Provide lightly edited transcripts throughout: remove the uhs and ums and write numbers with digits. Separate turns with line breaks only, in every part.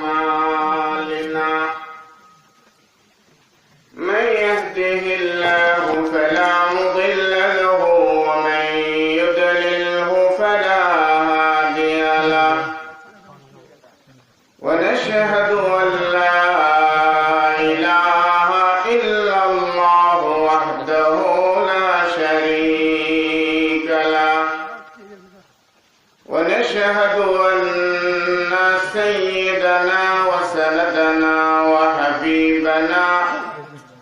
أعمالنا من يهده الله فلا مضل له ومن يضلله فلا هادي له ونشهد أن لا إله إلا الله وحده لا شريك له ونشهد أن سيدنا وسندنا وحبيبنا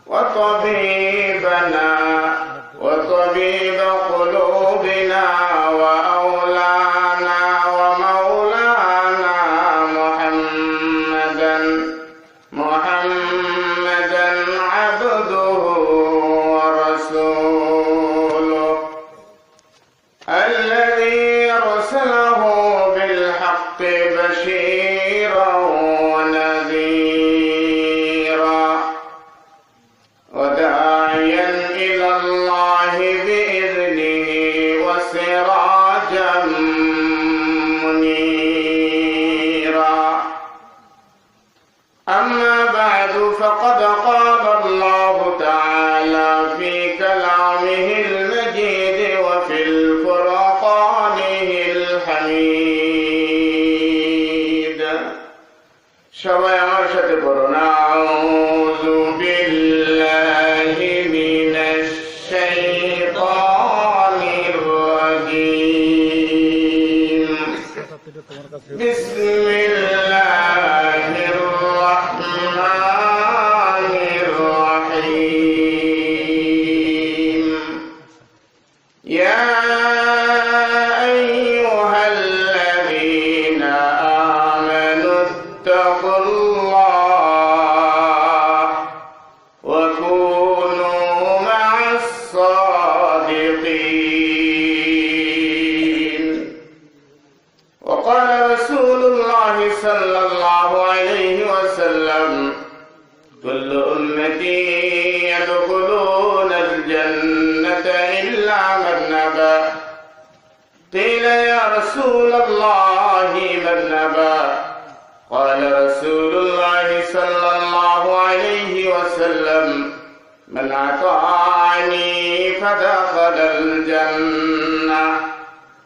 وطبيبنا وطبيب قلوبنا وأولانا ومولانا محمدا عبده ورسوله الذي أرسله بالحق بشيرا ونذيرا وداعيا إلى الله بإذنه وسراجا منيرا أما بعد فقد قال الله تعالى في كلامه المجيد وفي الفرقانه الحميد সবাই আমার সাথে পড়ুন আউযু বিল্লাহি মিনাশ শাইতানির রাজীম বিসমিল্লাহির রাহমানির রাহিম ইয়া اتقوا الله وكونوا مع الصادقين وقال رسول الله صلى الله عليه وسلم كل أمتي يدخلون الجنة إلا من أبى قيل يا رسول الله من أبى قال رسول الله صلى الله عليه وسلم من أطاعني فدخل الجنة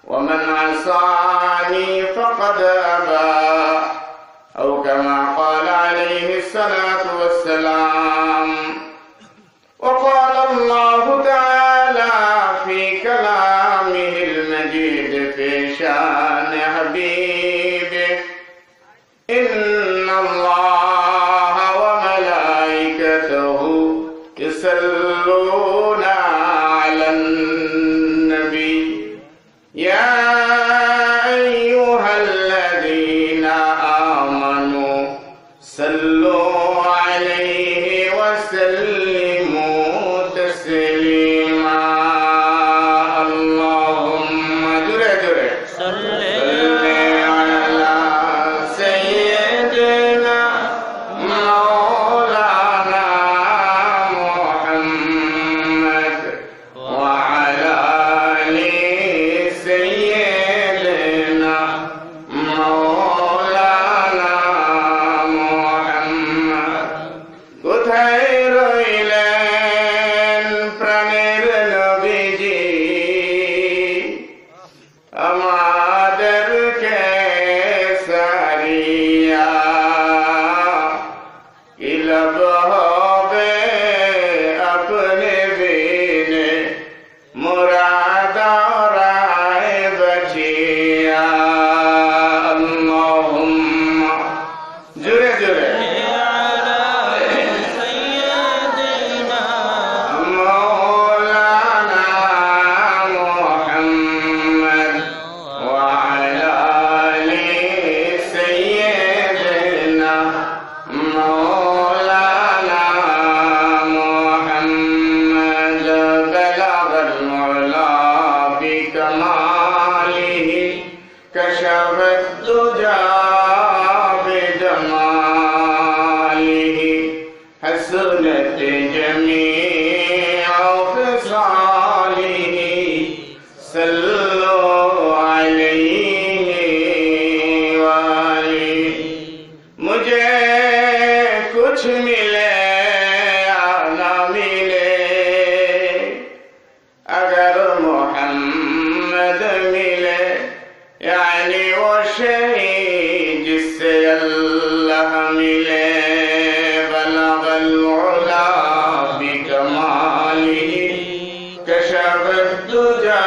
ومن عصاني فقد أبى أو كما قال عليه الصلاة والسلام وقال الله تعالى في كلامه المجيد في شان حبيبه إن الله وملائكته يصلون على النبي يا أيها الذين آمنوا صلوا عليه وسلموا تسليما اللهم جل صل حسنت جميع خصاله صلوا عليه وآله मिले या ना मिले, अगर मोहम्मद मिले यानी वो शहीद जिससे अल्लाह मिले। बलगल उला बिकमालिही कशफत दुजा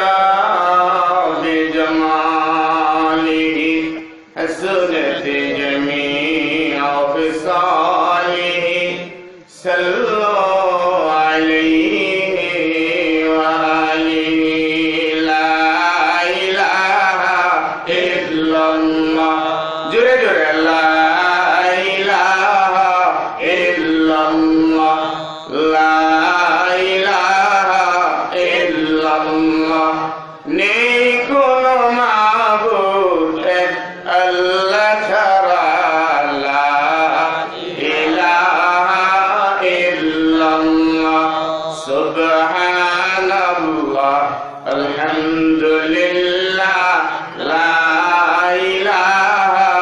बिजमालिही, हसनत जमीअ फिसालिही, सल्लु अलैहि व आलिही। ला इलाहा इल्लल्लाह, जुरे जुरे ला इलाहा इल्लल्लाह, ला इलाहा इल्लल्लाह। নেই কোনো মাবুদ এক আল্লাহ ছাড়া, লা ইলাহা ইল্লাল্লাহ, সুবহানাল্লাহ, আলহামদুলিল্লাহ, লা ইলাহা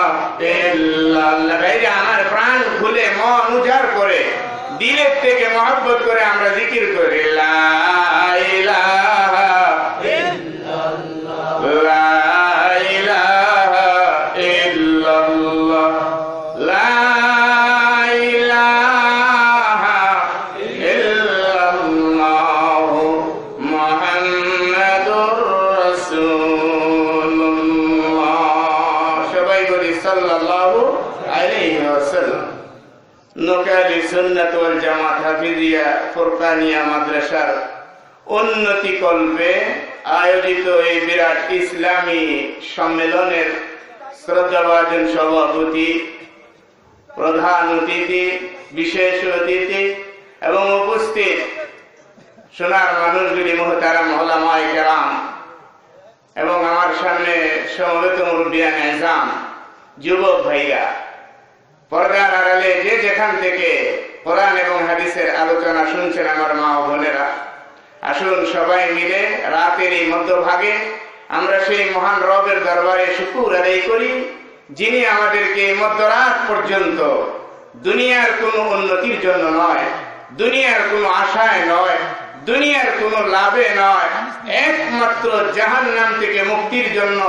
ইল্লাল্লাহ। ভাইরা আমার, প্রাণ খুলে মন উজাড় করে দিলের থেকে মহব্বত করে আমরা জিকির করি লা ইলাহা ইল্লাল্লাহ, লা ইলাহা ইল্লাল্লাহ, লা ইলাহা ইল্লাল্লাহ, মুহাম্মাদুর রাসূলুল্লাহ। সবাই বলি সাল্লাল্লাহু আলাইহি ওয়াসাল্লাম। নোকালি সুন্নাত ওয়াল জামাত হাফিজিয়া ফুরকানিয়া মাদ্রাসার উন্নতি কল্পে আয়োজিত এই বিরাট ইসলামী সম্মেলনের শ্রদ্ধাভাজন সভাপতি, প্রধান অতিথি, বিশেষ অতিথি এবং উপস্থিত সোনার মানুষগুলি, মুহতারাম উলামায়ে কেরাম এবং আমার সামনে সমবেত মুরব্বিয়ান এজাম, যুবক ভাইরা, পর্দার আড়ালে যে যেখান থেকে কোরআন এবং হাদিসের আলোচনা শুনছেন আমার মা ও বোনেরা, আসুন সবাই মিলে রাতের এই মধ্যভাগে আমরা সেই মহান রবের দরবারে শুকর আদায় করি, যিনি আমাদেরকে মধ্যরাত পর্যন্ত দুনিয়ার কোনো উন্নতির জন্য নয়, দুনিয়ার কোনো আশায় নয়, দুনিয়ার কোনো লাভে নয়, একমাত্র জাহান্নাম থেকে মুক্তির জন্য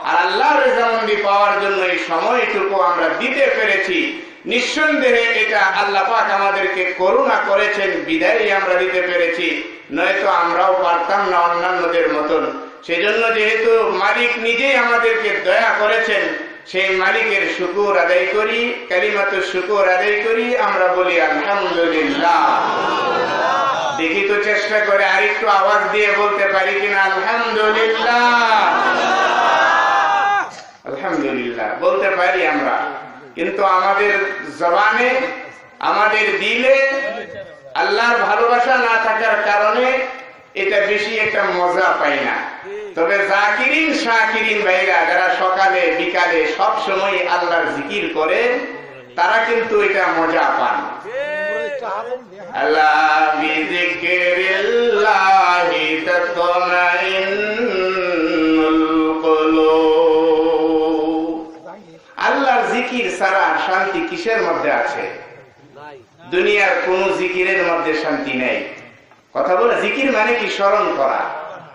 আর আল্লাহর রেজামন্দি পাওয়ার জন্য এই সময়টুকু আমরা দিতে পেরেছি। নিঃসন্দেহে এটা আল্লাহ পাক আমাদেরকে করুণা করেছেন বিদায়ই আমরা দিতে পেরেছি, নয়তো আমরাও পারতাম না অন্যান্যদের মতন। সেজন্য যেহেতু মালিক নিজেই আমাদেরকে দয়া করেছেন, সেই মালিকের শুকর আদায় করি, কালিমাতু শুকর আদায় করি, আমরা বলি আলহামদুলিল্লাহ। দেখি তো চেষ্টা করে আরেকটু আওয়াজ দিয়ে বলতে পারি কিনা আলহামদুলিল্লাহ। আলহামদুলিল্লাহ বলতে পারি আমরা, কিন্তু আমাদের জবানে, আমাদের দিলে আল্লাহর ভালোবাসা না থাকার কারণে এটা বেশি একটা মজা পাই না। তবে জাকিরিন শাকিরিন ভাইরা যারা সকালে বিকালে সব সময় আল্লাহর জিকির করে, তারা কিন্তু এটা মজা পান। আল্লাহ বিযিকরিল্লাহি তাতমাইন্নুল কুলুব। আল্লাহর জিকির ছাড়া শান্তি কিসের মধ্যে আছে? দুনিয়ার কোন জিকিরের মধ্যে শান্তি নেই। কথা বলে, জিকির মানে কি? স্মরণ করা।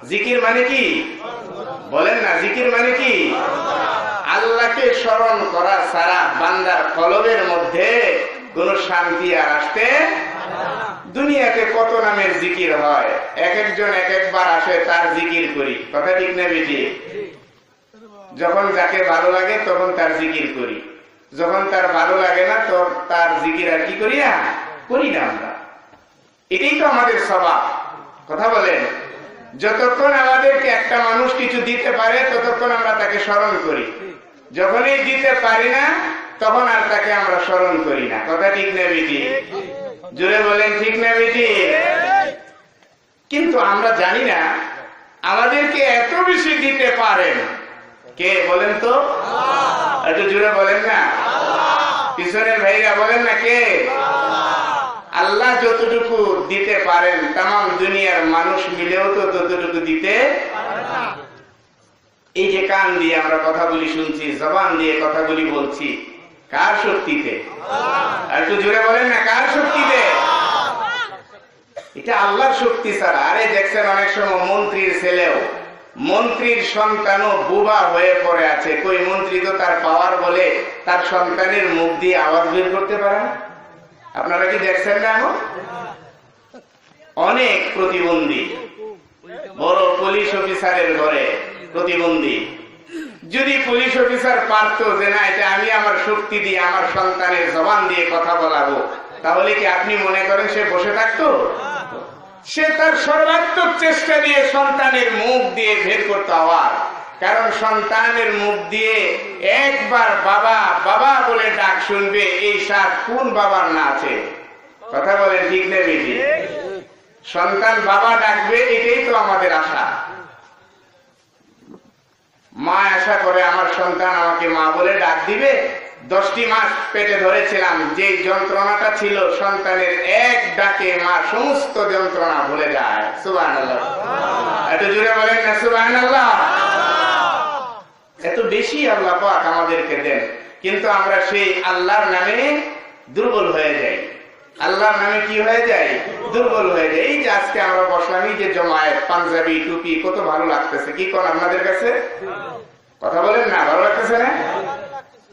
জিকির মানে কি? বলেন না, জিকির মানে কি? আল্লাহকে স্মরণ করা ছাড়া বান্দার কলবের মধ্যে কোন শান্তি আর আসতে। দুনিয়াতে কত নামের জিকির হয়, এক একজন এক একবার আসে, তার জিকির করি। কথা ঠিক না বেটি? যখন যাকে ভালো লাগে তখন তার জিকির করি, যখন তার ভালো লাগে না তো তার জিকির আর কি করি না, করি না আমরা। এটাই তো আমাদের স্বভাব। কথা বলেন, যতক্ষণ আমাদেরকে একটা মানুষ কিছু দিতে পারে ততক্ষণ আমরা তাকে স্মরণ করি, যখনই দিতে পারি না তখন আর তাকে আমরা স্মরণ করি না। কথা ঠিক না বেটি? জোরে বলেন, ঠিক না বেটি? কিন্তু আমরা জানি না আমাদেরকে এত বেশি দিতে পারেন কে, বলেন তো? একটু জোরে বলেন না, পিছনের ভাইরা বলেন না কে? আল্লাহ যতটুকু দিতে পারেন তাম দুনিয়ার মানুষ মিলেও তো ততটুকু দিতে। এই যে কান দিয়ে আমরা কথাগুলি শুনছি, জবান দিয়ে কথাগুলি বলছি, কার শক্তিতে? আর একটু জোরে বলেন না, কার শক্তিতে? এটা আল্লাহর শক্তি ছাড়া। আরে দেখছেন অনেক সময় মন্ত্রীর ছেলেও, মন্ত্রীর সন্তানও বুবা হয়ে পড়ে আছে। কই মন্ত্রী তো তার পাওয়ার বলে তার সন্তানের মুখ দিয়ে আওয়াজ বের করতে পারে না। আপনারা কি দেখছেন না? এমন অনেক প্রতিবন্ধী, বড় পুলিশ অফিসারের ঘরে প্রতিবন্ধী। যদি পুলিশ অফিসার পারতো যে না এটা আমি আমার শক্তি দিয়ে আমার সন্তানের জবান দিয়ে কথা বলাবো, তাহলে কি আপনি মনে করেন সে বসে থাকতো? সে তার সর্বাত্মক চেষ্টা দিয়ে সন্তানের মুখ দিয়ে বের করতে আওয়াজ। কারণ সন্তানের মুখ দিয়ে একবার বাবা বাবা বলে ডাক শুনবে, এই সাত কোন বাবার না আছে? কথা বলেন ঠিক না বেশি? সন্তান বাবা ডাকবে, এটাই তো আমাদের আশা। মা আশা করে আমার সন্তান আমাকে মা বলে ডাক দিবে। 10টি মাস পেটে ধরেছিলাম, যে যন্ত্রণাটা ছিল সন্তানের এক ডাকে মা সমস্ত যন্ত্রণা ভুলে যায়। সুবহানাল্লাহ, এত জোরে বলেন না সুবহানাল্লাহ। এত বেশি আল্লাহ পাক আমাদেরকে দেন, কিন্তু আমরা সেই আল্লাহর নামে দুর্বল হয়ে যাই। আল্লাহর নামে কি হয়ে যায়? দুর্বল হয়ে যায়। এই যে আজকে আমরা বসলাম, এই যে জমায়েত, পাঞ্জাবি টুপি, কত ভালো লাগতেছে। কি কোন আপনাদের কাছে? কথা বলেন না, ভালো লাগতেছে না?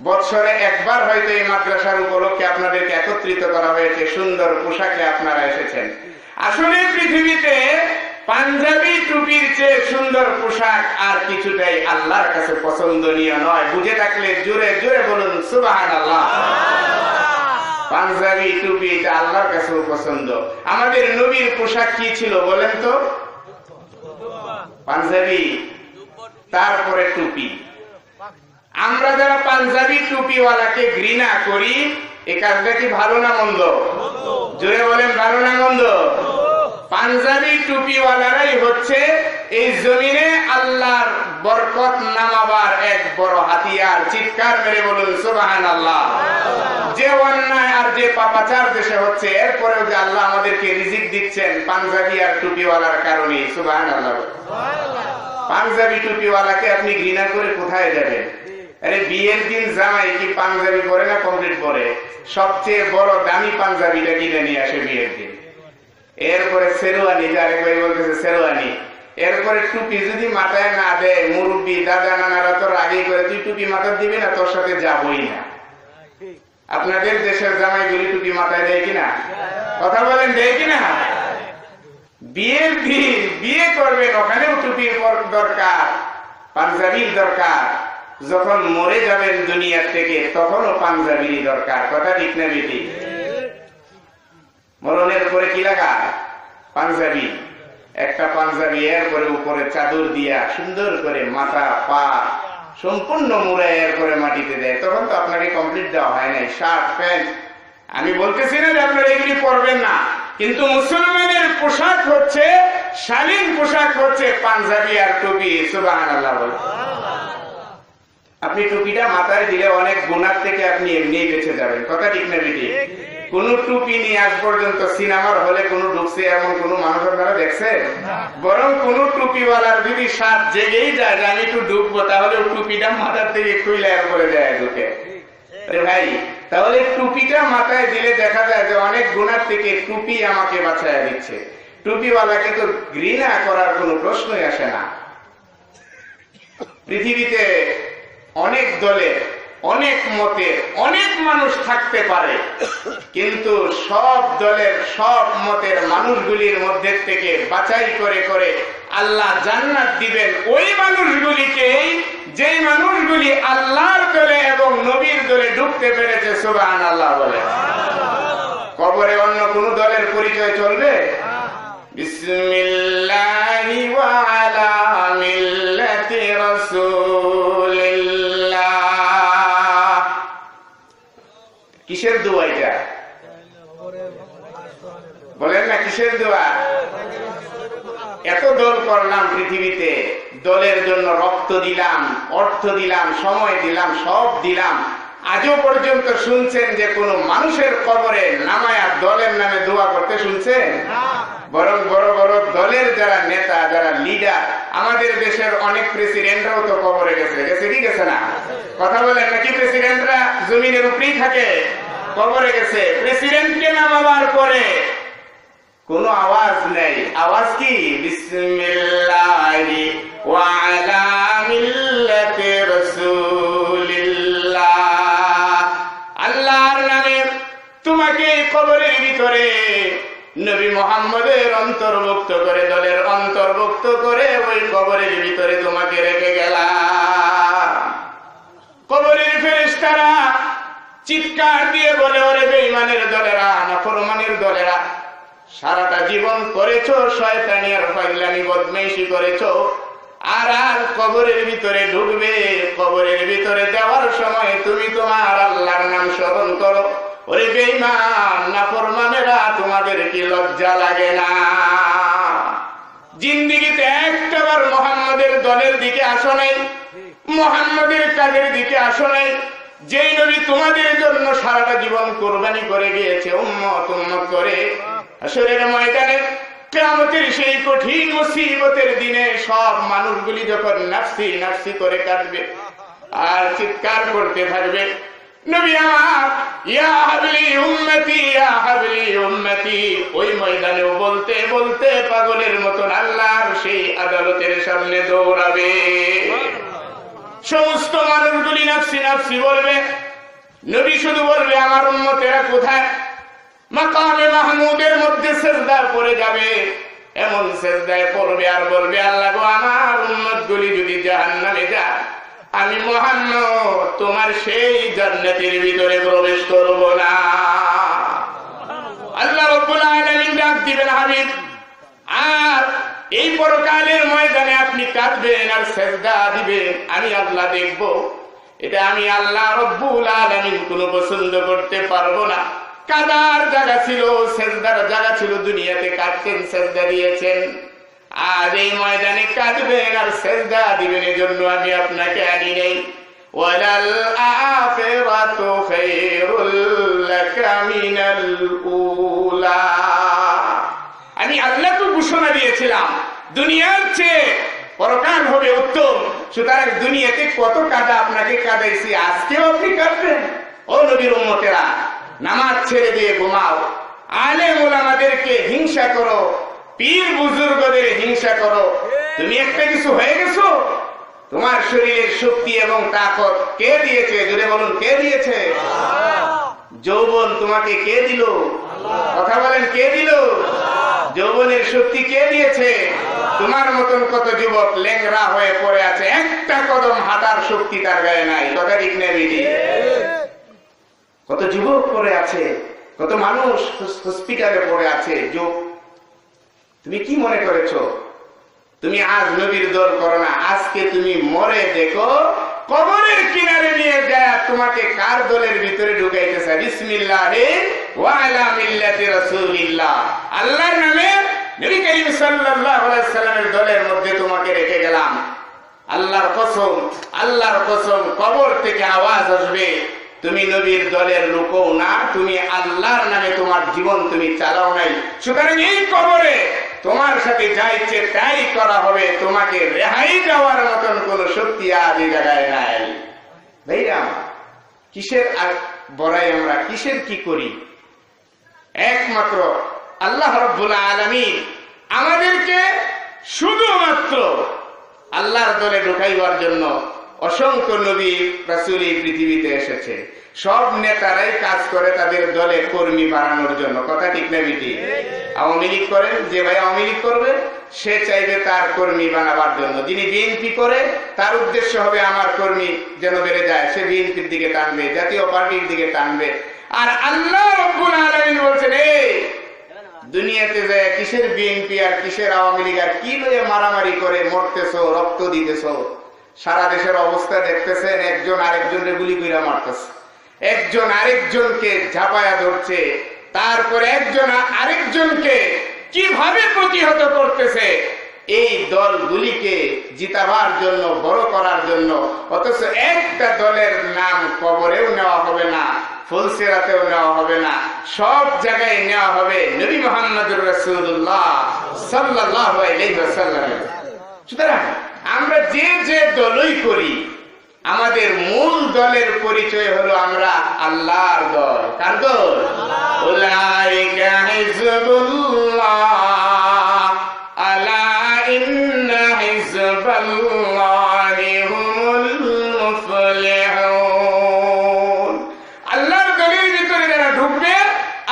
বৎসরে একবার হয়তো এই মাদ্রাসার উপলক্ষে আপনাদেরকে একত্রিত করা হয়েছে, সুন্দর পোশাকে আপনারা এসেছেন। আসলে পৃথিবীতে পাঞ্জাবি টুপির চেয়ে সুন্দর পোশাক আর কিছুটাই আল্লাহর কাছে পছন্দনীয় নয়। বুঝে থাকলে জোরে জোরে বলুন সুবহানাল্লাহ। পাঞ্জাবি টুপি এটা আল্লাহর কাছেও পছন্দ। আমাদের নবীর পোশাক কি ছিল বলেন তো? পাঞ্জাবি, তারপরে টুপি। আমরা যারা পাঞ্জাবি টুপিওয়ালাকে ঘৃণা করি, এই কাজটা কি ভালো না মন্দ? জোরে বলেন, ভালো না মন্দ? পাঞ্জাবি টুপিওয়ালারাই হচ্ছে এই জমিনে আল্লাহর বরকত নামাবার এক বড় হাতিয়ার। চিৎকার মেরে বলুন সুবহানাল্লাহ। যে অন্যায় আর যে পাপাচার দেশে হচ্ছে, এরপরেও যে আল্লাহ আমাদেরকে রিজিক দিচ্ছেন পাঞ্জাবি আর টুপিওয়ালার কারণে। সুবহানাল্লাহ। পাঞ্জাবি টুপিওয়ালাকে আপনি ঘৃণা করে কোথায় যাবেন? আরে বিয়ের দিন জামাই কি পাঞ্জাবি পরে না কমপ্লিট পরে? সবচেয়ে বড় দামি পাঞ্জাবিটা কিনে নিয়ে আসে বিয়ের দিন। এরপরে শেরওয়ানি, যারে কই বলতেছে শেরওয়ানি। এরপরে টুপি যদি মাথায় না দেয়, মুরব্বী দাদা নানারা তোর আগেই করে তুই টুপি মাথায় দিবি না, তোর সাথে যাবই না। আপনাদের দেশের জামাইগুলি টুপি মাথায় দেয় কিনা? কথা বলেন, দেয় কিনা? বিয়ের দিন বিয়ে করবেন, ওখানেও টুপির দরকার, পাঞ্জাবির দরকার। যখন মরে যাবেন দুনিয়ার থেকে, তখনও পাঞ্জাবির দরকার। কথা ঠিক না বেটি? মরণের পরে কি লাগায়? পাঞ্জাবি। একটা পাঞ্জাবি, এরপরে উপরে চাদর দিয়া সুন্দর করে মাথা পা সম্পূর্ণ মুড়ে এরপরে মাটিতে দেয়। তখন তো আপনাকে কমপ্লিট দেওয়া হয় নাই। শার্ট প্যান্ট, আমি বলতেছি না যে আপনারা এগুলি পরবেন না, কিন্তু মুসলমানের পোশাক হচ্ছে, শালীন পোশাক হচ্ছে পাঞ্জাবি আর টুপি। সুবহানাল্লাহ বলে। আপনি টুপিটা মাথায় দিলে অনেক গুনাহ থেকে আপনি এমনি বেঁচে যাবেন। কথা ঠিক না বেটি? কোন টুপি নিয়ে আজ পর্যন্ত সিনেমার হলে কোন ঢুকছে এমন কোন মানুষ আপনারা দেখছেন? বরং কোন টুপিওয়ালার যদি সাত জেগেই যায় যে আমি একটু ঢুকবো, তাহলে টুপিটা মাথার থেকে খুলে এরপরে যায় ঢুকে। আরে ভাই, তাহলে টুপিটা মাথায় দিলে দেখা যায় যে অনেক গুনাহ থেকে টুপি আমাকে বাঁচায় দিচ্ছে। টুপিওয়ালাকে তো ঘৃণা করার কোনো প্রশ্নই আসে না। পৃথিবীতে অনেক দলে, অনেক মতে, অনেক মানুষ থাকতে পারে, কিন্তু সব দলের সব মতের মানুষগুলির মধ্যে থেকে বাছাই করে করে আল্লাহ জান্নাত দিবেন ওই মানুষগুলিকেই, যেই মানুষগুলি আল্লাহর দলে এবং নবীর দলে ঢুকতে পেরেছে। সুবহানাল্লাহ বলে। কবরে অন্য কোন দলের পরিচয় চলবে? বিসমিল্লাহি ওয়া আলা মিল্লাতি রাসূলিল্লাহ। কিসের দোয়া এটা? বলেন না, কিসের দোয়া? এত দল করলাম পৃথিবীতে, দলের জন্য রক্ত দিলাম, অর্থ দিলাম, সময় দিলাম, সব দিলাম। আজও পর্যন্ত শুনছেন যে কোন মানুষের কবরে নামায়া দলের নামে দোয়া করতে শুনছেন? বরং বড় বড় দলের যারা নেতা, যারা লিডার, আমাদের দেশের অনেক প্রেসিডেন্টরাও তো কবরে গেছে, গেছে কি গেছে না? কথা বলেন নাকি? প্রেসিডেন্টরা জমিনের উপরেই থাকে, কবরে গেছে। প্রেসিডেন্টকে নামাবার পরে কোনো আওয়াজ নেই। আওয়াজ কি? বিসমিল্লাহি ওয়া আলা মিল্লাতি রাসূলিল্লাহ, আল্লাহর নামে তোমাকে কবরের ভিতরে নবী মুহাম্মদের অন্তর্ভুক্ত করে, দলের অন্তর্ভুক্ত করে ওই কবরের ভিতরে তোমাকে রেখে গেলাম। কবরের ফেরেশতারা চিৎকার দিয়ে বলে, ওরে বেঈমানের দলেরা, নাফরমানের দলেরা, সারাটা জীবন করেছো শয়তানি আর ফাজলামি, বদমাইশি করেছো, আর আর কবরের ভিতরে ঢুকবে, কবরের ভিতরে যাওয়ার সময় তুমি তোমার আল্লাহর নাম স্মরণ করো। ওরে বেঈমান নাফরমানেরা, তোমাদের কি লজ্জা লাগে না? জিন্দেগিতে একটাবার মুহাম্মাদের দলের দিকে আসো নাই, মুহাম্মাদের কাজের দিকে আসো নাই। যেই নবী তোমাদের জন্য সারাটা জীবন কোরবানি করে গিয়েছে, উম্মত উম্মত করে, হাসরের ময়দানে কিয়ামতের সেই কঠিন মুসিবতের দিনে সব মানুষগুলি যখন নাফসি নাফসি করে কাঁদবে আর চিৎকার করতে থাকবে, নবী আমার ইয়া হাবলি উম্মতি, ইয়া হাবলি উম্মতি, ওই ময়দানেও বলতে বলতে পাগলের মতন আল্লাহর সেই আদালতের সামনে দৌড়াবে। সমস্ত মানুষগুলি নাফসি নাফসি বলবে, নবী শুধু বলবে আমার উম্মতেরা কোথায়? মাকামে মাহমুদের মধ্যে সিজদায় পড়ে যাবে, এমন সিজদায় পড়বে আর বলবে, আল্লাহ গো, আমার উম্মতগুলি যদি জাহান্নামে যায়, আমি মুহাম্মদ তোমার সেই জান্নাতের ভিতরে প্রবেশ করব না। আল্লাহ রাব্বুল আলামিন ডাক দিবেন, হাবিব, আর এই পরকালের ময়দানে আপনি কাঁদবেন আর সিজদা দিবেন, আমি আল্লাহ দেখব। এটা আমি আল্লাহ রাব্বুল আলামিন কোনো পছন্দ করতে পারবো না। কাদার জায়গা ছিল, সিজদার জায়গা ছিল, দুনিয়াতে কাঁদতেন, সিজদা দিয়েছেন, আর এই ময়দানে কাঁদবেন আর সিজদা দিবেন, এজন্য আমি আপনাকে আনি নেই। ওয়ালাল আখিরাতু খায়রুল লাকা মিনাল উলা, আমি আল্লাহ তো ঘোষণা দিয়েছিলাম দুনিয়ার চেয়ে পরকাল হবে উত্তম। সুতরাং দুনিয়াতে কত কাদা আপনাকে কাদাইছি, আজকেও আপনি কাঁদবেন। ও নবীর উম্মতেরা, নামাজ ছেড়ে দিয়ে ঘুমাও, আলেম ওলামাদেরকে হিংসা করো, পীর বুজুর্গদের হিংসা করো। তুমি একটা কিছু হয়ে গেছো, তোমার শরীরের শক্তি এবং তাকত কে দিয়েছে? জোরে বলুন, কে দিয়েছে? যৌবন তোমাকে কে দিল? কথা বলেন, কে দিল? যৌবনের শক্তি কে দিয়েছে? তোমার মতন কত যুবক ল্যাংড়া হয়ে পড়ে আছে, একটা কদম হাঁটার শক্তি তার গায়ে নাই। কথা ঠিক না বিধি? কত যুবক পড়ে আছে, কত মানুষ হসপিটালে পড়ে আছে। তুমি কি মনে করেছো তুমি আজ নবীর দল করো না? আজকে তুমি মরে দেখো, কবরের কিনারে নিয়ে যায় তোমাকে কার দলের ভিতরে ঢুকাইতেছে? বিসমিল্লাহি ওয়া আলা মিল্লাতি রাসূলিল্লাহ, আল্লাহর নামে নবী করিম সাল্লাল্লাহু আলাইহি সাল্লামের দলের মধ্যে তোমাকে রেখে গেলাম। আল্লাহর কসম, আল্লাহর কসম, কবর থেকে আওয়াজ আসবে, তুমি নবীর দলের লোকও না, তুমি আল্লাহর নামে তোমার জীবন তুমি চালাও নাই। সুতরাং এই কবরে তোমার সাথে যা ইচ্ছে তাই করা হবে, তোমাকে রেহাই দেওয়ার মতন কোন শক্তি আজ এই জায়গায় নাই। ভাইরা, কিসের বড়াই আমরা, কিসের কি করি? একমাত্র আল্লাহ রাব্বুল আলামিন আমাদেরকে শুধুমাত্র আল্লাহর দলে ঢুকাইবার জন্য অসংখ্য নবী রাসূল এই পৃথিবীতে এসেছে। সব নেতারাই কাজ করে তাদের দলে কর্মী বাড়ানোর জন্য। কথা ঠিক না বিটি? আওয়ামী লীগ করেন, যে ভাই আওয়ামী লীগ করবে সে চাইবে তার কর্মী বানাবার জন্য। যিনি বিএনপি করে তার উদ্দেশ্য হবে আমার কর্মী যেন বেড়ে যায়, সে বিএনপির দিকে টানবে, জাতীয় পার্টির দিকে টানবে। আর আল্লাহ রাব্বুল আলামিন বলছেন, এই দুনিয়াতে যায় কিসের বিএনপি আর কিসের আওয়ামী লীগ আর কি লয়ে মারামারি করে মরতেছো, রক্ত দিতেছো? সারা দেশের অবস্থা দেখতেছেন, একজন আরেকজনের গুলি কইরা মারতেছে, একজন আরেকজনকে ঝাঁপায়া ধরছে, তারপরে একজন আরেকজনকে কিভাবে প্রতিহত করতেছে এই দলগুলিকে জিতাবার জন্য, বড় করার জন্য। অথচ একটা দলের নাম কবরেও নেওয়া হবে না, ফুলসিরাতেও নেওয়া হবে না, সব জায়গায় নেওয়া হবে নবী মুহাম্মদুর রাসূলুল্লাহ সাল্লাল্লাহু আলাইহি ওয়াসাল্লাম। সুতরাং আমরা যে যে দলই করি, আমাদের মূল দলের পরিচয় হলো আমরা আল্লাহর দল। কার দল? উলাইকা হিজবুল্লাহ আলা ইন্না হিজবাল্লাহি হুমুল মুফলিহুন। আল্লাহর দলের ভিতরে যারা ঢুকবে,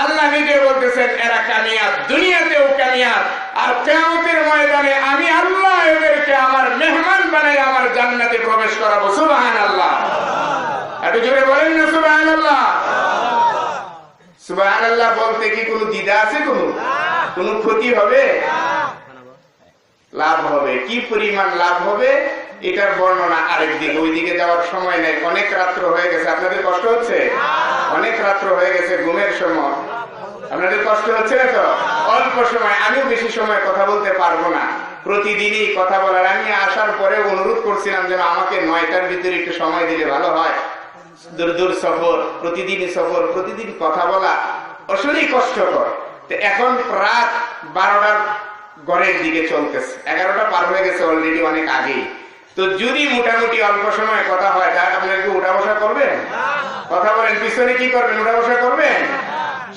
আল্লাহ নিজে বলতেছেন এরা কামিয়াব, দুনিয়াতেও কামিয়াব, আর কিয়ামতের ময়দানে আমি আল্লাহ এদেরকে আমার মেহমান বানাই আমার জান্নাতে প্রবেশ করাবো। সুবহানাল্লাহ। একটু জোরে বলেন না সুবহানাল্লাহ। সুবহানাল্লাহ বলতে কি কোনো দ্বিধা আছে? কোনো ক্ষতি হবে? লাভ হবে। কি পরিমাণ লাভ হবে এটার বর্ণনা আরেকদিকে, ওইদিকে যাওয়ার সময় নেই। অনেক রাত্র হয়ে গেছে, আপনাদের কষ্ট হচ্ছে? অনেক রাত্র হয়ে গেছে, ঘুমের সময়। আপনাদের কষ্ট হচ্ছে না তো? অল্প সময়, আমিও বেশি সময় কথা বলতে পারবো না। প্রতিদিনই কথা বলার, আমি আসার পরে অনুরোধ করছিলাম যেন আমাকে 9টার ভিতরে একটু সময় দিলে ভালো হয়। দূর দূর সফর, প্রতিদিনই সফর, প্রতিদিন কথা বলা আসলেই কষ্টকর। তো এখন রাত 12টার ঘরের দিকে চলতেছে, 11টা পার হয়ে গেছে অলরেডি, অনেক আগেই। তো যদি মোটামুটি অল্প সময় কথা হয়, তাহলে আপনারা কি উঠা বসা করবেন? কথা বলেন, পিছনে কি করবেন? উঠা বসা করবেন?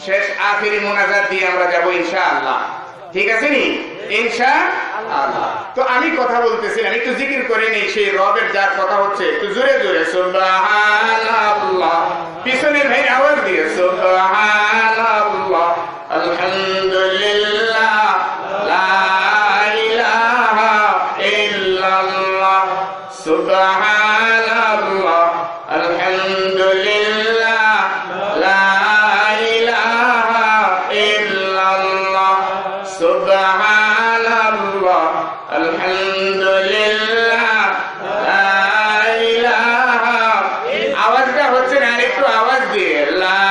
শেষ আখেরি মোনাজাত দিয়ে আমরা যাবো ইনশাআল্লাহ। ঠিক আছে নি? ইনশাআল্লাহ। তো আমি কথা বলতেছিলাম, একটু জিকির করে নেই সেই রবের যার কথা হচ্ছে, একটু জোরে জোরে সুবহানাল্লাহ। পিছনের ভাই আওয়াজ দিয়ে সুবহানাল্লাহ, আলহামদুলিল্লাহ, লা ইলাহা ইল্লাল্লাহ, সুবহানাল্লাহ, আলহামদুলিল্লাহ, লা ইলাহা ইল্লাল্লাহ, সুবহানাল্লাহ, আলহামদুলিল্লাহ, লা ইলাহা। আওয়াজটা হচ্ছে না, আরেকটু আওয়াজ দিয়ে লা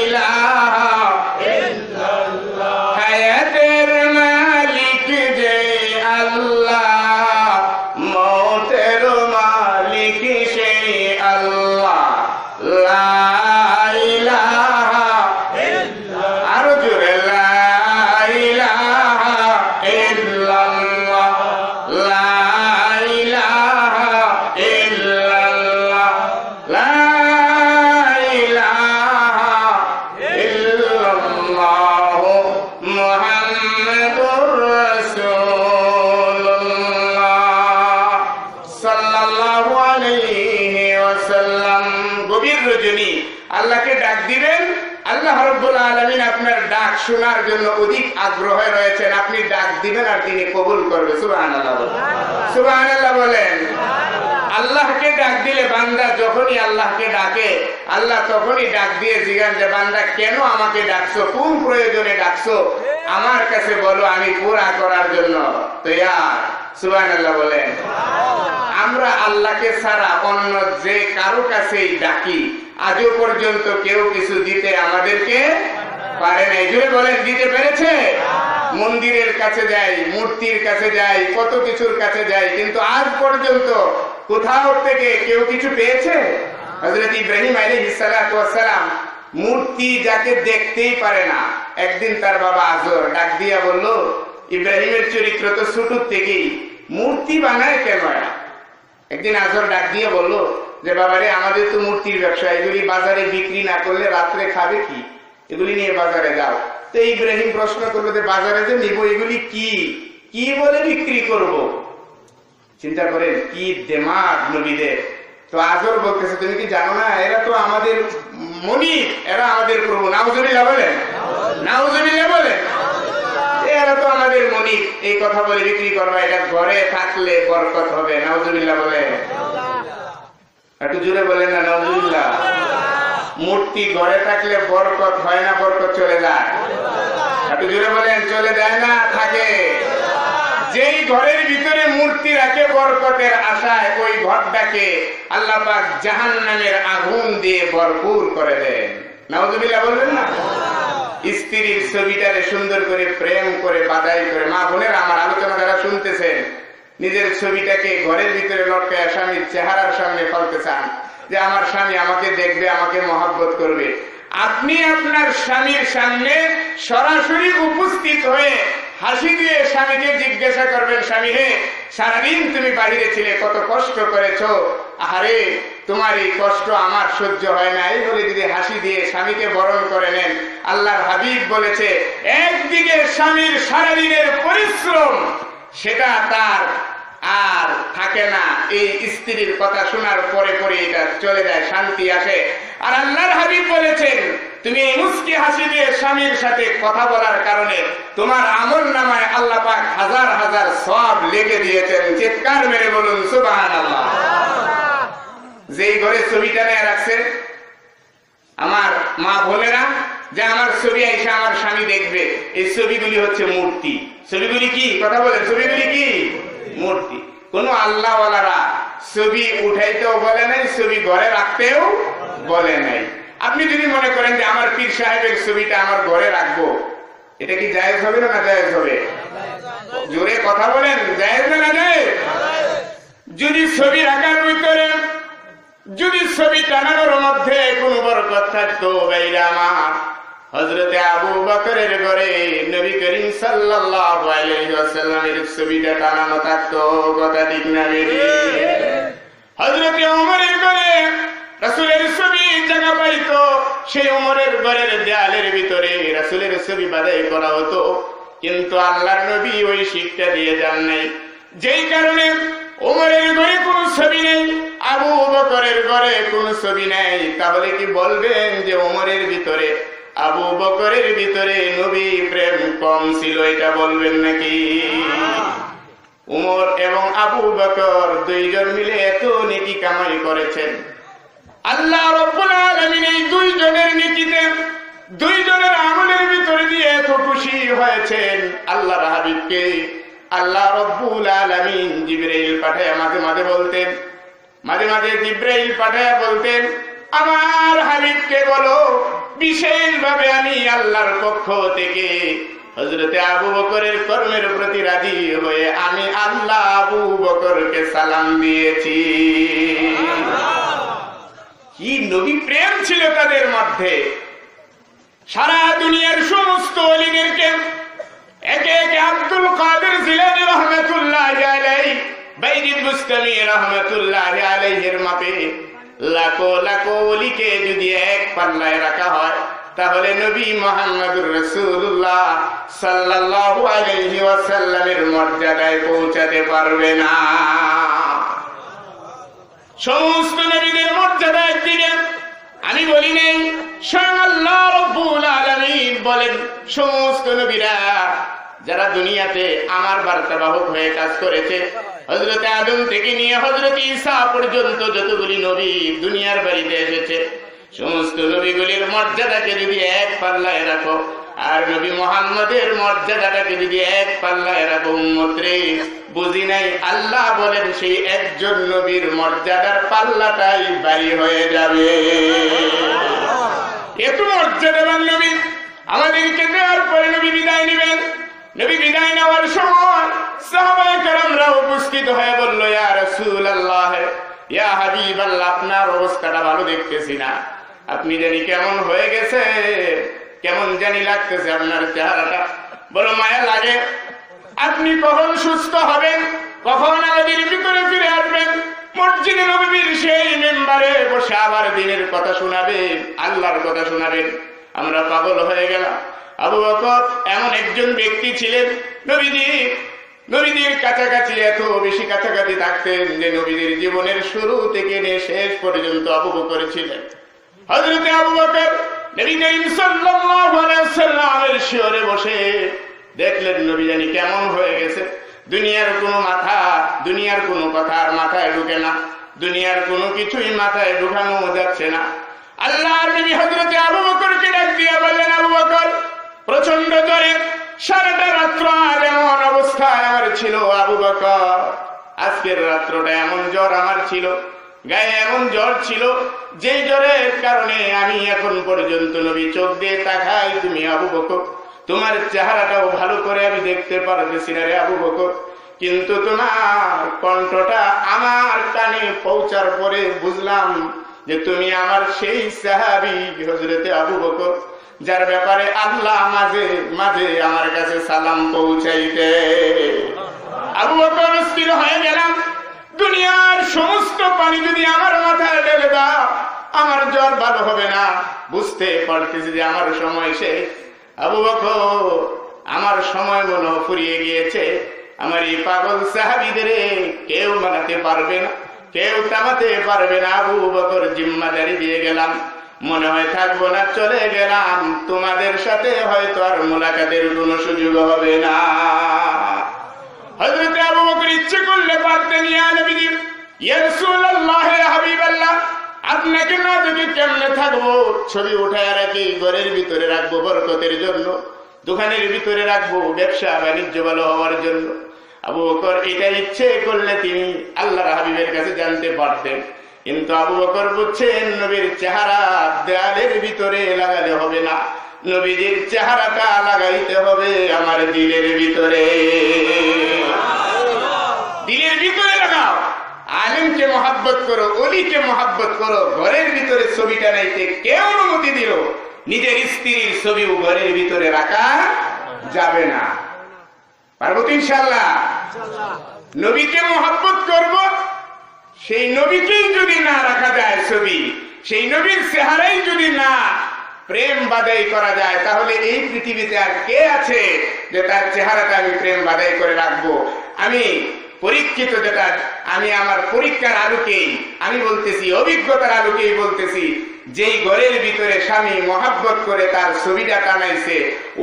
ইলাহা ইল্লাল্লাহ। হায়াতের মালিক যে আল্লাহ, মওতের মালিক সেই আল্লাহ, লা ইলাহা ইল্লাল্লাহ। আরো জোরে লা ইলাহা ইল্লাল্লাহ, লা ইলাহা ইল্লাল্লাহ, লা ইলাহা ইল্লাল্লাহ, মুহাম্মাদুর রাসূলুল্লাহ সাল্লাল্লাহু আলাইহি ওয়াসাল্লাম। গভীর রজনী আল্লাহকে ডাক দিবেন। আল্লাহ রাব্বুল আলামিন আপনার ডাক শোনার জন্য অধিক আগ্রহে রয়েছেন। আপনি ডাক দিবেন আর তিনি কবুল করবেন। সুবহানাল্লাহ বলেন, সুবহানাল্লাহ বলেন। আল্লাহকে ডাক দিলে বান্দা যখনই আল্লাহকে ডাকে, আল্লাহ তখনই ডাক দিয়ে জিজ্ঞান যে বান্দা কেন আমাকে ডাকছো, কোন প্রয়োজনে ডাকছো, আমার কাছে বলো, আমি পুরা করার জন্য তৈয়ার। সুবহানাল্লাহ বলেন। আমরা আল্লাহকে ছাড়া অন্য যে কারো কাছেই ডাকি, আজও পর্যন্ত কেউ কিছু দিতে আমাদেরকে পারে নাই। জুড়ে বলেন, দিতে পেরেছে? মন্দিরের কাছে যাই, মূর্তির কাছে যাই, কত কিছুর কাছে যাই, কিন্তু আজ পর্যন্ত কোথাও থেকে কেউ কিছু পেয়েছে? হযরত ইব্রাহিম আলাইহিস সালাতু ওয়াস সালাম মূর্তি যাকে দেখতেই পারে না, একদিন তার বাবা আজর ডাক দিয়া বলল, ইব্রাহিমের চরিত্র তো ছোট থেকেই, মূর্তি বানায় কেন? একদিন আজর ডাক দিয়ে বলল যে বাবারে, আমাদের তো মূর্তির ব্যবসা, এগুলি বাজারে বিক্রি না করলে রাত্রে খাবে কি, এগুলি নিয়ে বাজারে যাও। তো ইব্রাহিম প্রশ্ন করলো যে বাজারে যে নিব এগুলি কি কি বলে বিক্রি করব? চিন্তা করেন কি দিমাগ নবীদের। তো আজর বলতেছে, তুমি কি জানো না, এরা তো আমাদের মনিব, এরা আমাদের প্রভু। নাউজুবিল্লাহ বলেন, নাউজুবিল্লাহ বলেন। এরা তো আমাদের মনিব, এই কথা বলে বিক্রি করবা, এটা ঘরে থাকলে বরকত হবে। নাউজুবিল্লাহ বলেন, একটু জোরে বলেন না নাউজুবিল্লাহ। মূর্তি ঘরে থাকলে বরকত হয় না, বরকত চলে যায়। একটু জোরে বলেন, চলে যায় না, থাকে। যেই ঘরের ভিতরে মূর্তি রাখে বরকতের আশায়, ওই ঘরটাকে আল্লাহ পাক জাহান্নামের আগুন দিয়ে ভরপুর করে দেন। নাউজুবিল্লাহ বলবেন না? স্ত্রীর ছবিটারে সুন্দর করে প্রেম করে বাদাই করে, মা বোনের আমার আলোচনা যারা শুনতেছেন, নিজের ছবিটাকে ঘরের ভিতরে লটকায় স্বামীর চেহারার সামনে ফেলতে চান, যে আমার স্বামী আমাকে দেখবে, আমাকে মহব্বত করবে। আপনি আপনার স্বামীর সামনে সরাসরি উপস্থিত হয়ে হাসি দিয়ে স্বামীকে জিজ্ঞাসা করবেন, স্বামী হে, সারাদিন তুমি বাহিরে ছিলে, কত কষ্ট করেছো, আরে তোমার এই কষ্ট আমার সহ্য হয় না, এই বলে যদি হাসি দিয়ে স্বামীকে বরণ করে নেন, আল্লাহর হাবিব বলেছে একদিকে স্বামীর সারাদিনের পরিশ্রম সেটা তার আর থাকে না, এই স্ত্রীর কথা শোনার পরে পরে এটা চলে যায়, শান্তি আসে। আর আল্লাহর হাবিব বলেছেন তুমি এই মুস্কি হাসি দিয়ে স্বামীর সাথে কথা বলার কারণে তোমার আমল নামায় আল্লাহ পাক হাজার হাজার সওয়াব লিখে দিয়েছেন। চিৎকার মেরে বলুন সুবহানাল্লাহ। যেই ঘরে ছবিটা নিয়ে রাখছে আমার মা বোনেরা, যে আমার ছবি আইসা আমার স্বামী দেখবে, এই ছবিগুলি হচ্ছে মূর্তি। ছবিগুলি কি, কথা বলেন, ছবিগুলি কি? মূর্তি। কোন আল্লাহওয়ালারা ছবি উঠাইতেও বলে নাই, ছবি ঘরে রাখতেও বলে নাই। আপনি যদি মনে করেন যে আমার পীর সাহেবের ছবিটা আমার ঘরে রাখবো, এটা কি জায়েজ হবে না জায়েজ হবে? জোরে কথা বলেন, জায়েজ না জায়েজ? যদি ছবি রাখার ভিতরে যদি ছবি টানানোর মধ্যে কোনো বরকত থাকতো, ভাইরা আমার, হযরতে আবু বকরের ঘরে নবী করিম সাল্লাল্লাহু আলাইহি ওয়াসাল্লামের ছবিটা টানানো থাকতো, কথা ঠিক না বেরি? হযরতে ওমরের ঘরে রাসূলের ছবি জায়গা পাইতো, সেই ওমরের ঘরের দেয়ালের ভিতরে রাসূলের ছবি বাঁধাই করা হতো, কিন্তু আল্লাহর নবী ওই শিক্ষা দিয়ে যান নাই। যেই কারণে ওমরের ঘরে কোনো ছবি নেই, আবু বকরের ঘরে কোনো ছবি নেই, তাহলে কি বলবেন যে ওমরের ভিতরে আবু বকরের ভিতরে নবী প্রেম কম ছিল, এটা বলবেন নাকি? উমর এবং আবু বকর দুইজন মিলে এত নেকি কামাই করেছেন, আল্লাহ রাব্বুল আলামিন এই দুইজনের নেকিতে, দুইজনের আমলের ভিতরে দিয়ে এত খুশি হয়েছেন। আল্লাহর হাবিবকে আল্লাহ রাব্বুল আলামিন জিবরাইল পাঠায় মাঝে মাঝে বলতেন, মাঝে মাঝে জিবরাইল পাঠায় বলতেন, আমার হাবিবকে বলো বিশেষভাবে আমি আল্লাহর পক্ষ থেকে হযরতে আবু বকরের কর্মের প্রতি রাজি হয়ে আমি আল্লাহ আবু বকরকে সালাম দিয়েছি। কি নবী প্রেম ছিল তাদের মধ্যে। সারা দুনিয়ার সমস্ত ওলিদেরকে একে একে আব্দুল কাদের জিলানী রাহমাতুল্লাহি আলাইহি, বাইজিদ বুস্তামি রাহমাতুল্লাহি আলাইহির মাপে লাখো লাখো ওলিকে যদি এক পাল্লায় রাখা হয়, তাহলে নবী মুহাম্মদুর রাসূলুল্লাহ সাল্লাল্লাহু আলাইহি ওয়াসাল্লামের মর্যাদায় পৌঁছাতে পারবে না। সমস্ত নবীদের মর্যাদা একদিকে, আমি বলি নাই, স্বয়ং আল্লাহ রাব্বুল আলামিন বলেন সমস্ত নবীরা যারা দুনিয়াতে আমার বার্তাবাহক হয়ে কাজ করেছে, হযরত আদম থেকে নিয়ে হযরত ঈসা পর্যন্ত যতগুলি নবী দুনিয়ার বাড়িতে এসেছে, সমস্ত নবীগুলির মর্যাদাকে যদি এক পাল্লায় রাখো, আর নবী মুহাম্মদের মর্যাদাটাকে যদি এক পাল্লায় রাখো, উম্মতরে বুঝি নাই আল্লাহ বলেন সেই একজন নবীর মর্যাদার পাল্লাটাই ভারী হয়ে যাবে। এত মর্যাদাবান নবী আমাদেরকে দেওয়ার পরে নবী বিদায় নেবেন। নবী বিদায় নেওয়ার সময় সাহাবায়ে কেরামরা উপস্থিত হয়ে বলল, ইয়া রাসূলুল্লাহ, ইয়া হাবিবাল্লাহ, আপনার অবস্থাটা ভালো দেখতেছি না, আপনি জানি কেমন হয়ে গেছে, কেমন জানি লাগতেছে আপনার চেহারাটা, বড় মায়া লাগে। আপনি কখন সুস্থ হবেন, কখন আমাদের ভিতরে ফিরে আসবেন, মসজিদে নববীর সেই মেম্বারে বসে আবার দিনের কথা শোনাবেন, আল্লাহর কথা শোনাবেন, আমরা পাগল হয়ে গেলাম। আবু বকর এমন একজন ব্যক্তি ছিলেন, নবীদের কাছাকাছি এত বেশি কাছাকাছি থাকতেন যে নবীদের জীবনের শুরু থেকে নিয়ে শেষ পর্যন্ত আবু বকর ছিলেন। হযরতে আবু বকর নবী করিম সাল্লাল্লাহু আলাইহি ওয়াসাল্লামের শিয়রে বসে দেখলেন নবী জানি কেমন হয়ে গেছে, দুনিয়ার কোনো মাথা, দুনিয়ার কোনো কথা আর মাথায় ঢুকে না, দুনিয়ার কোনো কিছুই মাথায় ঢুকানো যাচ্ছে না। আল্লাহর নবী হযরতে আবু বকরকে ডাক দিয়ে বললেন, আবু বকর, প্রচন্ড জ্বরে সারাটা রাত্র আর এমন অবস্থায় আমার ছিল, আবু বকর আজকের রাত্রটা এমন জ্বর আমার ছিল, গায়ে এমন জ্বর ছিল, যেই জ্বরের কারণে আমি এখন পর্যন্ত নবী চোখ দিয়ে তাকাই, তুমি আবু বকর তোমার চেহারাটাও ভালো করে আমি দেখতে পারতেছি না রে আবু বকর, কিন্তু তোমার কণ্ঠটা আমার কানে পৌঁছার পরে বুঝলাম যে তুমি আমার সেই সাহাবী হযরতে আবু বকর, যার ব্যাপারে আল্লাহ মাঝে মাঝে আমার কাছে সালাম পৌঁছাইতে। আবু বকর স্থির হয়ে গেলাম, দুনিয়ার সমস্ত পানি যদি আমার মাথায় ঢেলে দাও আমার জ্বর ভালো হবে না। বুঝতে পারতেছি যে আমার সময় শেষ। আবু বকর, আমার সময় মনে ফুরিয়ে গিয়েছে। আমার এই পাগল সাহাবীদের কেউ মানাতে পারবে না, কেউ থামাতে পারবে না। আবু বকর জিম্মাদারি দিয়ে গেলাম, মনে হয় থাকবো না, চলে গেলাম। তোমাদের সাথে হয়তো আর মোলাকাতের কোনো সুযোগ হবে না। হযরত আবু বকর ইচ্ছে করলে পারতেন, ইয়া নবী, ইয়া রাসূলুল্লাহ, ইয়া হাবিবাল্লাহ, আপনাকে না দেখে কেমনে থাকবো? ছবি উঠায় রাখি, ঘরের ভিতরে রাখবো বরকতের জন্য, দোকানের ভিতরে রাখবো ব্যবসা বাণিজ্য ভালো হওয়ার জন্য। আবু বকর এটা ইচ্ছে করলে তিনি আল্লাহর হাবিবের কাছে জানতে পারতেন, কিন্তু আবু বকর বুঝছেন নবীর চেহারা দেয়ালের ভিতরে লাগালে হবে না, নবীজির চেহারাটা লাগাইতে হবে আমার দিলের ভিতরে। দিলের ভিতরে লাগাও, আলেমকে মহাব্বত করো, অলিকে মহাব্বত করো। ঘরের ভিতরে ছবিটা নাইতে কে অনুমতি দিল? নিজের স্ত্রীর ছবিও ঘরের ভিতরে রাখা যাবে না। পারবো তো ইনশাআল্লাহ? নবীকে মহাব্বত করব, সেই নবীকেই যদি না রাখা যায় ছবি, সেই নবীর চেহারাই যদি না প্রেম বাদাই করা যায়, তাহলে এই পৃথিবীতে আর কে আছে যে তার চেহারাটা আমি প্রেম বাদাই করে রাখবো? আমি পরীক্ষিত, যেটা আমি আমার পরীক্ষার আলোকেই আমি বলতেছি, অভিজ্ঞতার আলোকেই বলতেছি, যেই ঘরের ভিতরে স্বামী মহাব্বত করে তার ছবিটা টানাইছে,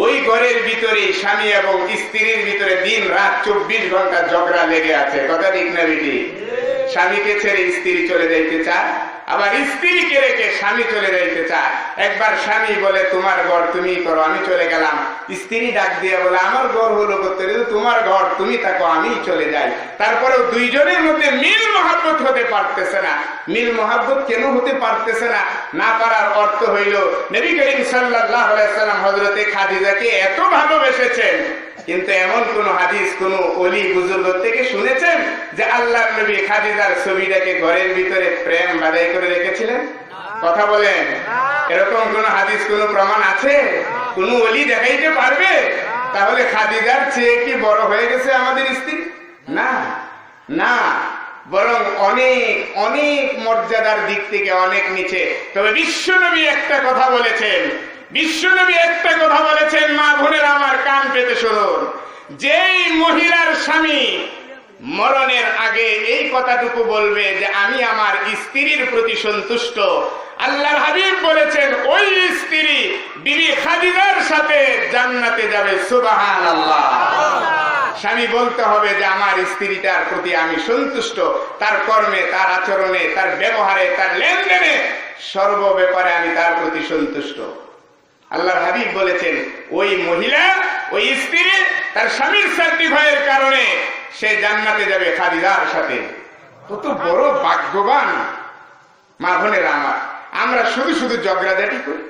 ওই ঘরের ভিতরে স্বামী এবং স্ত্রীর ভিতরে দিন রাত 24 ঘন্টা ঝগড়া লেগে আছে। কথা ঠিক না বেটি? স্বামীকে ছেড়ে স্ত্রী চলে যাইতে চায়, আবার স্ত্রীকে রেখে স্বামী চলে যাইতে চায়। একবার স্বামী বলে তোমার ঘর তুমি করো, আমি চলে গেলাম। স্ত্রী ডাক দিয়ে বলে আমার ঘর হলো করতে, তোমার ঘর তুমি থাকো, আমি চলে যাই। তারপরেও দুইজনের মধ্যে মিল মহাব্বত হতে পারতেছে না। মিল মহাব্বত কেন হতে পারতেছে না? না পারার অর্থ হইল নবী করিম সাল্লাল্লাহু আলাইহি ওয়াসাল্লাম হযরতে খাদিজাকে এত ভালোবেসেছেন, কিন্তু এমন কোন হাদিস কোন ওলি বুজুর্গ থেকে শুনেছেন যে আল্লাহর নবী খাদিজার ছবিটাকে ঘরের ভিতরে প্রেম বাদাই করে রেখেছিলেন? কথা বলেন, এরকম কোন হাদিস কোন প্রমাণ আছে? কোন ওলি দেখাইতে পারবে? তাহলে খাদিজার চেয়ে কি বড় হয়ে গেছে আমাদের স্ত্রী? না না, বরং অনেক অনেক মর্যাদার দিক থেকে অনেক নিচে। তবে বিশ্বনবী একটা কথা বলেছেন, বিশ্বনবী একটা কথা বলেছেন, মা বোনেরা আমার কান পেতে শুনুন। যেই মহিলার স্বামী মরণের আগে এই কথাটুকু বলবে যে আমি আমার স্ত্রীর প্রতি সন্তুষ্ট, আল্লাহর হাবিব বলেছেন ওই স্ত্রী বিবি খাদিজার সাথে জান্নাতে যাবে। সুবহানাল্লাহ। স্বামী বলতে হবে যে আমার স্ত্রীটার প্রতি আমি সন্তুষ্ট, তার কর্মে, তার আচরণে, তার ব্যবহারে, তার লেনদেনে, সর্ব ব্যাপারে আমি তার প্রতি সন্তুষ্ট। আল্লাহর হাবিব বলেছেন ওই মহিলা, ওই স্ত্রী তার স্বামীর সার্টিফাইয়ের কারণে সে জান্নাতে যাবে খাদিজার সাথে। কত বড় ভাগ্যবান মা বোনেরা আমার। আমরা শুধু শুধু ঝগড়াঝাটি করি।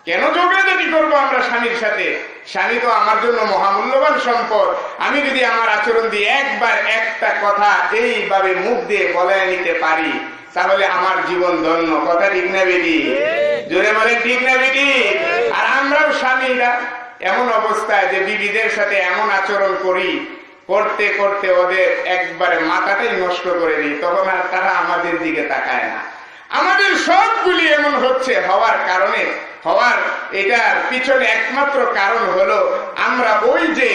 কেন ঝগড়াঝাটি করবো আমরা স্বামীর সাথে? স্বামী তো আমার জন্য মহামূল্যবান সম্পদ। আমি যদি আমার আচরণ দিয়ে একবার একটা কথা এইভাবে মুখ দিয়ে বলায় নিতে পারি, তাহলে আমার জীবন ধন্য। কথা ঠিক না বেটি? জোরে বলেন ঠিক না বেটি? আর আমরাও স্বামীরা এমন অবস্থায় যে বিবিদের সাথে এমন আচরণ করি, করতে করতে ওদের একবারে মাথাটাই নষ্ট করে দিই, তখন আর তারা আমাদের দিকে তাকায় না। আমাদের সবগুলি এমন হচ্ছে হওয়ার কারণে, হওয়ার এটার পিছনে একমাত্র কারণ হলো আমরা ওই যে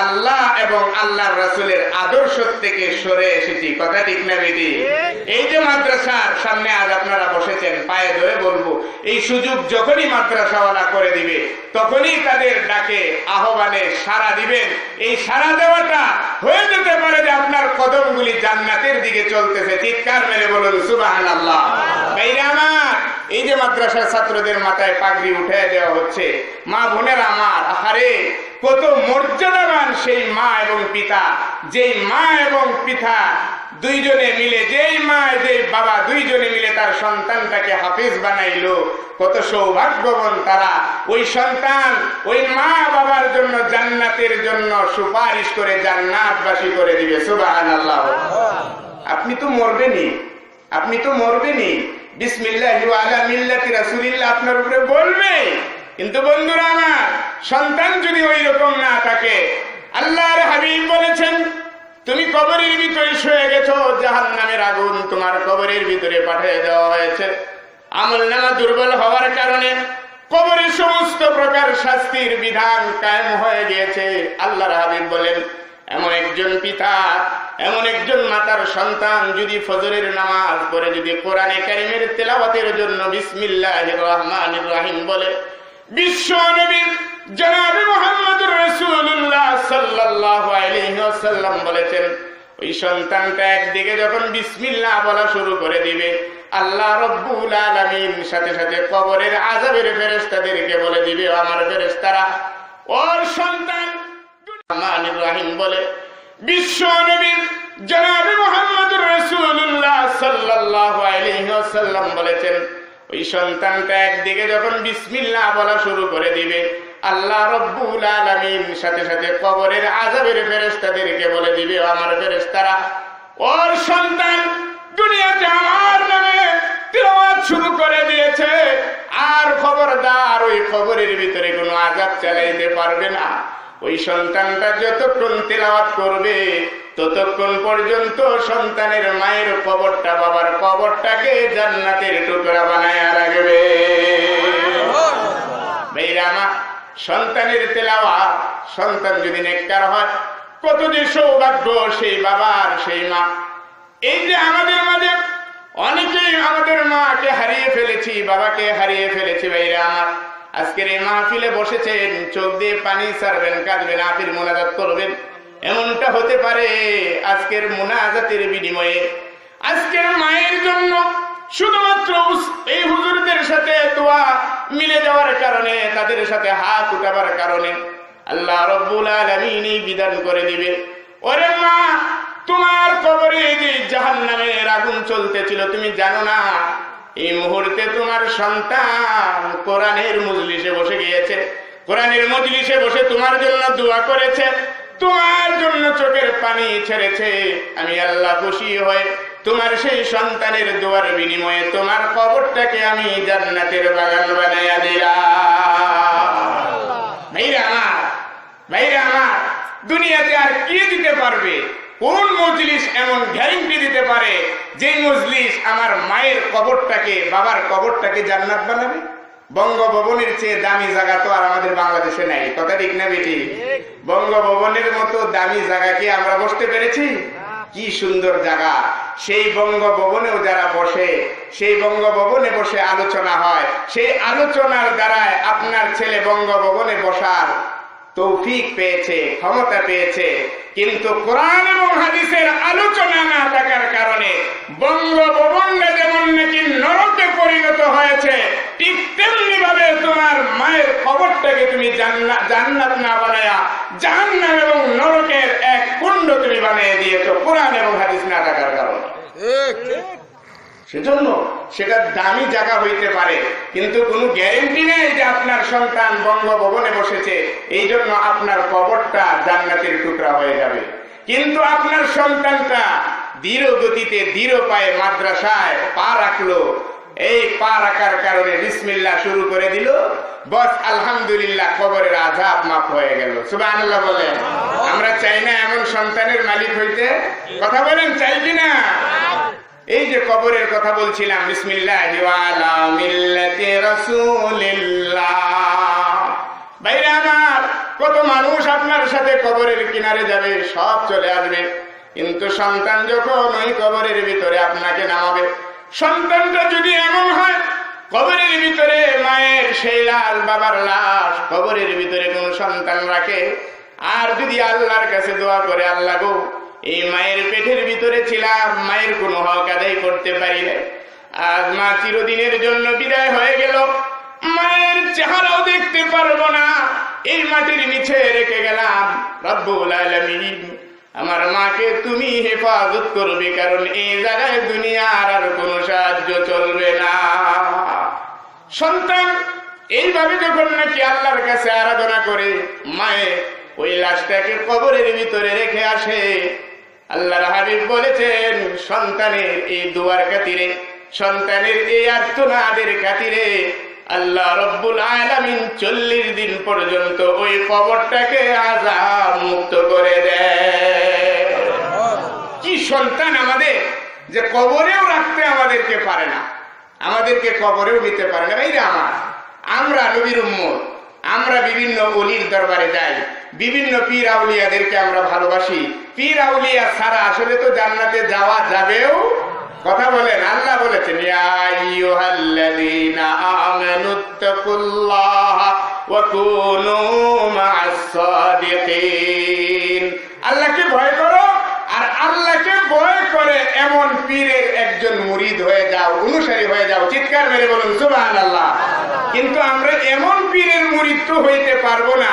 আল্লাহ এবং আল্লাহর রাসূলের আদর্শ থেকে সরে এসেছি। কথা ঠিক না বেটি? এই যে মাদ্রাসার সামনে আজ আপনারা বসেছেন, পায়ে ধরে বলবো, এই সুযোগ যখনই মাদ্রাসাওয়ালা করে দিবে, তখনই তাদের ডাকে আহ্বানে সাড়া দিবেন। এই সাড়া দেওয়াটা হয়ে যেতে পারে যে আপনার কদমগুলি জান্নাতের দিকে চলতেছে। চিৎকার মেরে বলুন সুবহানাল্লাহ। ভাইরা আমার, এই যে মাদ্রাসার ছাত্রদের মাথায় পাগড়ি উঠে দেওয়া হচ্ছে, মা বোনেরা আমার, আহারে কত মর্যাদাবান সেই মা এবং পিতা। যেই মা এবং পিতা দুইজনে মিলে, যেই মা যেই বাবা দুইজনে মিলে তার সন্তানটাকে হাফেজ বানাইলো, কত সৌভাগ্যবান তারা। ওই সন্তান ওই মা বাবার জন্য জান্নাতের জন্য সুপারিশ করে জান্নাতবাসী করে দিবে। সুবহানাল্লাহ। আপনি তো মরবেনই, আপনি তো মরবেনই। বিসমিল্লাহি ওয়া আলা মিল্লাতি রাসূলিল্লাহ আপনার উপরে বলবে। কিন্তু বন্ধুরা আমার, সন্তান যদি ওই রকম না থাকে, আল্লাহর হাবিব বলেছেন তুমি কবরের ভিতরে শুয়ে গেছো, জাহান্নামের আগুন তোমার কবরের ভিতরে পাঠিয়ে দেওয়া হয়েছে। আমলনামা দুর্বল হওয়ার কারণে কবরে সমস্ত প্রকার শাস্তির বিধান কায়েম হয়ে গিয়েছে। আল্লাহর হাবিব বলেন এমন একজন পিতা, এমন একজন মাতার সন্তান যদি ফজরের নামাজ পড়ে যদি কোরআনে কারীমের তেলাওয়াতের জন্য বিসমিল্লাহির রহমানির রহিম বলে, বিশ্ব নবী জনাবে মুহাম্মদুর রাসূলুল্লাহ সাল্লাল্লাহু আলাইহি ওয়াসাল্লাম বলেছেন ওই সন্তানটা একদিকে যখন বিসমিল্লাহ বলা শুরু করে দিবে, আল্লাহ রব্বুল আলামিন সাথে সাথে কবরের আযাবের ফেরেশতাদেরকে বলে দিবে, আমার ফেরেশতারা ওর সন্তান রহমানির রহিম বলে, বিশ্ব নবী জনাবে মুহাম্মদুর রাসূলুল্লাহ সাল্লাল্লাহু আলাইহি ওয়াসাল্লাম বলেছেন ওই সন্তানটা একদিকে যখন বিসমিল্লাহ বলা শুরু করে দিবে, আল্লাহ রব্বুল আলামিন সাথে সাথে কবরের আযাবের ফেরেশতাদেরকে বলে দিবে, আমার ফেরেশতারা ওর সন্তান দুনিয়াতে আমার নামে তিলাওয়াত শুরু করে দিয়েছে, আর খবরদার ওই কবরের ভিতরে কোনো আযাব চালাইতে পারবে না। ওই সন্তানটা যতক্ষণ তেলাওয়াত করবে ততক্ষণ পর্যন্ত সন্তানের মায়ের কবরটা, বাবার কবরটাকে জান্নাতের টুকরা বানায় রাখবে। ভাইরা, সন্তানের তেলাওয়াত, সন্তান যদি নেককার হয় কত যে সৌভাগ্য সেই বাবার সেই মা। এই যে আমাদের মাঝে অনেকেই আমাদের মাকে হারিয়ে ফেলেছি, বাবাকে হারিয়ে ফেলেছি। ভাইরা আমার, আজকের এই মাহফিলে বসেছেন, চোখ দিয়ে পানি ছাড়বেন, কাঁদবেন, আফির মোনাজাত করবেন। এমনটা হতে পারে আজকের মোনাজাতের বিনিময়ে আজকের মায়ের জন্য শুধুমাত্র এই হুজুরদের সাথে দোয়া মিলে যাওয়ার কারণে, তাদের সাথে হাত উঠাবার কারণে আল্লাহ রব্বুল আলামিন বিধান করে দিবে, ওরে মা তোমার কবরে যে জাহান্নামের আগুন চলতেছিল তুমি জানো না? এই মুহূর্তে তোমার সন্তান কোরআনের মজলিসে বসে গিয়েছে, কোরআনের মজলিসে বসে তোমার জন্য দোয়া করেছে, তোমার জন্য চোখের পানি ছেড়েছে। আমি আল্লাহ খুশি হয়ে তোমার সেই সন্তানের দোয়ার বিনিময়ে তোমার কবরটাকে আমি জান্নাতের বাগান বানাইয়া দিলাম। ভাইরা আমার, ভাইরা আমার, দুনিয়াতে আর কি দিতে পারবে? কোন মজলিস এমন গ্যারান্টি দিতে পারে যে মজলিস আমার মায়ের কবরটাকে, বাবার কবরটাকে জান্নাত বানাবে? বঙ্গভবনের চেয়ে দামি জায়গা তো আর আমাদের বাংলাদেশে নাই, কথা ঠিক না বেটি? বঙ্গভবনের মতো দামি জায়গা কি আমরা বসতে পেরেছি? কি সুন্দর জায়গা! সেই বঙ্গভবনেও যারা বসে, সেই বঙ্গভবনে বসে আলোচনা হয়, সেই আলোচনার দ্বারায় আপনার ছেলে বঙ্গভবনে বসার তৌফিক পেয়েছে, ক্ষমতা পেয়েছে। কিন্তু কোরআন এবং হাদিসের আলোচনা না থাকার কারণে বঙ্গভবনটা যেমন নাকি নরকে পরিণত হয়েছে, ঠিক তেমনি ভাবে তোমার মায়ের কবরটাকে তুমি জান্নাত না বানায়া জাহান্নাম এবং নরকের এক কুণ্ড তুমি বানিয়ে দিয়েছো কোরআন এবং হাদিস না থাকার কারণে। সেজন্য সেটা দামি জায়গা হইতে পারে, কিন্তু কোনো গ্যারেন্টি নেই যে আপনার সন্তান বঙ্গভবনে বসেছে এই জন্য আপনার কবরটা জান্নাতের টুকরা হয়ে যাবে। কিন্তু আপনার সন্তানটা দৃঢ় গতিতে, দৃঢ় পায়ে মাদ্রাসায় পা রাখলো, এই পা রাখার কারণে বিসমিল্লাহ শুরু করে দিল, বস আলহামদুলিল্লাহ কবরের আযাব মাফ হয়ে গেল। সুবহানাল্লাহ বলেন। আমরা চাই না এমন সন্তানের মালিক হইতে? কথা বলেন, চাই কিনা? এই যে কবরের কথা বলছিলাম, বিসমিল্লাহি ওয়া আলা মিল্লাতি রাসূলিল্লাহ। ভাইরা আমার, কত মানুষ আপনার সাথে কবরের কিনারে যাবে, সব চলে আসবে, কিন্তু সন্তান যখন ওই কবরের ভিতরে আপনাকে নামাবে, সন্তানটা যদি এমন হয় কবরের ভিতরে মায়ের সেই লাশ, বাবার লাশ কবরের ভিতরে কোন সন্তান রাখে, আর যদি আল্লাহর কাছে দোয়া করে, আল্লাহ গো এই মায়ের পেটের ভিতরে ছিলাম, মায়ের কোনো হক আদায় করতে পারি না, আজ মা চিরদিনের জন্য বিদায় হয়ে গেল, মায়ের চেহারাও দেখতে পারবো না, এই মাটির নিচে রেখে গেলাম, রব্বুল আলামিন আমার মাকে তুমি হেফাজত করবে, কারণ এই জায়গায় দুনিয়ার আর কোনো সাহায্য চলবে না। সন্তান এইভাবে যখন নাকি আল্লাহর কাছে আরাধনা করে মায়ে ওই লাশটাকে কবরের ভিতরে রেখে আসে, আল্লাহর হাবিব বলেছেন সন্তানের এই দুয়ার খাতিরে সন্তানের এই আর্তনাদের খাতিরে আল্লাহ রব্বুল আলামিন 40 দিন পর্যন্ত ওই কবরটাকে আযাব মুক্ত করে দেয়। কি সন্তান আমাদের, যে কবরেও রাখতে আমাদেরকে পারে না, আমাদেরকে কবরেও নিতে পারে না। ভাইরা আমার, আমরা নবীর উম্মত, আমরা বিভিন্ন ওলির দরবারে যাই, বিভিন্ন পীর আউলিয়াদেরকে আমরা ভালোবাসি। পীর আউলিয়া ছাড়া আসলে তো জান্নাতে যাওয়া যাবেও। কথা বলেন, আল্লাহ বলেছেন ইয়া আইয়ুহাল্লাযীনা আমানুত্তাকুল্লাহা ওয়া কুনু মা'আস সাদিকিন। আল্লাহকে ভয় করো, আর আল্লাহকে ভয় করে এমন পীরের একজন মুরিদ হয়ে যাও, অনুসারী হয়ে যাও। চিৎকার মেরে বলুন সুবহানাল্লাহ। কিন্তু আমরা এমন পীরের মুরিদ তো হইতে পারবো না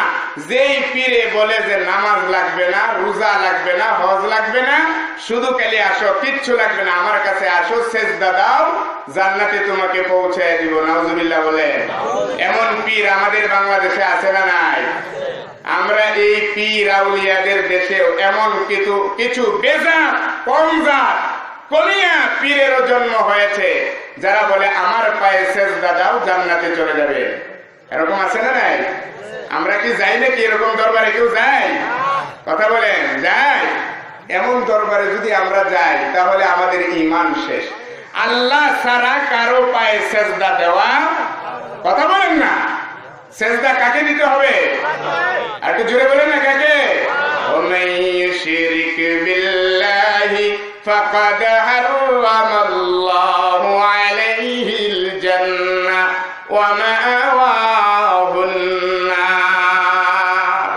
যেই পীরে বলে যে নামাজ লাগবে না, রোজা লাগবে না, হজ লাগবে না, শুধু খালি আসো, কিচ্ছু লাগবে না, আমার কাছে আসো, সেজদা দাও, জান্নাতে তোমাকে পৌঁছায় দিব। নাউজুবিল্লাহ বলে। এমন পীর আমাদের বাংলাদেশে আছে না নাই? আমরা এই পীর আউলিয়াদের দেশেও এমন কিছু বেজাত কমজাত কমিয়া পীরেরও জন্ম হয়েছে যারা বলে আমার পায়ে সেজদা দাও, জান্নাতে চলে যাবে। এরকম আছে না নাই? আমরা কি যাই নাকি এরকম দরবারে? কেউ যাই? কথা বলেন, যাই? এমন দরবারে যদি আমরা যাই তাহলে আমাদের ঈমান শেষ। আল্লাহ ছাড়া কারো পায়ে সেজদা দেওয়া, কথা বলেন না, সেজদা কাকে দিতে হবে? আর একটু জোরে বলেন না, কাকে? ওমান ইউশরিক বিল্লাহি ফাকাদ হারামাল্লাহু আলাইহিল জান্নাহ ওয়া মাওয়াহুন নার।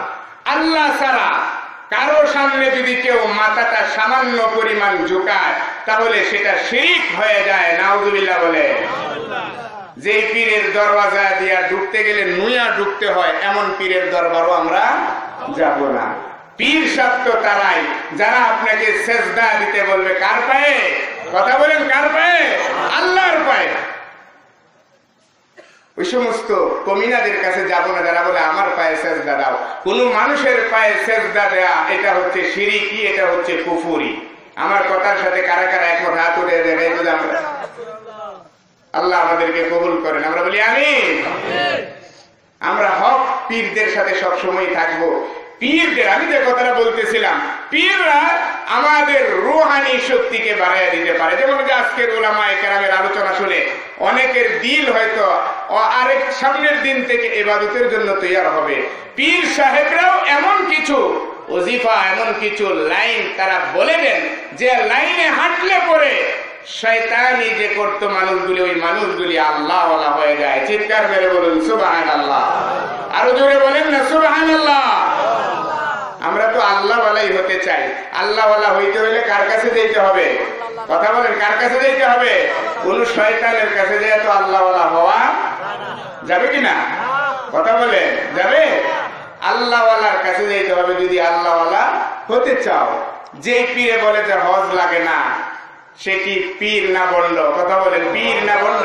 আল্লাহ ছাড়া কারো সামনে যদি কেউ মাথাটা সামান্য পরিমাণ ঝুঁকায় তাহলে সেটা শিরক হয়ে যায়। নাউজুবিল্লাহ বলে। যে পীরের দরওয়াজা দিয়া ঢুকতে গেলে নুইয়া ঢুকতে হয়, এমন পীরের দরবারও আমরা যাব না। পীর সত্য তারাই যারা আপনাকে সেজদা দিতে বলবে। কার পায়ে? কথা বলেন, কার পায়ে? আল্লাহর পায়ে। ওই সমস্ত কমিনাদের কাছে যাব না যারা বলে আমার পায়ে সেজদা দাও। কোন মানুষের পায়ে সেজদা দেয়া এটা হচ্ছে শিরকি, এটা হচ্ছে কুফরি। আমার কথার সাথে কারা কারা একমত? হাত উঠে দেখাই তো। আমরা আল্লাহ আমাদেরকে কবুল করেন, আমরা বলি আমিন। আমরা হক পীরদের সাথে সবসময় থাকবো। পীরদের, আমি যে কথাটা বলতেছিলাম, পীররা আমাদের রুহানি শক্তিকে বাড়াইয়া দিতে পারে। যেমন যে আজকের উলামায়ে কেরামের আলোচনা শুনে অনেকের দিল হয়তো আরেক সামনের দিন থেকে ইবাদতের জন্য তৈয়ার হবে। পীর সাহেবরাও এমন কিছু ওজিফা, এমন কিছু লাইন তারা বলে দেন যে লাইনে হাঁটলে পরে শয়তানি যে করতো মানুষগুলি, ওই মানুষগুলি আল্লাহওয়ালা হয়ে যায়। চিৎকার মেরে বলুন সুবহানাল্লাহ। আরো জোরে বলেন না সুবহানাল্লাহ। আমরা তো আল্লাহওয়ালাই হতে চাই। আল্লাহওয়ালা হইতে হলে কার কাছে যেতে হবে? কথা বলেন, কার কাছে যেতে হবে? কোন শয়তানের কাছে যেয়ে তো আল্লাহওয়ালা হওয়া যাবে কিনা? কথা বলেন, যাবে? আল্লাহওয়ালার কাছে যেতে হবে যদি আল্লাহওয়ালা হতে চাও। যে পীরে বলে যে হজ লাগে না, সে কি পীর না বন্ড? কথা বলেন, পীর না বন্ড?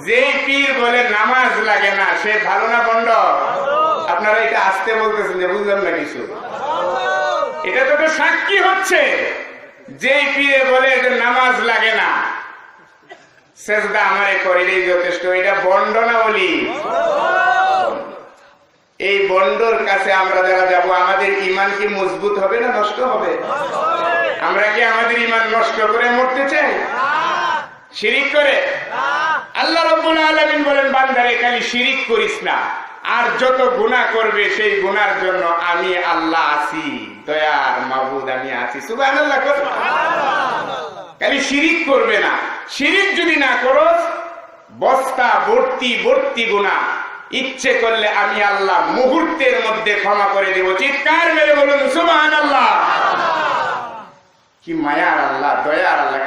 যে পীর বলে নামাজ লাগে না, সে ভালো না বন্ড? আপনারা এটা আসতে বলতেছেন যে বুঝলাম না কিছু। এটা তো সাক্ষী হচ্ছে যে পীরে বলে যে নামাজ লাগে না, সেজদা আমারে করিলেই যথেষ্ট, এটা বন্ড না বলি? এই বন্ডর কাছে আমরা যারা যাব, আমাদের ঈমান কি মজবুত হবে না নষ্ট হবে? আমরা কি আমাদের ঈমান নষ্ট করে মরতে চাই? শিরিক করে? আল্লাহ রাব্বুল আলামিন বলেন, বান্দারে খালি শিরিক করিস না, আর যত গুনাহ করবে সেই গুনার জন্য আমি আল্লাহ আছি, দয়ার মাবুদ আমি আছি। সুবহানাল্লাহ। খালি শিরিক করবে না। শিরিক যদি না করো, বস্তা ভর্তি ভর্তি গুনাহ, ইচ্ছে করলে আমি আল্লাহ মুহূর্তের মধ্যে ক্ষমা করে দেব। চিৎকার মেরে বলুন সুবহানাল্লাহ। কি মায়ার আল্লাহ, দয়ার আল্লাহ।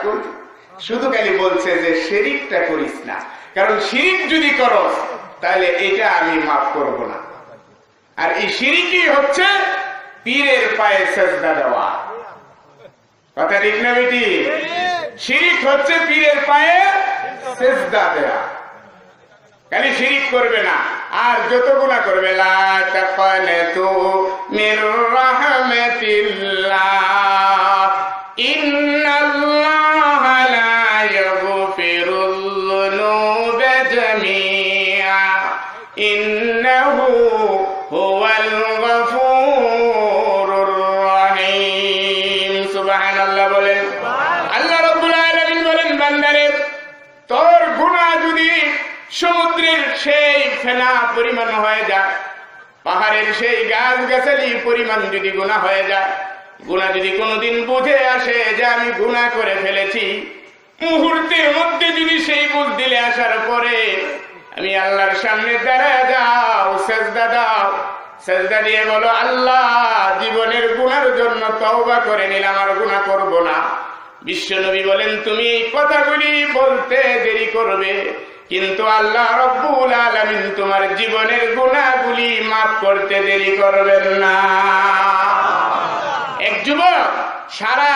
শুধু খালি বলছে যে শিরিকটা করিস না, কারণ শিরিক যদি করস তাহলে এটা আমি মাফ করব না। আর এই শিরিকই হচ্ছে পীরের পায়ে সেজদা দেওয়া। কথা ঠিক না বেটি? শিরিক হচ্ছে পীরের পায়ে সেজদা দেওয়া। খালি শিরিক করবে না, আর যত গুনাহ করবে লা তাকানাতু মির রাহমাতিল্লাহ ইন্নাল্লাহা লা ইয়াগফিরু ইন্নাহু হুয়াল গফুরুর রহিম। সুবহানাল্লাহ বলেন। আল্লাহ রাব্বুল আলামিন বলেন, বান্দারে তোর গুনাহ যদি সমুদ্রের সেই ফেনা পরিমাণ হয়ে যায়, পাহাড়ের সেই গাছ গাছালি পরিমাণ যদি গুনাহ হয়ে যায়, গুনাহ যদি কোনোদিন বুঝে আসে যে আমি গুনাহ করে ফেলেছি, মুহূর্তের মধ্যে যদি সেই বুঝ দিলে আসার পরে আমি আল্লাহর সামনে দাঁড়ায় যাও, সেজদা দাও, সেজদা দিয়ে বলো, আল্লাহ জীবনের গুনার জন্য তওবা করে নিলাম, আর গুনাহ করব না। বিশ্বনবী বলেন, তুমি এই কথাগুলি বলতে দেরি করবে, কিন্তু আল্লাহ রব্বুল আলামিন তোমার জীবনের গুনাহগুলি মাফ করতে দেরি করবেন না। এক যুবক সারা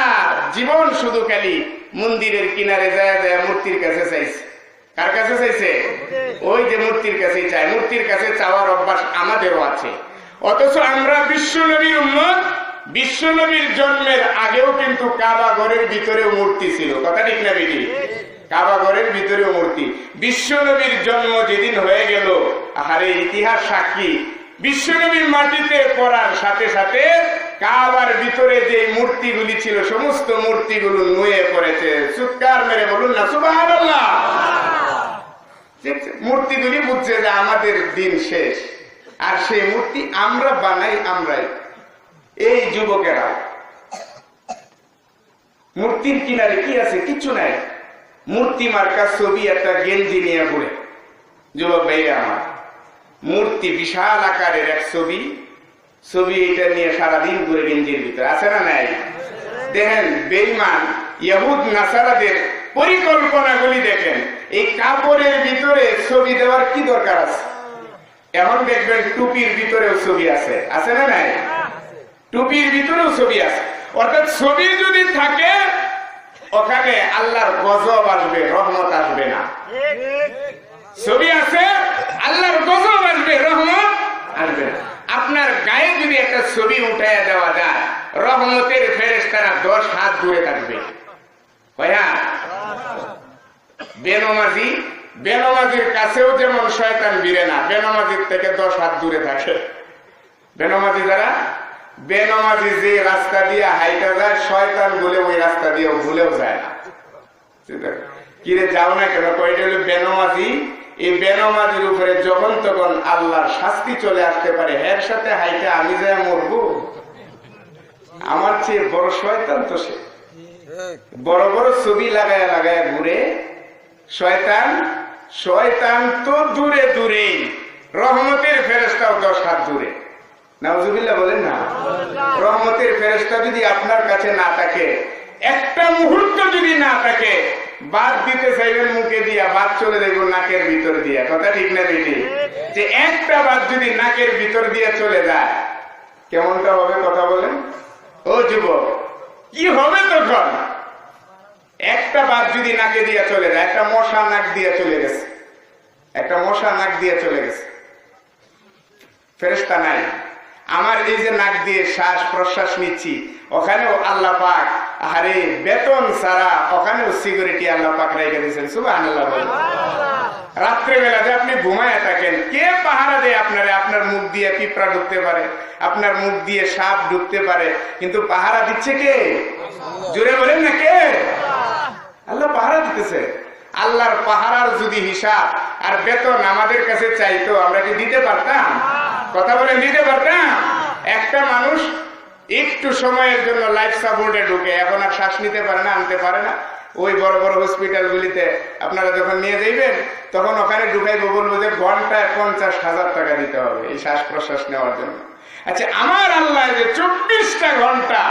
জীবন শুধু খালি মন্দিরের কিনারে যায় যায় মূর্তির কাছে চাইছে। কার কাছে চাইছে? ওই যে মূর্তির কাছেই চায়। মূর্তির কাছে চাওয়ার অভ্যাস আমাদেরও আছে, অথচ আমরা বিশ্বনবীর উম্মত। বিশ্বনবীর জন্মের আগেও কিন্তু কাবা ঘরের ভিতরেও মূর্তি ছিল। কথা ঠিক না বেটি? কাবা ঘরের ভিতরেও মূর্তি। বিশ্বনবীর জন্ম যেদিন হয়ে গেল, আরে ইতিহাস সাক্ষী, বিশ্বনবীর মাটিতে পড়ার সাথে সাথে কাবার ভিতরে যে মূর্তিগুলি ছিল সমস্ত মূর্তিগুলো নুয়ে পড়েছে। চিৎকার মেরে বলুন না সুবহানাল্লাহ। মূর্তিগুলি বুঝছে যে আমাদের দিন শেষ, আর সেই মূর্তি আমরা বানাই আমরাই। এই যুবকেরা মূর্তির কিনারে কি আছে? কিচ্ছু নাই। মূর্তি মার্কা ছবি একটা গেঞ্জি নিয়ে ঘুরে। যুবক ভাইরা আমার, মূর্তি বিশাল আকারের এক ছবি এটা নিয়ে সারাদিন ঘুরে গেঞ্জির ভিতরে আছে না নাই? দেখেন বেঈমান ইহুদ নাসারাদের পরিকল্পনাগুলি দেখেন। এই কাপড়ের ভিতরে ছবি দেওয়ার কি দরকার আছে? এখন দেখবেন টুপির ভিতরেও ছবি আছে, আছে না নাই? টুপির ভিতরেও ছবি আছে। অর্থাৎ ছবি যদি থাকে ওখানে আল্লাহর গজব আসবে, রহমত আসবে না। ছবি আছে, আল্লাহর গজব আসবে, রহমত আসবে না। আপনার গায়ে যদি একটা ছবি উঠাইয়া দেওয়া যায়, রহমতের ফেরেশতারা 10 হাত দূরে থাকবে। বেনমাজির কাছেও যেমন শয়তান ভিড়ে না, বেনমাজির থেকে 10 হাত দূরে থাকে। বেনমাজি যে রাস্তা দিয়ে হাইটা যায়, শয়তান বলে ওই রাস্তা দিয়ে ভুলেও যায় না। কিরে যাও না কেন? কয়টা হলো বেনমাজি। এই বেনমাজির উপরে যখন তখন আল্লাহর শাস্তি চলে আসতে পারে। এর সাথে হাইটা আমি যাই মরবো? আমার চেয়ে বড় শয়তান তো সে। বড় বড় ছবি লাগায় লাগায় ঘুরে শয়তান তো দূরে দূরেই, রহমতের ফেরেশতাও 10 হাত দূরে। নাউজুবিল্লাহ বলেন না। রহমতের ফেরেশতা যদি আপনার কাছে না থাকে, একটা মুহূর্ত যদি না থাকে, বাদ দিতে চাইবেন মুখে দিয়া, বাদ চলে যাইব নাকের ভিতর দিয়া। কথা ঠিক না বেটি? যে একটা বাদ যদি নাকের ভিতর দিয়ে চলে যায়, কেমনটা হবে? কথা বলেন ও যুবক, কি হবে তখন? একটা বাদ যদি নাকে দিয়ে চলে যায়, একটা মশা নাক দিয়ে চলে গেছে, একটা মশা নাক দিয়ে চলে গেছে, ফেরেশতা নাই। আমার এই যে নাক দিয়ে শ্বাস প্রশ্বাস নিচ্ছি, ওখানেও আল্লাহ পাক আরে বেতন ছাড়া ওখানেও সিকিউরিটি আল্লাহ পাক রেখে দিয়েছেন। সুবহানাল্লাহ বলেন। রাত্রেবেলা যে আপনি ঘুমায় থাকেন, কে পাহারা দেয় আপনারে? আপনার মুখ দিয়ে পিঁপড়া ঢুকতে পারে, আপনার মুখ দিয়ে সাপ ঢুকতে পারে, কিন্তু পাহারা দিচ্ছে কে? জোরে বলেন না, কে? আল্লাহ পাহারা দিতেছে। আল্লাহর পাহারার যদি হিসাব আর বেতন আমাদের কাছে চাইতো, আমরা কি দিতে পারতাম? কথা বলেন, দিতে পারতাম? একটা মানুষ একটু সময়ের জন্য লাইফ সাপোর্টে ঢুকে, এখন আর শ্বাস নিতে পারে না, আনতে পারে না। ওই বড় বড় হসপিটাল গুলিতে আপনারা যখন নিয়ে যাইবেন, তখন ওখানে ঢুকাইবো, বলবো যে ঘন্টায় 50,000 টাকা দিতে হবে এই শ্বাস প্রশ্বাস নেওয়ার জন্য। আচ্ছা, আমার আল্লাহ যে 24টা ঘন্টা,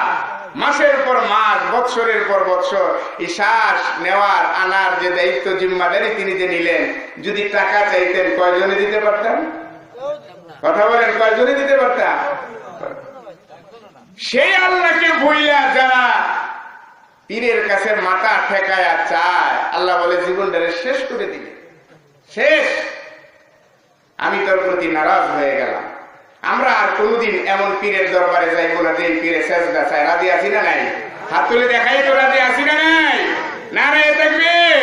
মাসের পর মাস, বৎসরের পর বৎসর এই শ্বাস নেওয়ার আনার যে দায়িত্ব জিম্মাদারি তিনি যে নিলেন, যদি টাকা চাইতেন কয়জনে দিতে পারতাম? কথা বলেন, কয়জনে দিতে পারতাম? সেই আল্লাহকে ভুইলা যারা পীরের কাছে মাথা ঠেকায়া চায়, আল্লাহ বলে জীবনটারে শেষ করে দিবে। শেষ, আমি তোর প্রতি নারাজ হয়ে গেলাম। আমরা আর কোনদিন এমন পীরের দরবারে যাইবো না যে পীরে সেজদা চায়। রাজি আছি না নাই? হাত তুলে দেখাই তো, রাজি আছি না নাই? নারায়ে তাকবীর।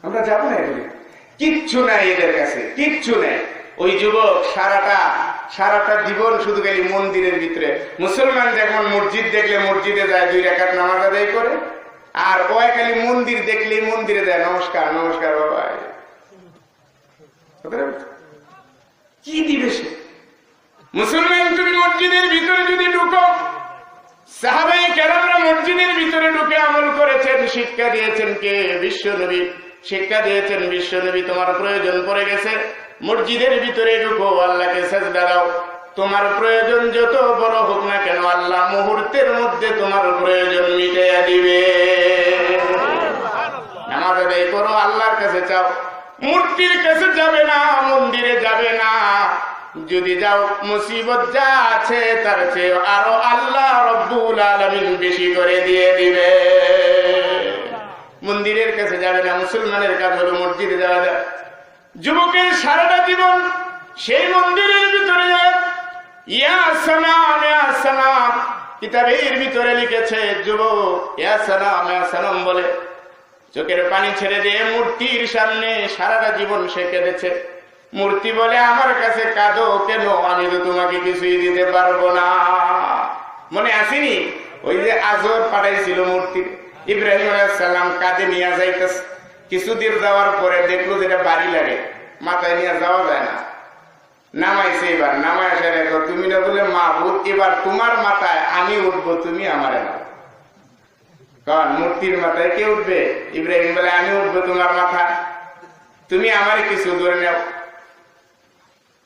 আমরা যাবো না এগুলি। কিচ্ছু নাই এদের কাছে, কিচ্ছু নেই। ওই যুবক সারাটা জীবন শুধু খালি মন্দিরের ভিতরে। মুসলমান যেমন মসজিদ দেখলে মসজিদে যায় 2 রাকাত নামাজ আদায় করে, আর ওই খালি মন্দির দেখলেই মন্দিরে যায়, নমস্কার নমস্কার বাবা। কি দিবে সে? মুসলমান তুমি মসজিদের ভিতরে যদি ঢুকো, সাহাবায়ে কেরামরা মসজিদের ভিতরে ঢুকে আমল করেছেন, শিক্ষা দিয়েছেন কে? বিশ্বনবী শিক্ষা দিয়েছেন। বিশ্বনবী তোমার প্রয়োজন পড়ে গেছে, মসজিদের ভিতরে ঢুকো, আল্লাহকে সাজদা দাও। তোমার প্রয়োজন যত বড় হোক না কেন, আল্লাহ মুহূর্তের মধ্যে তোমার প্রয়োজন মিটাইয়া দিবে। নামাজ আদায় করো, আল্লাহর কাছে চাও, মূর্তির কাছে যাবে না, মন্দিরে যাবে না। যদি যাও মুসিবত যা আছে তার চেয়ে আরো আল্লাহ রব্বুল আলামিন বেশি করে দিয়ে দিবে। মন্দিরের কাছে যাবে না, মুসলমানের কাজ হলো মসজিদে যাওয়া যায়। যুবকের সারাটা জীবন সেই মন্দিরের ভিতরে যায়। ইয়া সালাম ইয়া সালাম, কিতাবের ভিতরে লিখেছে যুবক ইয়া সালাম ইয়া সালাম বলে চোখের পানি ছেড়ে দিয়ে মূর্তির সামনে সারাটা জীবন সে কেঁদেছে। মূর্তি বলে আমার কাছে কাঁদো কেন, আমি তো তোমাকে কিছুই দিতে পারবো না। মনে আসেনি ওই যে আজর পাঠাইছিল মূর্তি, ইব্রাহিম আলাইহিস সালাম কাঁধে নিয়ে যাইতেছে। কিছুদিন যাওয়ার পরে দেখলো যেটা বাড়ি লাগে, মাথায় নিয়ে যাওয়া যায় না। নামাইছে, এবার নামাই আসে রেখো, তুমি না বলে মাহবুব, এবার তোমার মাথায় আমি উঠবো, তুমি আমারে না। কারণ মূর্তির মাথায় কে উঠবে? ইব্রাহিম বলে আমি উঠবো তোমার মাথায়, তুমি আমার কিছু ধরে নাও।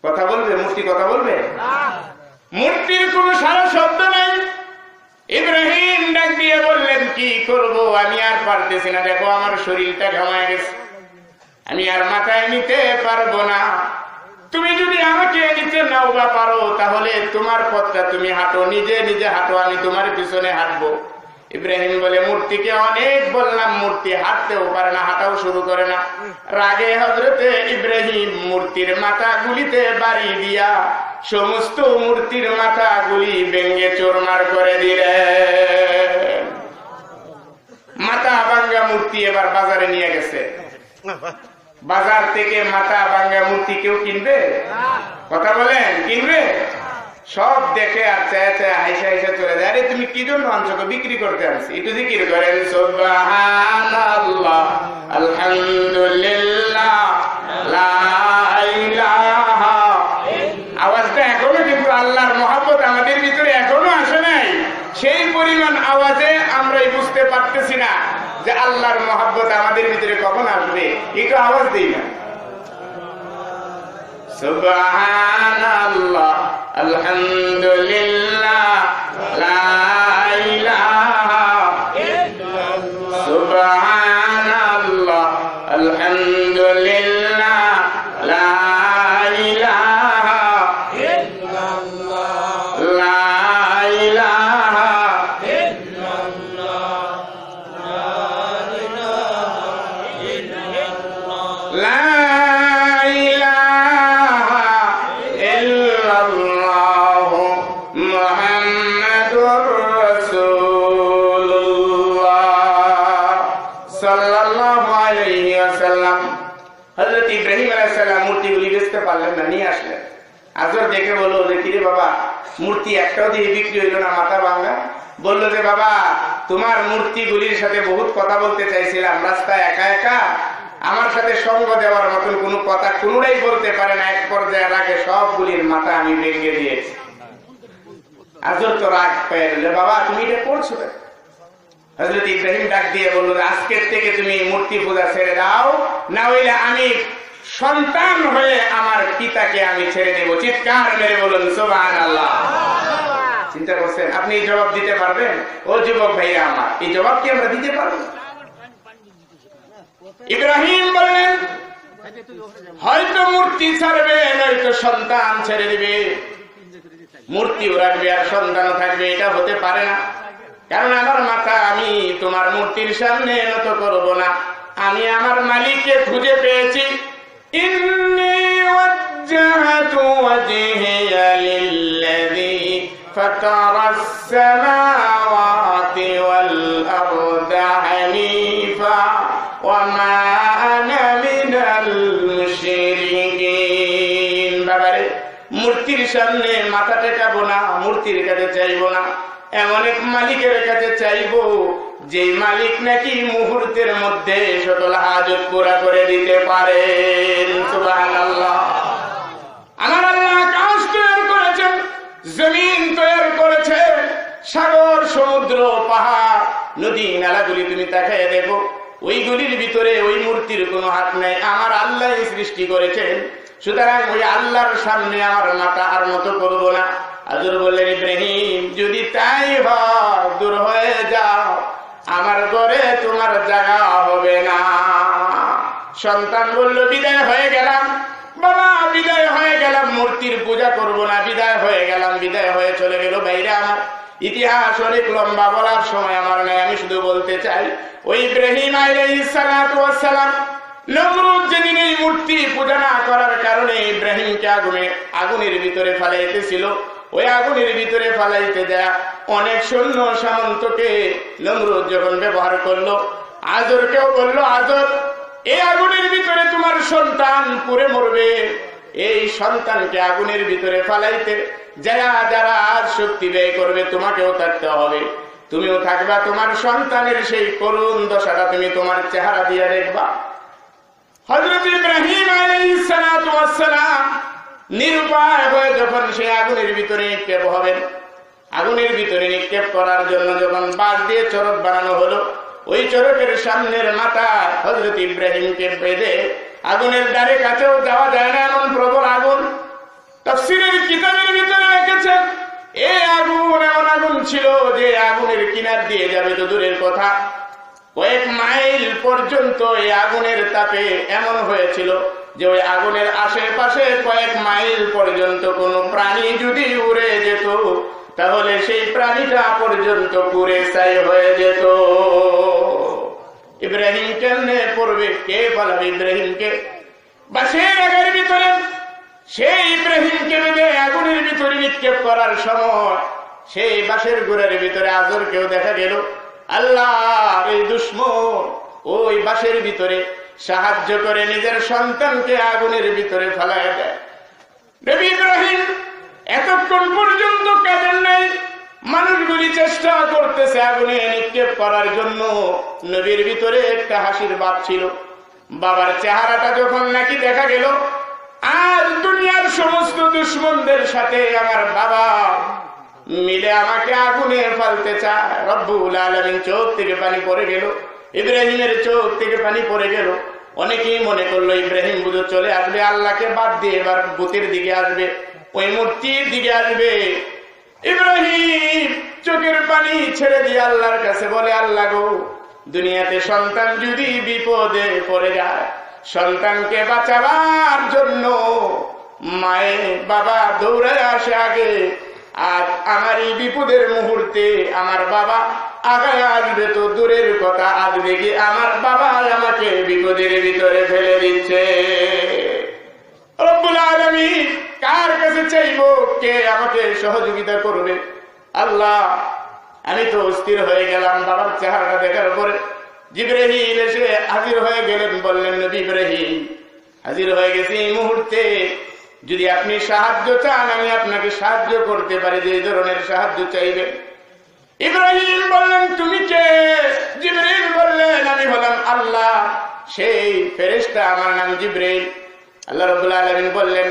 কথা বলবে মূর্তি? কথা বলবে? মূর্তির কোন সারা শব্দ নাই। ইব্রাহিম ডাক দিয়ে বললেন কি করব, আমি আর পারতেছি না, দেখো আমার শরীরটা ঘামায় গেছে, আমি আর মাথায় নিতে পারবো না। তুমি যদি আমাকে নিতে নাও বা পারো, তাহলে তোমার পথটা তুমি হাঁটো, নিজে নিজে হাঁটো, আমি তোমার পিছনে হাঁটবো। ইব্রাহিম বলে মূর্তিকে অনেক বললাম, মূর্তি হাঁটতেও পারে না, হাঁটাও শুরু করে না। রাগে হযরতে ইব্রাহিম মূর্তির মাথা গুলিতে বাড়ি দিয়া সমস্ত মূর্তির মাথা গুলি ভেঙে চুরমার করে দিলেন। মাথা ভাঙ্গা মূর্তি এবার বাজারে নিয়ে গেছে। বাজার থেকে মাথা ভাঙ্গা মূর্তি কেউ কিনবে? কথা বলেন, কিনবে? সব দেখে আর চায় চায় হাইসা হাইসা চলে যায়। আরে তুমি কি জন্য আনছো? বিক্রি করতে আনছি। একটু জিকির করেন সুবহানাল্লাহ আলহামদুলিল্লাহ লা ইলাহা। আওয়াজটা এখনো কিন্তু আল্লাহর মহব্বত আমাদের ভিতরে এখনো আসে নাই। সেই পরিমাণ আওয়াজে আমরাই বুঝতে পারতেছি না যে আল্লাহর মহব্বত আমাদের ভিতরে কখন আসবে। একটু আওয়াজ দিই না। সুবহানাল্লাহ আলহামদুলিল্লাহ লা ইলাহা ইল্লাল্লাহ। সুবহানাল্লাহ আলহামদুলিল্লাহ লা ইলাহা ইল্লাল্লাহ। লা ইলাহা ইল্লাল্লাহ। লা মূর্তিগুলি বেচতে পারলেন না, নিয়ে আসলেন। আজর দেখে বললো যে কিরে বাবা, মূর্তি একটাও দিয়ে বিক্রি হইল না, মাথা ভাঙা। বললো যে বাবা, তোমার মূর্তিগুলির সাথে বহুত কথা বলতে চাইছিলাম, রাস্তায় একা একা আমার সাথে সঙ্গ দেওয়ার মতন কোনো কথা কোনোটাই বলতে পারে না। এক পর্যায়ে রাগে সবগুলির মাথা আমি ভেঙে দিয়েছি। আজর তো রাগ পেয়ে গেল, বাবা তুমি এটা করছো? হযরত ইব্রাহিম ডাক দিয়ে বললো, আজকের থেকে তুমি মূর্তি পূজা ছেড়ে দাও, না হইলে আমি সন্তান হয়ে আমার পিতাকে আমি ছেড়ে দেব। চিৎকার মেরে বলুন সুবহানাল্লাহ। চিন্তা করছেন আপনি এই জবাব দিতে পারবেন? ও যুবক ভাইয়া আমার, এই জবাব কি আমরা দিতে পারবো? ইব্রাহিম বললেন হয়তো মূর্তি ছাড়বে, নয়তো সন্তান ছেড়ে দিবে। মূর্তিও রাখবে আর সন্তানও থাকবে, এটা হতে পারে না। কারণ আমার মাথা আমি তোমার মূর্তির সামনে নত করব না। আমি আমার মালিককে খুঁজে পেয়েছি। ইন্নী ওয়াজ্জাহতু ওয়াজহিয়া লিল্লাযী ফাতারাস সামাওয়াতি ওয়াল আরদা হানিফা ওয়া মা আনা মিনাল মূর্তির সামনে মাথা টেকাবো না, মূর্তির কাছে চাইবো না, এমন এক মালিকের কাছে চাইবো যে মালিক নাকি মুহূর্তের মধ্যে সকল হাজত পুরা করে দিতে পারেন। সুবহানাল্লাহ। আমার আল্লাহ আকাশ তৈরি করেছেন, জমিন তৈরি করেছেন, সাগর, সমুদ্র, পাহাড়, নদী, নালাগুলি তুমি তাকায় দেখো, ওইগুলির ভিতরে ওই মূর্তির কোনো হাত নেই, আমার আল্লাহ সৃষ্টি করেছেন। সুতরাং ওই আল্লাহর সামনে আমার মাথা আর মতো করবো না। আজর বললেন, ইব্রাহিম যদি তাই হয় দূর হয়ে যাও, আমার ঘরে তোমার জায়গা হবে না। সন্তান বলল, বিদায় হয়ে গেলাম বাবা, বিদায় হয়ে গেলাম, মূর্তির পূজা করব না, বিদায় হয়ে গেলাম। বিদায় হয়ে চলে গেল। বাইরে আমার ইতিহাস অনেক লম্বা, বলার সময় আমার নাই, আমি শুধু বলতে চাই, ওই ইব্রাহিম আলাইহিস সালাতু ওয়াস সালাম, নমরুদ যেদিন এই মূর্তি পূজা না করার কারণে ইব্রাহিমকে আগুনের ভিতরে ফালাইতেছিল, ওই আগুনের ভিতরে ফালাইতে দেয়া অনেক সৈন্য সামন্তকে নমরুদ যখন ব্যবহার করলো, আজরকেও বললো, আজর এই আগুনের ভিতরে তোমার সন্তান পুড়ে মরবে, এই সন্তানকে আগুনের ভিতরে ফালাইতে যারা আজ শক্তি ব্যয় করবে তোমাকেও থাকতে হবে, তুমিও থাকবা, তোমার সন্তানের সেই করুণ দশাটা তুমি তোমার চেহারা দিয়ে দেখবা। হযরত ইব্রাহিম আলাইহিস সালাতু ওয়াস সালাম নিরুপায় হয়ে যখন সেই আগুনের ভিতরে নিক্ষেপ হবেন, আগুনের ভিতরে নিক্ষেপ করার জন্য যখন বাঁশ দিয়ে চরক বানানো হলো, ওই চরকের সামনের মাথা হযরত ইব্রাহিমকে বেঁধে আগুনের দ্বারে কাছেও যাওয়া যায় না, এমন প্রবল আগুন। তাফসীরের কিতাবের ভিতরে রেখেছেন, এই আগুন এমন আগুন ছিল যে আগুনের কিনার দিয়ে যাবে তো দূরের কথা, কয়েক মাইল পর্যন্ত এই আগুনের তাপে এমন হয়েছিল যে ওই আগুনের আশেপাশে কয়েক মাইল পর্যন্ত কোনো প্রাণী যদি উড়ে যেত তাহলে সেই প্রাণীটা পর্যন্ত পুড়ে ছাই হয়ে যেত। ইব্রাহিম কেমনে পড়বে, কে বলাবে ইব্রাহিমকে? বাঁশের আগের ভিতরে সেই ইব্রাহিমকে বেঁধে আগুনের ভিতরে নিক্ষেপ করার সময় সেই বাঁশের গুড়ের ভিতরে আজরকেও দেখা গেল আল্লাহর এই দুশমন ওই বাঁশের ভিতরে সাহায্য করে নিজের সন্তানকে আগুনের ভিতরে ফেলায় দেয়। নবী ইব্রাহিম এতক্ষণ পর্যন্ত কাঁদেন নাই, মানুষগুলি চেষ্টা করতেছে আগুনে নিক্ষেপ করার জন্য। নবীর ভিতরে একটা হাসির ভাব ছিল। বাবার চেহারাটা যখন নাকি দেখা গেল, আজ দুনিয়ার সমস্ত দুশমনদের সাথে আমার বাবা মিলে আমাকে আগুনে ফেলতে চায়। রব্বুল আলামিন চোখ থেকে পানি পড়ে গেল, ইব্রাহিমের চোখ থেকে পানি পড়ে গেল। অনেকেই মনে করলো ইব্রাহিম বুঝে চলে আসবে, আল্লাহকে বাদ দিয়ে এবার বুতের দিকে আসবে, ওই মূর্তির দিকে আসবে। ইব্রাহিম চোখের পানি ছেড়ে দিয়ে আল্লাহর কাছে বলে, আল্লাহ গো, দুনিয়াতে সন্তান যদি বিপদে পড়ে যায়, সন্তানকে বাঁচাবার জন্য মায়ে বাবা দৌড়ে আসে আগে, আর আমার এই বিপদের মুহূর্তে আমার বাবা আগায় আসবে তো দূরের কথা, আসবে কি আমার বাবা আমাকে বিপদের ভিতরে ফেলে দিচ্ছে। রব্বুল আলামিন কার কাছে চাইবো, কে আমাকে সহযোগিতা করবে? আল্লাহ, আমি তো অস্থির হয়ে গেলাম বাবার চেহারাটা দেখার পরে। জিবরাইল এসে হাজির হয়ে গেলেন, বললেন, নবী ইব্রাহিম হাজির হয়ে গেছে এই মুহূর্তে, যদি আপনি সাহায্য চান আমি আপনাকে সাহায্য করতে পারি, যে ধরনের সাহায্য চাইবেন। ইব্রাহিম বললেন, তুমি কে? জিবরাইল বললেন, আমি হলাম আল্লাহ সেই ফেরেশতা, আমার নাম জিবরাইল। আল্লাহ রাব্বুল আলামিন বললেন,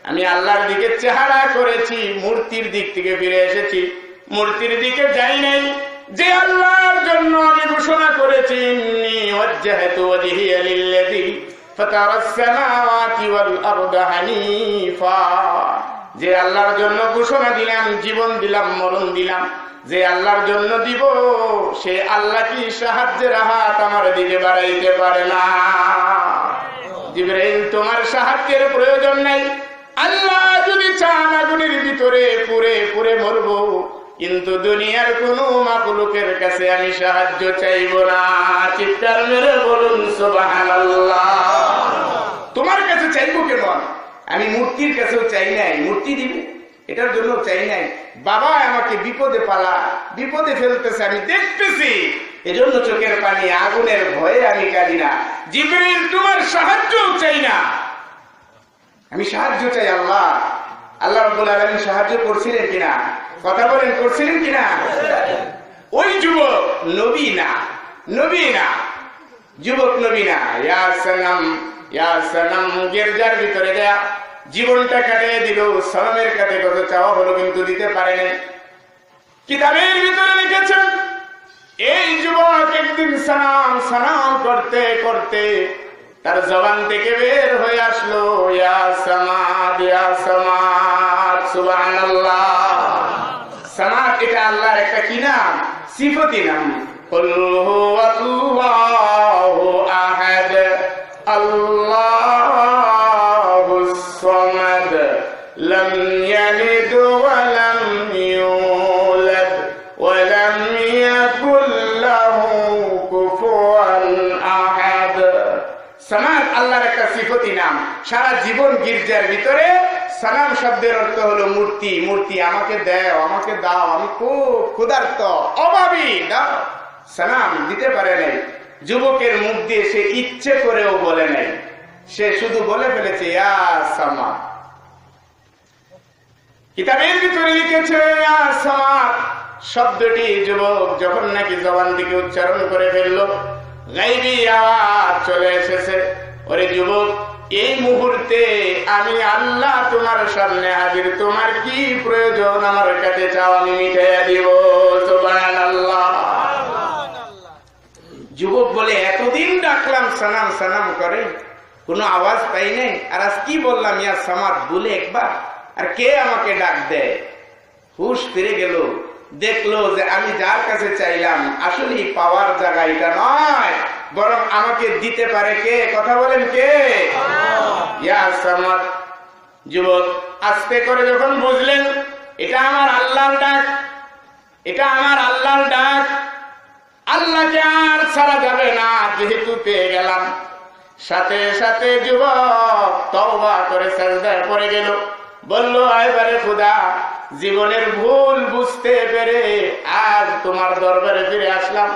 আমি আল্লাহর দিকে চেহারা করেছি, মূর্তির দিক থেকে ফিরে এসেছি, মূর্তির দিকে যাই নাই। যে আল্লাহর জন্য আমি ঘোষণা করেছি, ইন্নী ওয়াজ্জাহতু ওয়াজহিয়া লিল্লাযী ফাতারাস সামাওয়াতি ওয়াল আরদা হানিফা, যে আল্লাহর জন্য ঘোষণা দিলাম, জীবন দিলাম, মরণ দিলাম, যে আল্লাহর জন্য দিব, সে আল্লাহ কি সাহায্যের হাত আমার দিকে বাড়াইতে পারে না। জিবরাইল, তোমার সাহায্যের প্রয়োজন নাই, আল্লাহ যদি চান আগুনের ভিতরে পুড়ে পুড়ে মরবো, কিন্তু দুনিয়ার কোন মাখলুকের কাছে আমি সাহায্য চাইব না। চিৎকার মেরে বলুন সুবহানাল্লাহ। তোমার কাছে চাইবো কেন? আমি মূর্তির কাছেও চাই নাই, মূর্তি দিবে এটার জন্য চাই নাই। বাবা আমাকে বিপদে বিপদে ফেলতেছে, আমি দেখতেছি, এজন্য চোখের পানি, আগুনের ভয়ে আমি কাঁদি না। জিবরাইল, তোমার সাহায্যও চাই না, আমি সাহায্য চাই আল্লাহ। আল্লাহ রাব্বুল আলামিন সাহায্য করছিলেন কিনা? কথা বলেন, করছিলেন কিনা? ওই যুবক নবী না, নবী না, যুবক নবী না। ইয়া সালাম গির্জার ভিতরে দেয়া জীবনটা কাটিয়ে দিল। সালামের কাছে কত চাওয়া হলো কিন্তু দিতে পারেনি। কিতাবের ভিতরে লিখেছেন এই যুবক একদিন সালাম করতে করতে তার জবান থেকে বের হয়ে আসলো ইয়া সামাদ, ইয়া সামাদ। সুবহানাল্লাহ। সামাদ এটা আল্লাহর একটা কি নাম? সিফতি নাম। কুল হুয়াল্লাহু আহাদ আল্লাহুস সামাদ লাম ইয়ালিদ ওয়া লাম ইউলাদ ওয়া লাম ইয়াকুল লাহু কুফুয়ান আহাদ। সামাদ আল্লাহর একটা সিফতি নাম। সারা জীবন গির্জার ভিতরে সালাম শব্দের অর্থ হলো মূর্তি। মূর্তি, আমাকে দাও, আমাকে দাও, আমি খুব ক্ষুধার্ত, অভাবী, দাও। সালাম দিতে পারে নাই। যুবকের মুখ দিয়ে সে ইচ্ছে করেও বলে নাই, সে শুধু বলে ফেলেছে ইয়া সামাদ। কিতাবের ভিতরে লিখেছে ইয়া সামাদ শব্দটি যুবক যখন নাকি জবান থেকে উচ্চারণ করে ফেললো, গায়বী আওয়াজ চলে এসেছে, ওরে যুবক এই মুহূর্তে আমি আল্লাহ তোমার সামনে হাজির, তোমার কি প্রয়োজন আমার কাছে চাও, আমি মিটাইয়া দিব। সুবহানাল্লাহ। যুবক বলে এতদিন ডাকলাম সালাম সালাম করে, কোনো আওয়াজ পাই নাই, আর আজ কি বললাম ইয়া সামাদ বলে একবার, আর কে আমাকে ডাক দেয়? হুশ ফিরে গেল, দেখলো যে আমি যার কাছে চাইলাম আসলে পাওয়ার জায়গা এটা নয়, বরং আমাকে দিতে পারে কে? কথা বলেন কে? ইয়া সামাদ। যুবক আস্তে করে যখন বুঝলেন এটা আমার আল্লাহর ডাক, এটা আমার আল্লাহর ডাক, আল্লাহকে আর ছাড়া যাবে না যেহেতু পেয়ে গেলাম, সাথে সাথে যুবক তওবা করে সিজদায় পড়ে গেল। বলল এবারে খোদা, জীবনের ভুল বুঝতে পেরে আজ তোমার দরবারে ফিরে আসলাম,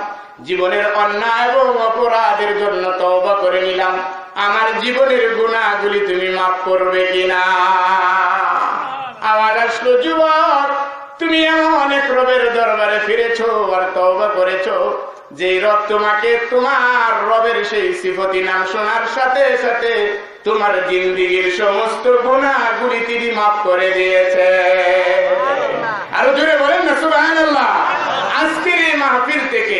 জীবনের অন্যায় এবং অপরাধের জন্য তওবা করে নিলাম, আমার জীবনের গুনাহগুলি তুমি মাফ করবে কিনা? আওয়াজ আসলো যুবক তুমি এমন এক রবের দরবারে ফিরেছো আর তওবা করেছো যে রব তোমাকে তোমার রবের সেই সিফতি নাম শোনার সাথে সাথে তোমার জিন্দেগীর সমস্ত গুনাহগুলি তিনি মাফ করে দিয়েছে। আরো জোরে বলেন না সুবহানাল্লাহ। আজকের এই মাহফিল থেকে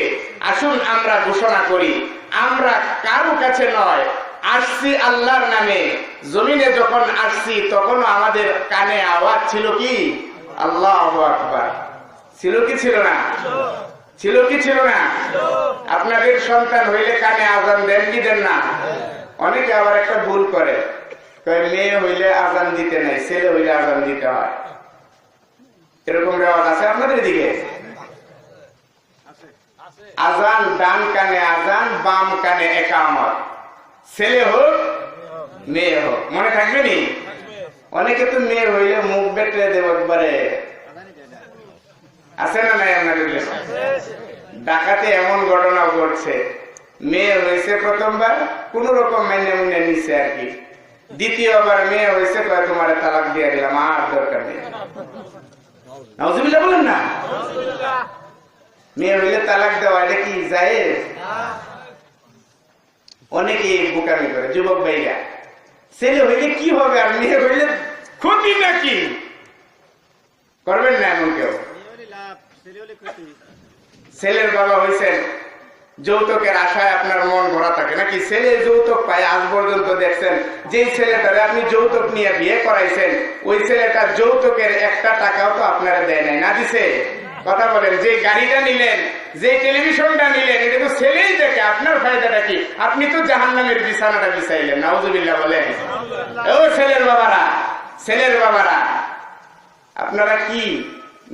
আসুন আমরা ঘোষণা করি, আমরা কারো কাছে নয়, আসছি আল্লাহর নামে। জমিনে যখন আসছি তখন আমাদের কানে আওয়াজ ছিল কি আল্লাহু আকবার? ছিল কি ছিল না? ছিল কি ছিল না? আপনাদের সন্তান হইলে কানে আজান দেন কি দেন না? অনেকে আবার একটা ভুল করে, মেয়ে হইলে আজান দিতে নাই, ছেলে হইলে আজান দিতে হয়। এরকম রেওয়াজ আছে আপনাদের দিকে? আজান ডান কানে আজান, বাম কানে একামত, ছেলে হোক মেয়ে হোক, মনে থাকবে নি? অনেকে তো মেয়ে হইলে মুখ বেটে দেব একবারে, আছে না নাই আপনাদের? ঢাকাতে এমন ঘটনা ঘটছে, মেয়ে হয়েছে প্রথমবার কোন রকম মেনে মুনে নিছে আর কি, দ্বিতীয়বার মেয়ে হয়েছে কয় তোমার তালাক দিয়ে দিলাম, আর দরকার নেই। নাউজুবিল্লাহ বলেন না। মেয়ে হইলে তালাক দেওয়া এটা কি জায়েজ? অনেকে বোকামি করে যুবক ভাইরা। ছেলে হইলে কি হবে আর মেয়ে হইলে ক্ষতি নাকি? করবেন না এমন কেউ? ছেলের বাবা হয়েছেন, যৌতুকের আশায় আপনার মন ভরা থাকে নাকি? ছেলে যৌতুক পায়, আজ পর্যন্ত দেখছেন যে ছেলেটারে আপনি যৌতুক নিয়ে বিয়ে করাইছেন ওই ছেলেটা যৌতুকের একটা টাকাও তো আপনারা দেয় নাই, না দিছে? কথা বলেন। যে গাড়িটা নিলেন, যে টেলিভিশনটা নিলেন, এটা তো ছেলেই দেখে, আপনার ফায়দাটা কি? আপনি তো জাহান্নামের বিছানাটা বিছাইলেন। নাউজুবিল্লাহ বলেন। ও ছেলের বাবারা, ছেলের বাবারা, আপনারা কি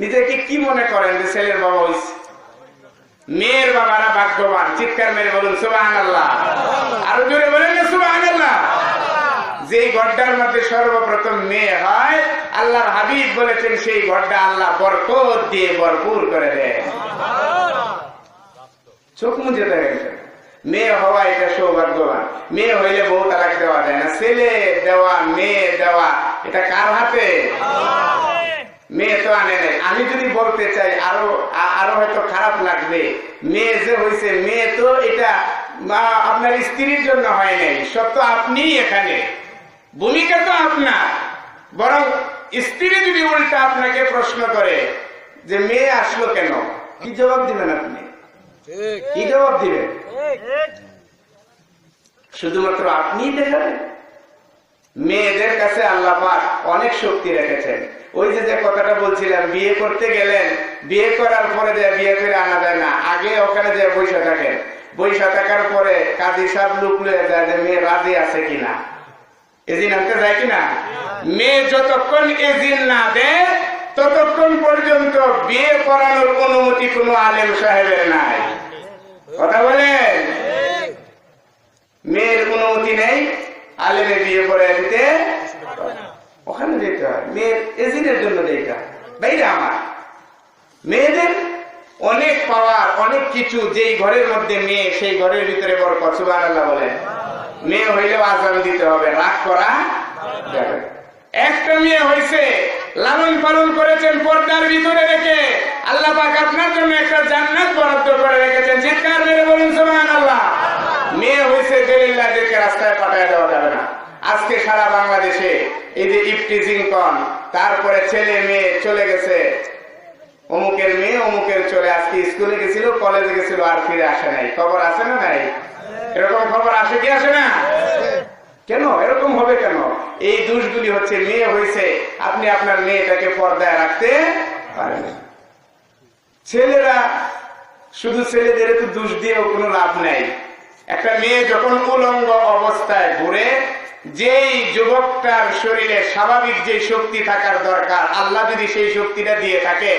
নিজেকে কি মনে করেন যে ছেলের বাবা হইছে? মেয়ের বাবারা ভাগ্যবান। চিৎকার মেরে বলুন সুবহানাল্লাহ। আরো জোরে বলেন না সুবহানাল্লাহ। যে ঘরটার মধ্যে সর্বপ্রথম মেয়ে হয়, আল্লাহর হাবিব বলেছেন সেই ঘরটা আল্লাহ বরকত দিয়ে ভরপুর করে দেয়। চোখ মুজে দেখেন, মেয়ে হওয়া এটা সৌভাগ্যবান। মেয়ে হইলে বউ তালাক দেওয়া যায় না, ছেলে দেওয়া মেয়ে দেওয়া এটা কার হাতে? আনে নাই। আমি যদি বলতে চাই আরো হয়তো খারাপ লাগবে, মেয়ে যে হয়েছে, মেয়ে তো এটা আপনার স্ত্রীর জন্য হয় নাই, সব তো আপনিই এখানে, ভূমিকা তো আপনার। বরং স্ত্রী যদি উল্টা আপনাকে প্রশ্ন করে যে মেয়ে আসলো কেন, কি জবাব দিবেন আপনি? কি জবাব দিবেন? শুধুমাত্র আপনিই দেখাবেন? মেয়েদের কাছে আল্লাহ পাক অনেক শক্তি রেখেছেন। ওই যে কথাটা বলছিলাম, বিয়ে করতে গেলেন, বিয়ে করার পরে যে বিয়ে করে আনা যায় না, আগে ওখানে যে বৈশা থাকেন, বৈশা থাকার পরে কাজী সাহেব লুক লয়ে যায় যে মেয়ে রাজি আছে কিনা, এজিন আনতে যায় কিনা। মেয়ে যতক্ষণ এজিন না দেয় ততক্ষণ পর্যন্ত বিয়ে করানোর অনুমতি কোনো আলেম সাহেবের নাই। কথা বলেন? মেয়ের অনুমতি নেই, আলেমে বিয়ে করে দিতে ওখানে যেতে হয়, মেয়ের এজিনের জন্য যেতে হয়। বাইরে আমার মেয়েদের অনেক পাওয়ার, অনেক কিছু, যেই ঘরের মধ্যে মেয়ে সেই ঘরের ভিতরে বরকত। সুবহানাল্লাহ বলেন। মেয়ে হইলেও আজান দিতে হবে, রাগ করা যাবে। একটা মেয়ে হয়েছে, লালন পালন করেছেন পর্দার ভিতরে রেখে, আল্লাহ পাক আপনার জন্য একটা জান্নাত বরাদ্দ করে রেখেছেন। চিৎকার মেরে বলুন সুবহানাল্লাহ। মেয়ে হয়েছে দেরিল্লাদেরকে রাস্তায় পাঠায় দেওয়া যাবে না। আজকে সারা বাংলাদেশে এই যে ইফটিজিং কন, তারপরে ছেলে মেয়ে চলে গেছে, অমুকের মেয়ে অমুকের চলে, আজকে স্কুলে গেছিল, কলেজে গেছিল, আর ফিরে আসে নাই। খবর আছে না নাই? এরকম খবর আসে কি আসে না? কেন এরকম হবে? কেন? এই দোষগুলি হচ্ছে, মেয়ে হয়েছে, আপনি আপনার মেয়েটাকে পর্দায় রাখতে পারেন। ছেলেরা শুধু ছেলেদের একটু দোষ দিয়েও কোনো লাভ নাই। একটা মেয়ে যখন উলঙ্গ অবস্থায় ঘুরে, যেই যুবকটার শরীরে স্বাভাবিক যে শক্তি থাকার দরকার, আল্লাহ যদি সেই শক্তিটা দিয়ে থাকে,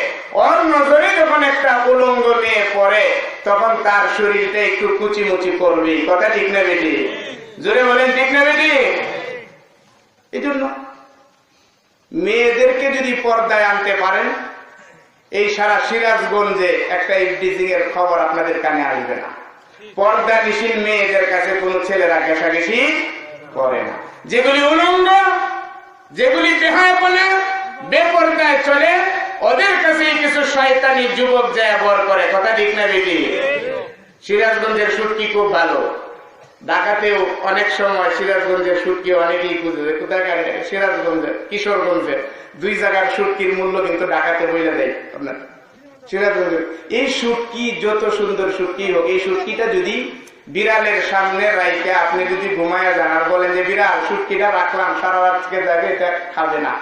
ওর নজরে যখন একটা উলঙ্গ মেয়ে পড়ে, তখন তার শরীরটা একটু কুচিমুচি করবে। কথা ঠিক না বেটি? জোরে বলেন ঠিক না বেটি? এই জন্য মেয়েদেরকে যদি পর্দায় আনতে পারেন, এই সারা সিরাজগঞ্জে একটা ইফটিজিং এর খবর আপনাদের কানে আসবে না। পর্দা নিশীন মেয়েদের কাছে কোন ছেলেরা ঘেঁষাঘেঁষি করে না। যেগুলি উলঙ্গ, যেগুলি বেহায়াপনা, বেপর্দায় চলে, ওদের কাছে কিছু শয়তানি যুবক যায় বর করে। কথা ঠিক না বেটি? সিরাজগঞ্জের শুটকি খুব ভালো, ঢাকাতেও অনেক সময় সিরাজগঞ্জের শুটকি অনেকেই খুঁজবে। কোথায়? সিরাজগঞ্জে, কিশোরগঞ্জে 2 জায়গার শুটকির মূল্য কিন্তু ঢাকাতে বইলে দেয় আপনার সিরাজগঞ্জে। এই শুটকি যত সুন্দর শুটকি হোক, এই শুটকিটা যদি বিড়ালের সামনে রাইকে আপনি যদি ঘুমায় যান আর বলেন যে বিড়াল শুটকিটা রাখলাম সারা রাতকে যাবে, এটা খাবে না,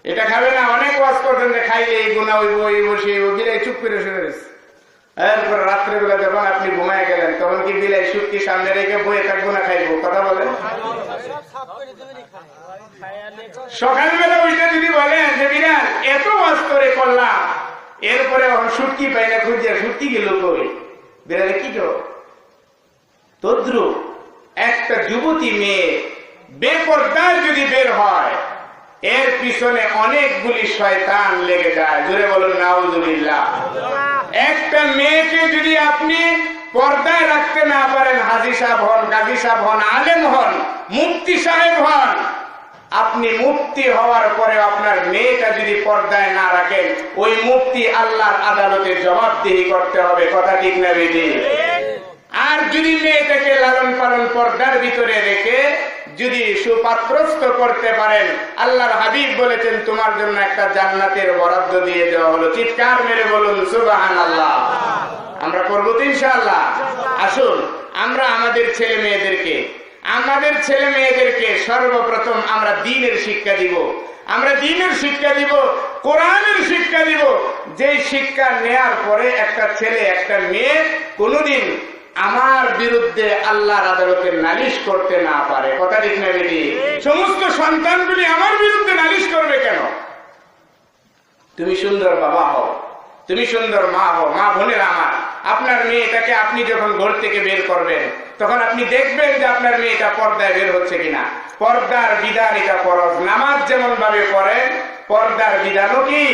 এটা খাবে না। অনেক ওয়াজ করতেন যে খাইলে এই গুণা হইব, এই বসে বিড়াল চুপ করে শুনে গেছে। এরপরে রাত্রেবেলা যখন আপনি ঘুমায় গেলেন, তখন কি বিলাই শুটকি সামনে রেখে বয়ে থাকবো না খাইবো? কথা বলেন। সকালবেলা ওইটা যদি বলেন যে বিড়াল এত ওয়াজ করে করলাম, এরপরে শুটকি পাই না, খুঁজে শুটকি গেল কই, বিড়ালে কি তো তদ্রুপ একটা যুবতী মেয়ে বেপরদার যদি বের হয়, এর পিছনে অনেকগুলি শয়তান লেগে যায়। জোরে বলুন নাউজুবিল্লাহ। একটা মেয়েকে যদি আপনি পর্দায় রাখতে না পারেন, হাজী সাহেব হন, গাজী সাহেব হন, আলেম হন, মুফতি সাহেব হন, আপনি মুফতি হওয়ার পরে আপনার মেয়েটা যদি পর্দায় না রাখেন, ওই মুফতি আল্লাহর আদালতে জবাবদিহি করতে হবে। কথা ঠিক না বেটি? আর যদি মেয়েটাকে লালন পালন পর্দার ভিতরে রেখে যদি সুপাত্রস্থ করতে পারেন, আল্লাহর হাবিব বলেছেন তোমার জন্য একটা জান্নাতের বরাদ্দ দিয়ে দেওয়া হলো। চিৎকার মেরে বলুন সুবহানাল্লাহ। আমরা করবো তো ইনশাআল্লাহ। আসুন আমরা আমাদের ছেলে মেয়েদেরকে সর্বপ্রথম আমরা দ্বীনের শিক্ষা দিব। আমরা দ্বীনের শিক্ষা দিব, কোরআনের শিক্ষা দিব। যেই শিক্ষা নেয়ার পরে একটা ছেলে একটা মেয়ে কোনোদিন আমার বিরুদ্ধে আল্লাহর আদালতে নালিশ করতে না পারে। কথা ঠিক না বেটি? সমস্ত সন্তানগুলি আমার বিরুদ্ধে নালিশ করবে কেন? তুমি সুন্দর বাবা হও, তুমি সুন্দর মা হও। মা বোনের আমার, আপনার মেয়েটাকে আপনি যখন ঘর থেকে বের করবেন, তখন আপনি দেখবেন যে আপনার মেয়েটা পর্দায় বের হচ্ছে কিনা। পর্দার বিধান এটা ফরজ। নামাজ যেমন ভাবে পড়েন, পর্দার বিধানও কি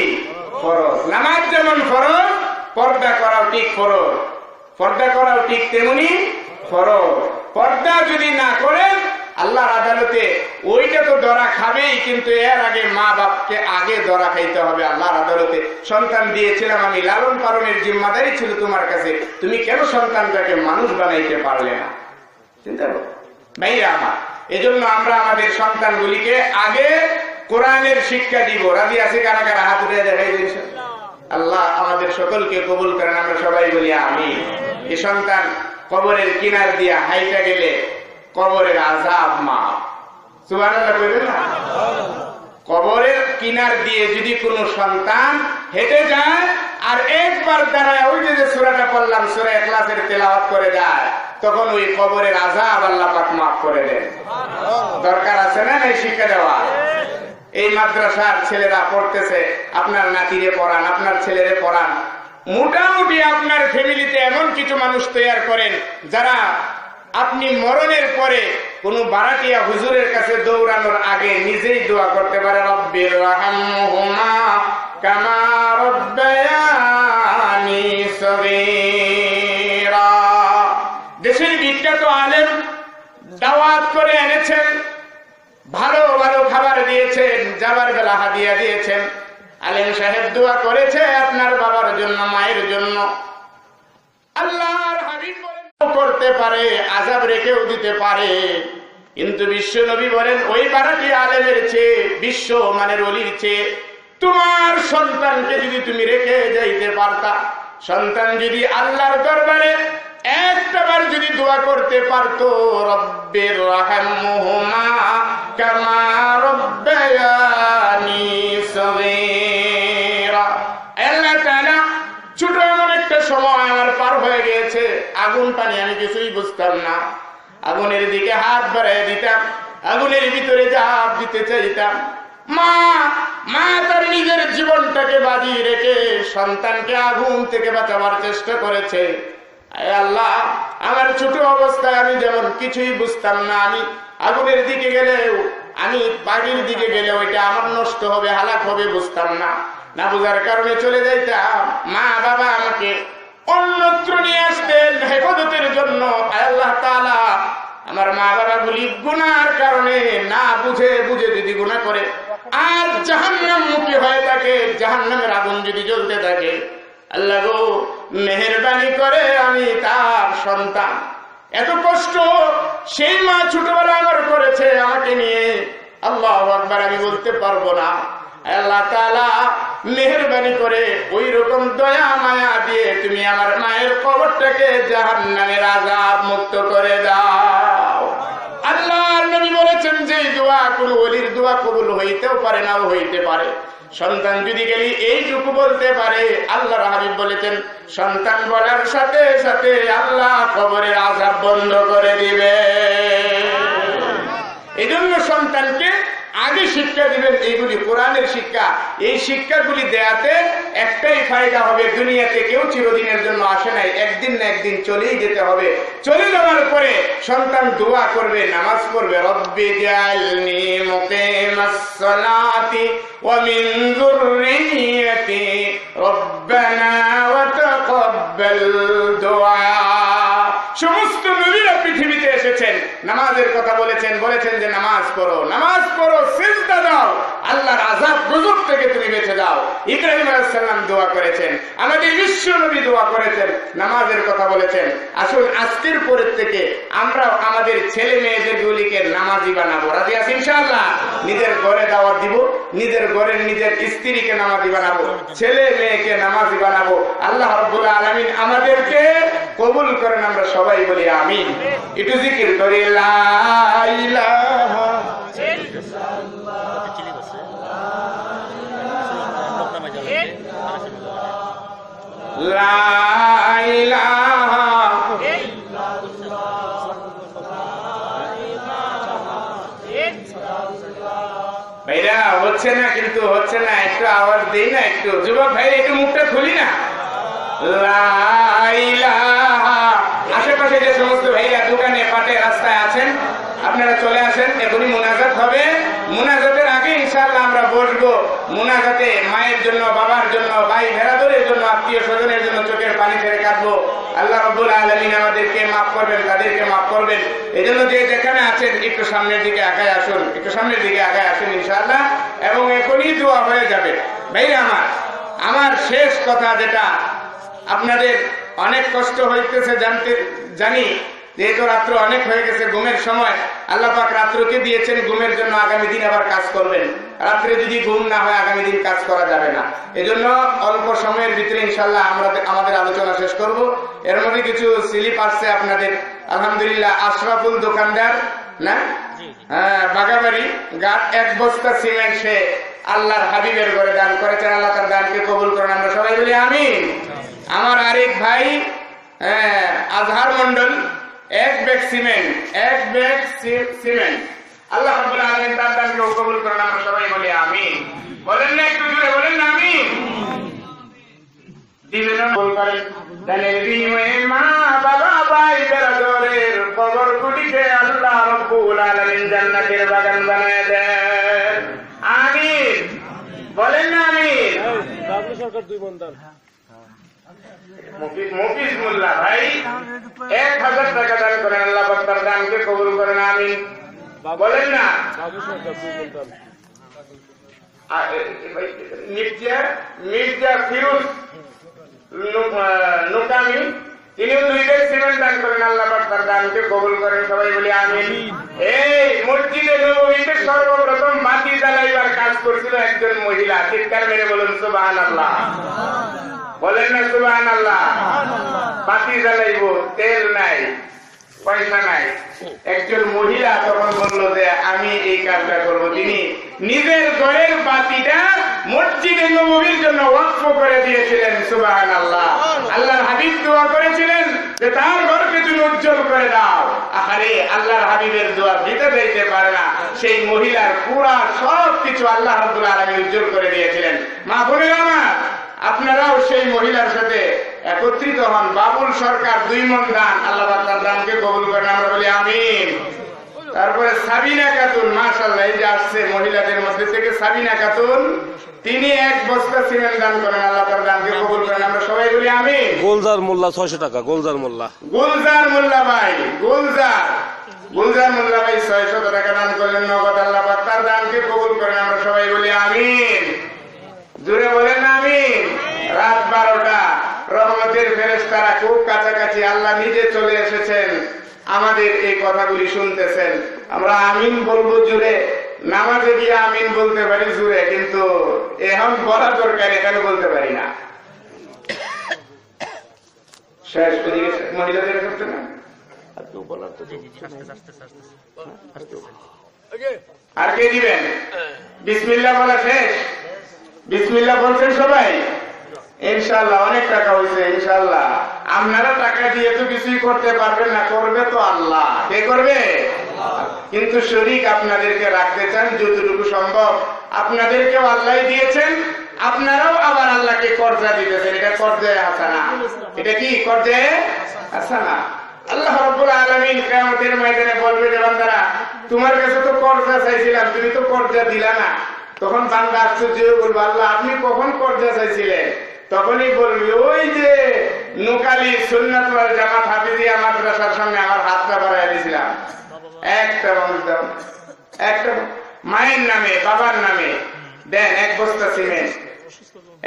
ফরজ। নামাজ যেমন ফরজ, পর্দা করাও ঠিক ফরজ। পর্দা করাও ঠিক তেমনি ফরজ। পর্দা যদি না করেন আল্লাহর আদালতে ওইটা তো ধরা খাবেই, কিন্তু এর আগে মা বাপকে আগে ধরা খাইতে হবে আল্লাহর আদালতে। সন্তান দিয়েছিলাম আমি, লালন পালনের জিম্মাদারি ছিল তোমার কাছে, তুমি কেন সন্তানটাকে মানুষ বানাইতে পারলে না? চিন্তা করো ভাইরা আমার। এজন্য আমরা আমাদের সন্তানগুলিকে আগে কোরআনের শিক্ষা দিব। রাজি আছে কারা কারা? হাত উঠে দেখাই দিয়েছে। আল্লাহ আমাদের সকলকে কবুল করেন, আমরা সবাই বলি আমিন। এই সন্তান কবরের কিনার দিয়া হাইটা গেলে কবরের আযাব মাফ, সুবহানাল্লাহ কইবেন না? কবরের কিনার দিয়ে যদি কোনো সন্তান হেঁটে যায় আর একবার দাঁড়ায় ওই যে সূরাটা পড়লাম সূরা ইখলাসের তেলাওয়াত করে যায়, তখন ওই কবরের আযাব আল্লাহ পাক মাফ করে দেন। দরকার আছে না এই শিক্ষা দেওয়া? এই মাদ্রাসার ছেলেরা পড়তেছে, আপনার নাতিরে পড়ান, আপনার ছেলেরে পড়ান। মোটামুটি আপনার ফ্যামিলিতে এমন কিছু মানুষ তৈরি করেন যারা আপনি মরণের পরে কোন বারাটিয়া হুজুরের কাছে দৌড়ানোর আগে নিজেই দোয়া করতে পারে, রব্বির রাহমহুমা কামা রব্বায়ানি সগীরা। দেশের বিখ্যাত আলেম দাওয়াত করে এনেছেন, ভালো ভালো খাবার দিয়েছেন, যাবার বেলা হাদিয়া দিয়েছেন। আলেম সাহেব দোয়া করেছে আপনার বাবার জন্য, মায়ের জন্য। আল্লাহর হাবিব বলেন করতে পারে, আযাব রেখেও দিতে পারে, কিন্তু বিশ্ব নবী বলেন ওই বারাটি আলেমের চেয়ে, বিশ্ব মানের ওলির চেয়ে তোমার সন্তানকে যদি তুমি রেখে যাইতে পারতা, সন্তান যদি আল্লাহর দরবারে একটাবার যদি দোয়া করতে পারতো, রব্বির রাহমহুমা কামা রব্বায়ানি সগীরা। আল্লাহ তাআলা ছোট এমন একটা সময় আমার পার হয়ে গিয়েছে, আগুন পানি আমি কিছুই বুঝতাম না, আগুনের দিকে হাত বাড়াই দিতাম, আগুনের ভিতরে ঝাঁপ দিতে চাইতাম। মা তার নিজের জীবনটাকে বাজি রেখে সন্তানকে আগুন থেকে বাঁচাবার চেষ্টা করেছে। আল্লাহ আমার ছোট অবস্থায় আমি যেমন কিছুই বুঝতাম না, আমি আগুনের দিকে গেলেও, আমি বাড়ির দিকে গেলে ওইটা আমার নষ্ট হবে, হালাক হবে, বুঝতাম না। না বুঝার কারণে চলে যাইতাম। মা বাবা আমাকে অন্যত্র নিয়ে আসতেন হেফাজতের জন্য। আল্লাহ তাআলা আমার মা বাবা গুলি গুনার কারণে না বুঝে যদি গুনাহ করে আর জাহান্নামমুখী হয়ে থাকে, জাহান্নামের আগুন যদি জ্বলতে থাকে, আল্লাহ গো মেহেরবানি করে আমি তার সন্তান। এত কষ্ট সেই মা ছোটবেলা আমার করেছে আমাকে নিয়ে, আল্লাহু আকবার আমি বলতে পারবো না। আল্লাহ তাআলা মেহেরবানি করে ওই রকম দয়া মায়া দিয়ে তুমি আমার মায়ের কবরটাকে জাহান্নামের আযাব মুক্ত করে দাও। আল্লাহর নবী বলেছেন যে দোয়া কোন ওলির দোয়া কবুল হইতেও পারে, নাও হইতে পারে। সন্তান যদি গেলি এইটুকু বলতে পারে, আল্লাহর হাবিব বলেছেন সন্তান বলার সাথে সাথে আল্লাহ কবরের আযাব বন্ধ করে দিবে। এই জন্য সন্তানকে আগে শিক্ষা দিবেন এইগুলি কোরআনের শিক্ষা। এই শিক্ষাগুলি দেয়াতে একটাই ফায়দা হবে, দুনিয়াতে কেউ চিরদিনের জন্য আসে নাই, একদিন না একদিন চলেই যেতে হবে। চলে যাওয়ার পরে সন্তান দোয়া করবে, নামাজ পড়বে, রব্বি জাআলনি মুকিমাস সালাতি ওয়া মিন যুররিয়্যাতি রব্বানা ওয়া তাকাব্বাল দুআ। সমস্ত নবীরা পৃথিবীতে এসেছেন, নামাজের কথা বলেছেন যে নামাজ পড়ো, সিজদা দাও, আল্লাহর আযাব গজব থেকে তুমি বেঁচে যাও। ইব্রাহিম আলাইহিস সালাম দোয়া করেছেন, আমাদের বিশ্ব নবী দোয়া করেছেন, নামাজের কথা বলেছেন। আসুন আজকের পরের থেকে আমরা আমাদের ছেলে মেয়েদের গুলিকে নামাজি বানাবো। রাজি আছি ইনশাআল্লাহ? নিজের ঘরে দাওয়াত দিব, নিজের ঘরের নিজের স্ত্রীকে নামাজি বানাবো, ছেলে মেয়েকে নামাজি বানাবো। আল্লাহ রাব্বুল আলামিন আমাদেরকে কবুল করেন, আমরা সবাই বলি আমিন। একটু জিকির করি লা ইলাহা লা ইলাহা ভাইরা হচ্ছে না, কিন্তু হচ্ছে না, একটু আওয়াজ দেই না, একটু যুবক ভাই একটু মুখটা খুলি না। লা ইলাহা। আশেপাশে যে সমস্ত ভাইরা দোকানে পাটে রাস্তায় আছেন আপনারা চলে আসেন, এখনই মুনাজাত হবে। মুনাজাতের আগে ইনশাআল্লাহ আমরা বসবো মুনাজাতে, মায়ের জন্য, বাবার জন্য, ভাই ভেড়াদরের জন্য, আত্মীয় স্বজনের জন্য চোখের পানি ছেড়ে কাটবো। আল্লাহ রাব্বুল আলামিন আমাদেরকে মাফ করবেন, তাদেরকে মাফ করবেন। এই জন্য যে যেখানে আছেন একটু সামনের দিকে আগায় আসুন, একটু সামনের দিকে আগায় আসুন ইনশাআল্লাহ, এবং এখনই দোয়া হয়ে যাবে। ভাই আমার শেষ কথা যেটা, আপনাদের অনেক কষ্ট হইতেছে জানি, যেহেতু রাত্র অনেক হয়ে গেছে, ঘুমের সময় আল্লাহ পাক রাত্রকে দিয়েছেন ঘুমের জন্য, আগামী দিন আবার কাজ করবেন। রাত্রে যদি ঘুম না হয় আগামী দিন কাজ করা যাবে না। এজন্য অল্প সময়ের ভিতরে ইনশাআল্লাহ আমাদের আলোচনা শেষ করব। এর মধ্যে কিছু স্লিপ আসছে আপনাদের, আলহামদুলিল্লাহ। আশরাফুল দোকানদার না, হ্যাঁ, বাগাবাড়ি গাছ 1 বস্তা সিমেন্ট সে আল্লাহর হাবিবের ঘরে দান করেছেন। আল্লাহ তার দানকে কবুল করেন, আমরা সবাই বলি আমিন। আমার আরেক ভাই আজহার মন্ডল 1 ব্যাগ সিমেন্ট, আল্লাহ রাব্বুল আলামিন তার দানকে কবুল করেন, আমরা সবাই বলি আমিন। বলেন না, একটু জোরে বলেন না আমিন। দিবেন কবুল করেন। দানের বিনিময়ে মা বাবা ভাই বেরাদরের কবর গুলিকে আল্লাহ রাব্বুল আলামিন জান্নাতের বাগান বানায় দেন, আমিন। বলেন না আমিন। বাবলু সরকার 2 মণ দান। মফিজ মোল্লা ভাই 1000 টাকা দান করেন, আল্লাহ পাক তার দানকে কবুল করেন, আমিন। বলেন না। মির্জা ফিরোজ নোকামি, তিনিও 2 ব্যাগ সিমেন্ট দান করেন, আল্লাহ পাক তার দানকে কবুল করেন, সবাই বলি আমিন। এই মসজিদে নববীতে সর্বপ্রথম বাতি জ্বালাইবার কাজ করছিল একজন মহিলা, চিৎকার মেরে বলুন সুবহানাল্লাহ। বলেন না সুবহানাল্লাহ। বাতি জ্বালাইবো, তেল নাই, পয়সা নাই। একজন মহিলা তখন বলল যে আমি এই কাজটা করব। তিনি নিজের ঘরের বাতিটা মসজিদে নববীর জন্য ওয়াকফ করে দিয়েছিলেন, সুবহানাল্লাহ। আল্লাহর হাবিব দোয়া করেছিলেন যে তার ঘরকে তুমি উজ্জ্বল করে দাও। আরে আল্লাহর হাবিবের দোয়া দিতে দিতে পারে না, সেই মহিলার পুরা সবকিছু আল্লাহ রাব্বুল আলামিন উজ্জ্বল করে দিয়েছিলেন। মা বোনেরা আমার, আপনারাও সেই মহিলার সাথে একত্রিত হন। বাবুল সরকার 2 মণ দান, আল্লাহ পাক তার দানকে কবুল করেন, আমরা বলি আমিন। তারপরে সাবিনা খাতুন, মাশাআল্লাহ, এই যে আসছে মহিলাদের মধ্যে থেকে সাবিনা খাতুন, তিনি 1 বস্তা সিমেন্ট দান করেন, আল্লাহ তার দানকে কবুল করেন, আমরা সবাই বলি আমিন।
গোলজার মোল্লা 600 টাকা। গোলজার মোল্লা
ভাই, গুলজার মোল্লা ভাই 600 টাকা দান করলেন নগদ, আল্লাহ পাক তার দানকে কবুল করেন, আমরা সবাই বলি আমিন। জোরে বলেন আমিন। রাত 12টা, রহমতের ফেরেশতারা খুব কাছাকাছি, আল্লাহ নিজে চলে এসেছেন, আমাদের এই কথাগুলি শুনতেছেন। আমরা আমিন বলবো জোরে, নামাজে গিয়ে আমিন বলতে পারি জোরে, কিন্তু এখন বলা দরকার, এখানে বলতে পারি না। শেষ মহিলাদের করতে না, আর কে দিবেন? বিসমিল্লাহ বলা শেষ। বিসমিল্লাহ বলছেন সবাই? ইনশাআল্লাহ অনেক টাকা হয়েছে ইনশাআল্লাহ। আপনারা টাকা দিয়ে তো কিছুই করতে পারবেন না, করবে তো আল্লাহ। কে করবে? কিন্তু শরীক আপনাদেরকে রাখতে চান যতটুকু সম্ভব। আপনাদেরকেও আল্লাহ দিয়েছেন, আপনারাও আবার আল্লাহকে কর্জা দিতেছেন। এটা কর্জায়ে হাসানা। এটা কি কর্জায়ে হাসানা? আল্লাহ রাব্বুল আলামিন কিয়ামতের ময়দানে বলবে যে বান্দারা, তোমার কাছে তো কর্জা চাইছিলাম, তুমি তো কর্জা দিলা না। তখন বান্দা আশ্চর্য হয়ে বলবো, আল্লাহ আপনি কখন কর্জা চাইছিলেন? তখনই বলবি, ওই যে নোকালী সুন্নাত ওয়াল জামাত হাফিজিয়া মাদ্রাসার সামনে আমার হাতটা বাড়াইয়া দিয়েছিলাম, একটা মানুষ দাও, একটা মায়ের নামে বাবার নামে দেন 1 বস্তা সিমেন্ট,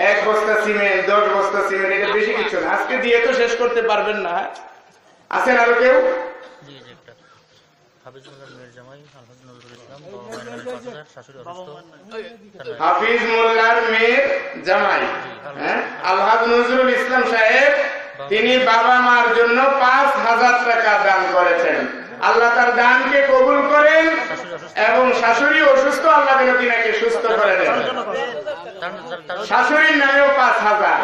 1 বস্তা সিমেন্ট, 10 বস্তা সিমেন্ট, এটা বেশি কিছু না। আজকে দিয়ে তো শেষ করতে পারবেন না। আছেন আরো কেউ? হাফিজ মোল্লার মেয়ের জামাই আলহাজ নজরুল ইসলাম সাহেব, তিনি বাবা মার জন্য 5000 টাকা দান করেছেন। আল্লাহ তার দানকে কবুল করেন, এবং শাশুড়ি অসুস্থ, আল্লাহ যেন তিনাকে সুস্থ করে দেন। শাশুড়ির নামেও 5000,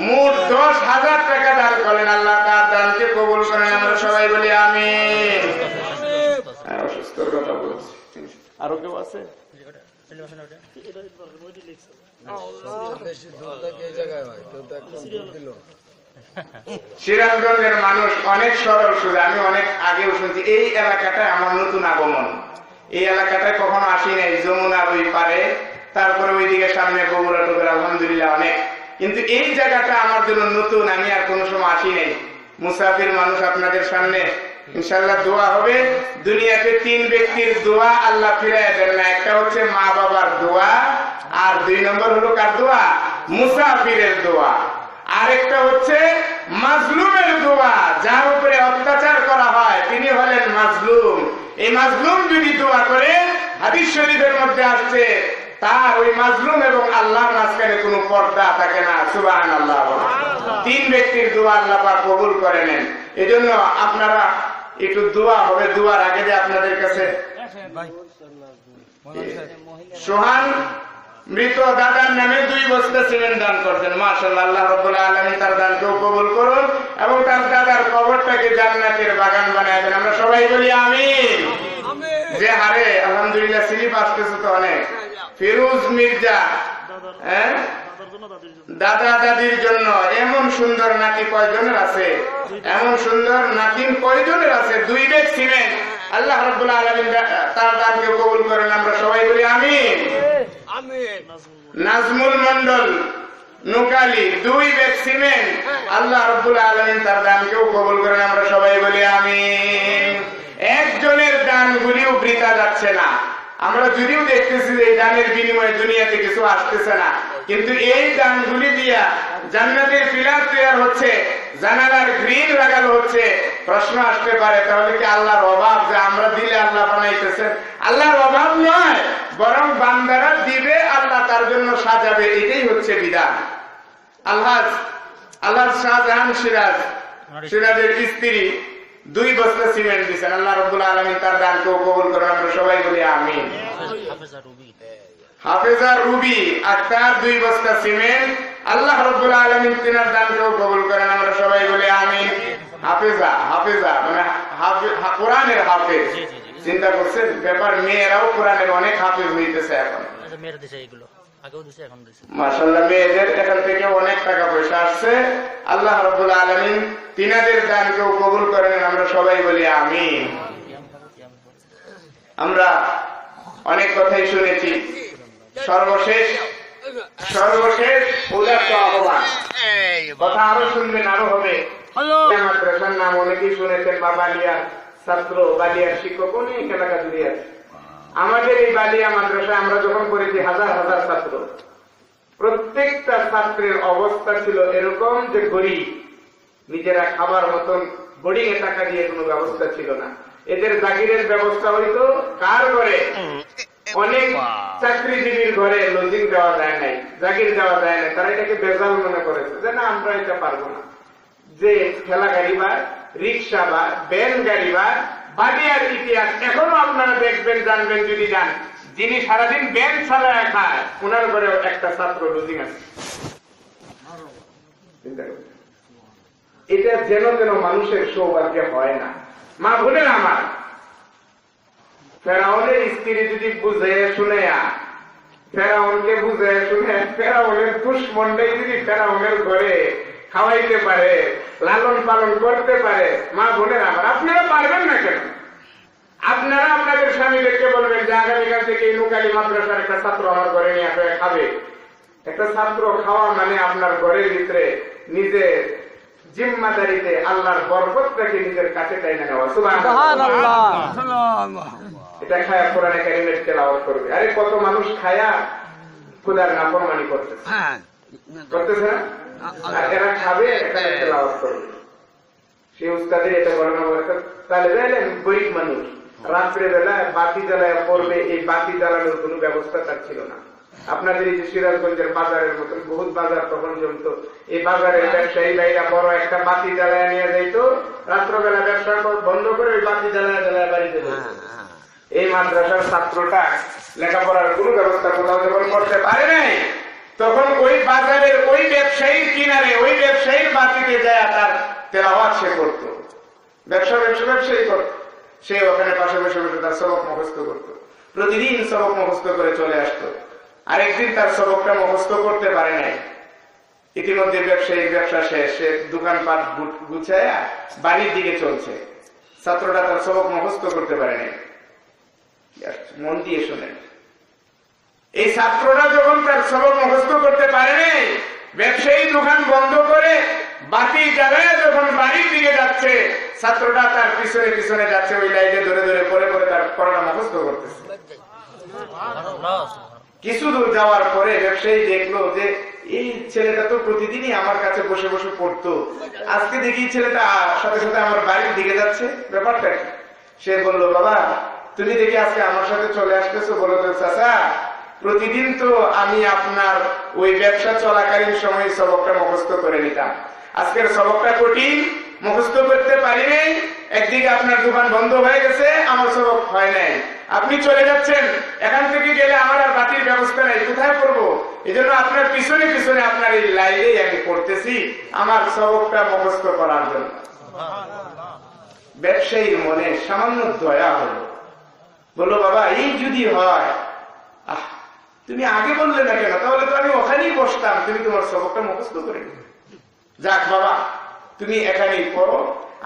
মোট 10000 টাকা দান করেন। আল্লাহ তার দানকে কবুল করেন, আমরা সবাই বলি আমিন। অসুস্থর কথা বলছি। আরো কেউ আছে? সিরাজগঞ্জের মানুষ অনেক সরল সোজা। আমি অনেক আগেও শুনছি, এই এলাকাটায় আমার নতুন আগমন। এই এলাকাটায় কখনো আসি নাই। যমুনার ওই পারে তারপরে ওইদিকে সামনে বগুড়া টুকুরা আলহামদুলিল্লাহ অনেক। কিন্তু এই জায়গাটা আমার জন্য নতুন, আমি আর কোনো সময় আসি নাই। মুসাফির মানুষ আপনাদের সামনে ইনশাআল্লাহ দোয়া হবে। দুনিয়াতে 3 ব্যক্তির দোয়া আল্লাহ ফিরাইয়া দেন না। একটা হচ্ছে মা বাবার দোয়া, আর 2 নম্বর হলো কার দোয়া? মুসাফিরের দোয়া। আরেকটা হচ্ছে মাজলুমের দোয়া, যার উপরে অত্যাচার করা হয় তিনি হলেন মাজলুম। এই মাজলুম যদি দোয়া করে, হাদিস শরীফের মধ্যে আসছে তার ওই মাজলুম এবং আল্লাহর মাঝখানে কোনো পর্দা থাকে না। সুবহানাল্লাহ। 3 ব্যক্তির দোয়া আল্লাহ পাক কবুল করে নেন। এজন্য আপনারা একটু দোয়া হবে। দোয়ার আগে যে আপনাদের কাছে সোহান মৃত দাদার নামে 2 বস্তা সিমেন্ট দান করছেন। মাশাআল্লাহ, আল্লাহ রাব্বুল আলামিন তার দানকেও কবুল করুন এবং তার দাদার কবরটাকে জান্নাতের বাগান বানায় দেন। আমরা সবাই বলি আমিন। যে হারে আলহামদুলিল্লাহ স্লিপ আসতেছে তো অনেক। ফিরোজ মির্জা, দাদা দাদির জন্য এমন সুন্দর নাতি কয়জনের আছে? এমন সুন্দর নাতিন কয়জনের আছে? 2 ব্যাগ সিমেন্ট আল্লাহ রাব্বুল আলামিন তার দানকে কবুল করেন। আমরা সবাই বলি আমিন। নাজমুল মন্ডল নুকালি 2 ব্যাগ সিমেন্ট আল্লাহ রাব্বুল আলামিন তার দানকেও কবুল করেন। আমরা সবাই বলি আমিন। একজনের দানগুলিও বৃথা যাচ্ছে না। আমরা যদিও দেখতেছি যে এই দানের বিনিময়ে দুনিয়াতে কিছু আসতেছে না, কিন্তু এই দানগুলি দিয়া জান্নাতের পিলার তৈরি হচ্ছে, জানালার গ্রিল লাগানো হচ্ছে। প্রশ্ন আসতে পারে তাহলে কি আল্লাহর অভাব যে আমরা দিলে আল্লাহ বানাইতেছেন? আল্লাহর অভাব নয়, বরং বান্দারা দিবে, আল্লাহ তার জন্য সাজাবে। এটাই হচ্ছে বিধান। আল্লাহ শাহজাহান সিরাজের স্ত্রী 2 বস্তা সিমেন্ট দিচ্ছেন। আল্লাহ রাব্বুল আলামিন তার দানকেও কবুল করেন। আমরা সবাই বলি আমিন। হাফেজা রুবি আক্তার 2 বস্তা সিমেন্ট আল্লাহ রাব্বুল আলামিন তিনার দানকেও কবুল করেন। আমরা সবাই বলি আমিন। হাফেজা মানে কোরআনের হাফেজ। চিন্তা করছেন ব্যাপার, মেয়েরাও কোরআনের অনেক হাফেজ হইতেছে এখন। মাশাআল্লাহ, মেয়েদের এখান থেকে অনেক টাকা পয়সা আসছে। আল্লাহ রাব্বুল আলামিন তিনাদের দানকেও কবুল করেন। আমরা সবাই বলি আমিন। আমরা অনেক কথাই শুনেছি। সর্বশেষ উদাত্ত আহ্বান, কথা আরো শুনবেন, আরো হবে। মাদ্রাসার নাম অনেকেই শুনেছেন বা বালিয়ার ছাত্র, বালিয়ার শিক্ষক অনেক এলাকা জুড়ে আছে। আমাদের এই বালিয়া মাদ্রাসায় আমরা যখন করেছি হাজার হাজার ছাত্র, প্রত্যেকটা ছাত্রের অবস্থা ছিল এরকম যে গরিব, নিজেরা খাবার মতন বোর্ডিং এ টাকা দিয়ে কোনো ব্যবস্থা ছিল না। এদের জাগিরের ব্যবস্থা হইতো কার ঘরে? অনেক চাকরিজীবীর ঘরে লজিং দেওয়া যায় নাই, জাগির দেওয়া যায় না। তারা এটাকে বেজাল মনে করেছে যে না আমরা এটা পারবো না। যে ঠেলা গাড়ি বা রিক্সা বা ভ্যান গাড়ি বা বালিয়ার ইতিহাস এখনো আপনারা দেখবেন, জানবেন যদি যান। যিনি সারাদিন ভ্যান চালায় খায়, ওনার ঘরে একটা ছাত্র লজিং আছে। এটা যেন যেন মানুষের সৌভাগ্য হয় না। মা বোনের আমার, ফেরাউনের স্ত্রী যদি বুঝে শুনে, ফেরাউনকে বুঝে শুনে, ফেরাউনের দুশমনটাই যদি ফেরাউনের ঘরে খাওয়াইতে পারে, লালন পালন করতে পারে, মা বোনের আমার, আপনারা পারবেন না কেন? আপনারা আপনাদের স্বামীদেরকে বলবেন যে আগামীকাল থেকে এই নুকালি মাদ্রাসার একটা ছাত্র আমার ঘরে নিয়ে খাবে। একটা ছাত্র খাওয়া মানে আপনার ঘরের ভিতরে নিজের জিম্মাদারিতে আল্লাহর বরকতটাকে নিজের কাছে টাইনা নেওয়া। সুবহানাল্লাহ। এটা খায়া কোরআনে কারিমের তেলাওয়াত করবে। আরে কত মানুষ খায়া খোদার নাফরমানি করতেছে না? আর এরা খাবে, এখানে তেলাওয়াত করবে। সেই উস্তাদের এটা ঘটনা বলতে, তাহলে জানেন গরিব মানুষ রাত্রে বেলায় বাতি জ্বালায় পড়বে, এই বাতি জ্বালানোর কোন ব্যবস্থা তার ছিল না। আপনাদের এই যে সিরাজগঞ্জের বাজারের মতন বহুত বাজার তখন জমতো, এই বাজারের ব্যবসায়ী ভাইরা বড় একটা বাতি জ্বালায় নিয়ে যাইতো, রাত্রবেলা ব্যবসা বন্ধ করে ওই বাতি জ্বালায় বাড়িতে যেত। এই মাদ্রাসার ছাত্রটা লেখাপড়ার কোন ব্যবস্থা কোথাও যখন করতে পারে নাই, তখন ওই বাজারের ওই ব্যবসায়ীর কিনারে ওই ব্যবসায়ীর বাতিতে যায় তার তেলাওয়াত সে করতো। ব্যবসায়ী করত, সে ওখানে পাশে বসে বসে তার সবক মুখস্থ করত। প্রতিদিন সবক মুখস্থ করে চলে আসতো। আরেকদিন তার সবকটা মুখস্থ করতে পারে নাই। ইতিমধ্যে ব্যবসায়ীর ব্যবসা শেষ, সে দোকানপাট গুছায় বাড়ির দিকে চলছে। ছাত্রটা তার সবক মুখস্থ করতে পারে নাই। মন দিয়ে শোনেন, এই ছাত্ররা যখন তার সবক মুখস্থ করতে পারেনি, ব্যবসায়ী দোকান বন্ধ করে বাতি জ্বালায় যখন বাড়ির দিকে যাচ্ছে, ছাত্রটা তার পিছনে পিছনে যাচ্ছে, ওই লাইটে ধরে ধরে পরে পরে তার পড়াটা মুখস্থ করতেছে। কিছু দূর যাওয়ার পরে ব্যবসায়ী দেখলো যে এই ছেলেটা তো প্রতিদিনই আমার কাছে বসে বসে পড়তো, আজকে দেখি ছেলেটা সাথে সাথে আমার বাড়ির দিকে যাচ্ছে, ব্যাপারটা কি? সে বললো, বাবা তুমি দেখি আজকে আমার সাথে চলে আসতেছো। বলো তো চাচা, প্রতিদিন তো আমি আপনার ওই ব্যবসা চলাকালীন সময় সবকটা মুখস্থ করে নিতাম, আজকের সবকটা কঠিন, মুখস্থ করতে পারি নাই, একদিকে আপনার দোকান বন্ধ হয়ে গেছে, আমার সবক হয় নাই, আপনি চলে যাচ্ছেন, এখান থেকে গেলে আমার আর বাতির ব্যবস্থা নাই, কোথায় পড়বো? এই জন্য আপনার পিছনে পিছনে আপনার এই লাইনেই আমি পড়তেছি আমার সবকটা মুখস্থ করার জন্য। ব্যবসায়ীর মনে সামান্য দয়া হলো, বললো, বাবা এই যদি হয়, তুমি আগে বললে না কেন? তাহলে তো আমি ওখানেই বসতাম, তুমি তোমার সবকটা মুখস্থ করে নিলে। যাক বাবা, তুমি এখানেই পড়ো,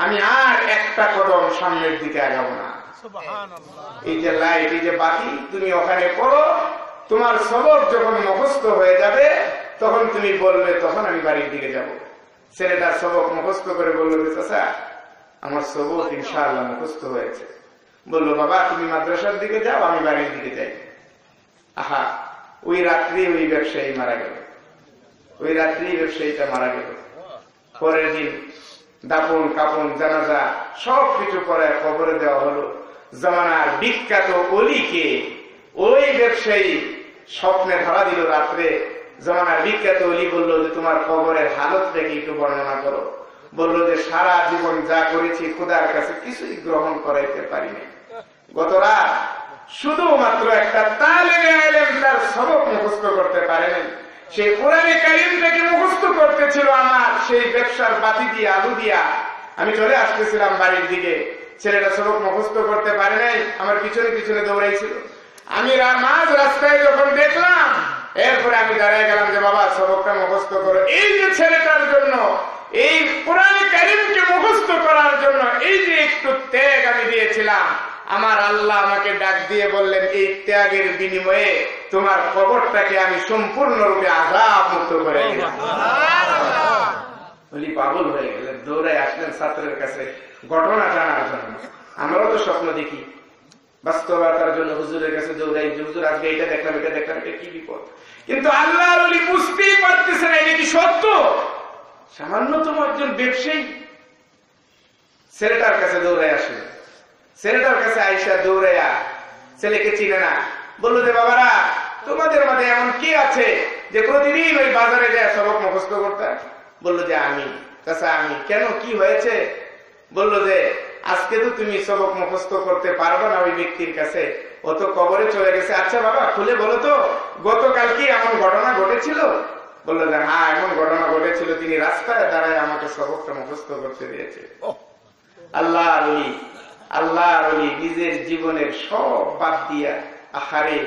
আমি আর একটা কদম সামনের দিকে আগাবো না। এই যে লাইট, এই যে বাতি, তুমি ওখানে পড়ো, তোমার সবক যখন মুখস্থ হয়ে যাবে তখন তুমি বলবে, তখন আমি বাড়ির দিকে যাব। ছেলেটার সবক মুখস্থ করে বললো, চাচা আমার সবক ইনশাআল্লাহ মুখস্থ হয়েছে। বললো, বাবা তুমি মাদ্রাসার দিকে যাও, আমি বাড়ির দিকে যাই। আহা, ওই রাত্রি ওই ব্যবসায়ী মারা গেল, ওই রাত্রি ব্যবসায়ীটা মারা গেল। পরের দিন দাপন কাপন জানাজা সবকিছু পরে কবরে দেওয়া হলো। জামানার বিখ্যাত অলিকে ওই ব্যবসায়ী স্বপ্নে ধরা দিল রাত্রে। জামানার বিখ্যাত অলি বললো যে তোমার কবরের হালত থেকে একটু বর্ণনা করো। বললো যে সারা জীবন যা করেছি খোদার কাছে কিছুই গ্রহণ করাইতে পারিনি, গত রাত শুধুমাত্র একটা তালেবে আইলেম তার সবক মুখস্থ করতে পারেনি, সেই কোরআনে কারীমটাকে মুখস্থ করতেছিল আমার সেই ব্যবসার বাতি দিয়ে আলু দিয়া। আমি চলে আসতেছিলাম বাড়ির দিকে, ছেলেটা সবক মুখস্থ করতে পারে নাই, আমার পিছনে পিছনে দৌড়াইছিল। আমি মাঝ রাস্তায় যখন দেখলাম, এরপরে আমি দাঁড়ায় গেলাম যে বাবা সবকটা মুখস্থ করো। এই যে ছেলেটার জন্য, এই কোরআনে কারীমকে মুখস্থ করার জন্য এই যে একটু ত্যাগ আমি দিয়েছিলাম, আমার আল্লাহ আমাকে ডাক দিয়ে বললেন, এই ত্যাগের বিনিময়ে তোমার কবরটাকে আমি সম্পূর্ণরূপে আযাব মুক্ত করে দিলাম। বলি পাগল হয়ে গেলেন, দৌড়ায় আসলেন ছাত্রের কাছে ঘটনা জানার জন্য। আমরাও তো স্বপ্ন দেখি, বাস্তবতার জন্য হুজুরের কাছে দৌড়াই, হুজুর আজকে এটা দেখলাম, এটা দেখলাম, এটা কি বিপদ। কিন্তু আল্লাহর ওলি বুঝতেই পারতেছে না এটা কি সত্য। সামান্যতম একজন ব্যবসায়ী ছেলেটার কাছে দৌড়ায় আসলেন। ছেলেটার কাছে আইসা দৌড়াইয়া, ছেলেকে চিনে না, বললো যে বাবারা তোমাদের মধ্যে এমন কি আছে যে প্রতিদিন ওই বাজারে যায় সবক মুখস্থ করতে? বললো যে আমি। চাচা আমি। কেন, কি হয়েছে? বললো যে আজকে তো তুমি সবক মুখস্থ করতে পারবে না ওই ব্যক্তির কাছে, ও তো কবরে চলে গেছে। আচ্ছা বাবা খুলে বলো তো গতকাল কি এমন ঘটনা ঘটেছিল? বললো যে হ্যাঁ এমন ঘটনা ঘটেছিল, তিনি রাস্তায় দাঁড়ায় আমাকে সবকটা মুখস্থ করতে দিয়েছে। আল্লাহ আলী, আল্লাহ আলী নিজের জীবনের সব বাদ দিয়া আহারে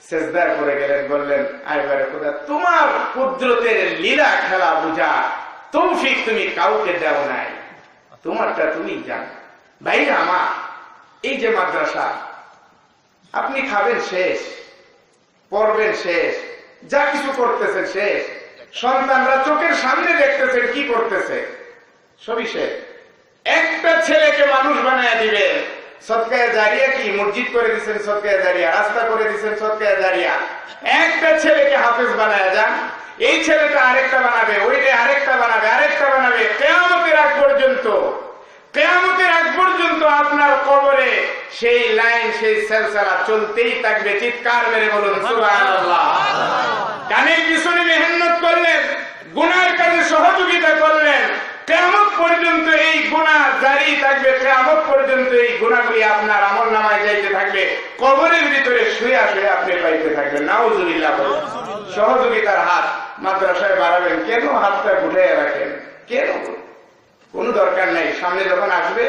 সেজদায় পড়ে গেলেন, বললেন আইবারে খোদা তোমার কুদরতের লীলা খেলা বুঝা তৌফিক তুমি কাউকে দেও নাই, তোমারটা তুমি জানো। ভাইরা আমার, এই যে মাদ্রাসা, আপনি খাবেন শেষ, পড়বেন শেষ, যা কিছু করতেছেন শেষ, সন্তানরা চোখের সামনে দেখতেছেন কি করতেছে, সবই শেষ। একটা ছেলেকে মানুষ বানায় দিবেন, সদকায়ে জারিয়া কি মসজিদ করে দিচ্ছেন, সদকায়ে জারিয়া রাস্তা করে দিচ্ছেন, সদকায়ে জারিয়া। একটা ছেলেকে হাফেজ বানায় যান, এই ছেলেটা আরেকটা বানাবে, ওইটা আরেকটা বানাবে, আরেকটা বানাবে, কিয়ামতের আগ পর্যন্ত, কিয়ামতের আগ পর্যন্ত আপনার কবরে সেই লাইন, সেই সিলসিলা চলতেই থাকবে। চিৎকার মেরে বলুন সুবহানাল্লাহ। কানের পিছনে মেহনত করলেন, গুনার কাজে সহযোগিতা করলেন, কিয়ামত পর্যন্ত এই গুনাহ জারি থাকবে, কিয়ামত পর্যন্ত এই গুনাহগুলি আপনার আমলনামায় যাইতে থাকবে, কবরের ভিতরে শুয়ে শুয়ে আপনি পাইতে থাকবেন। নাউজুবিল্লাহ। সহযোগিতার হাত মাদ্রাসায় বাড়াবেন কেন? হাতটা গুটাইয়া রাখেন কেন? কোনো দরকার নাই। সামনে যখন আসবে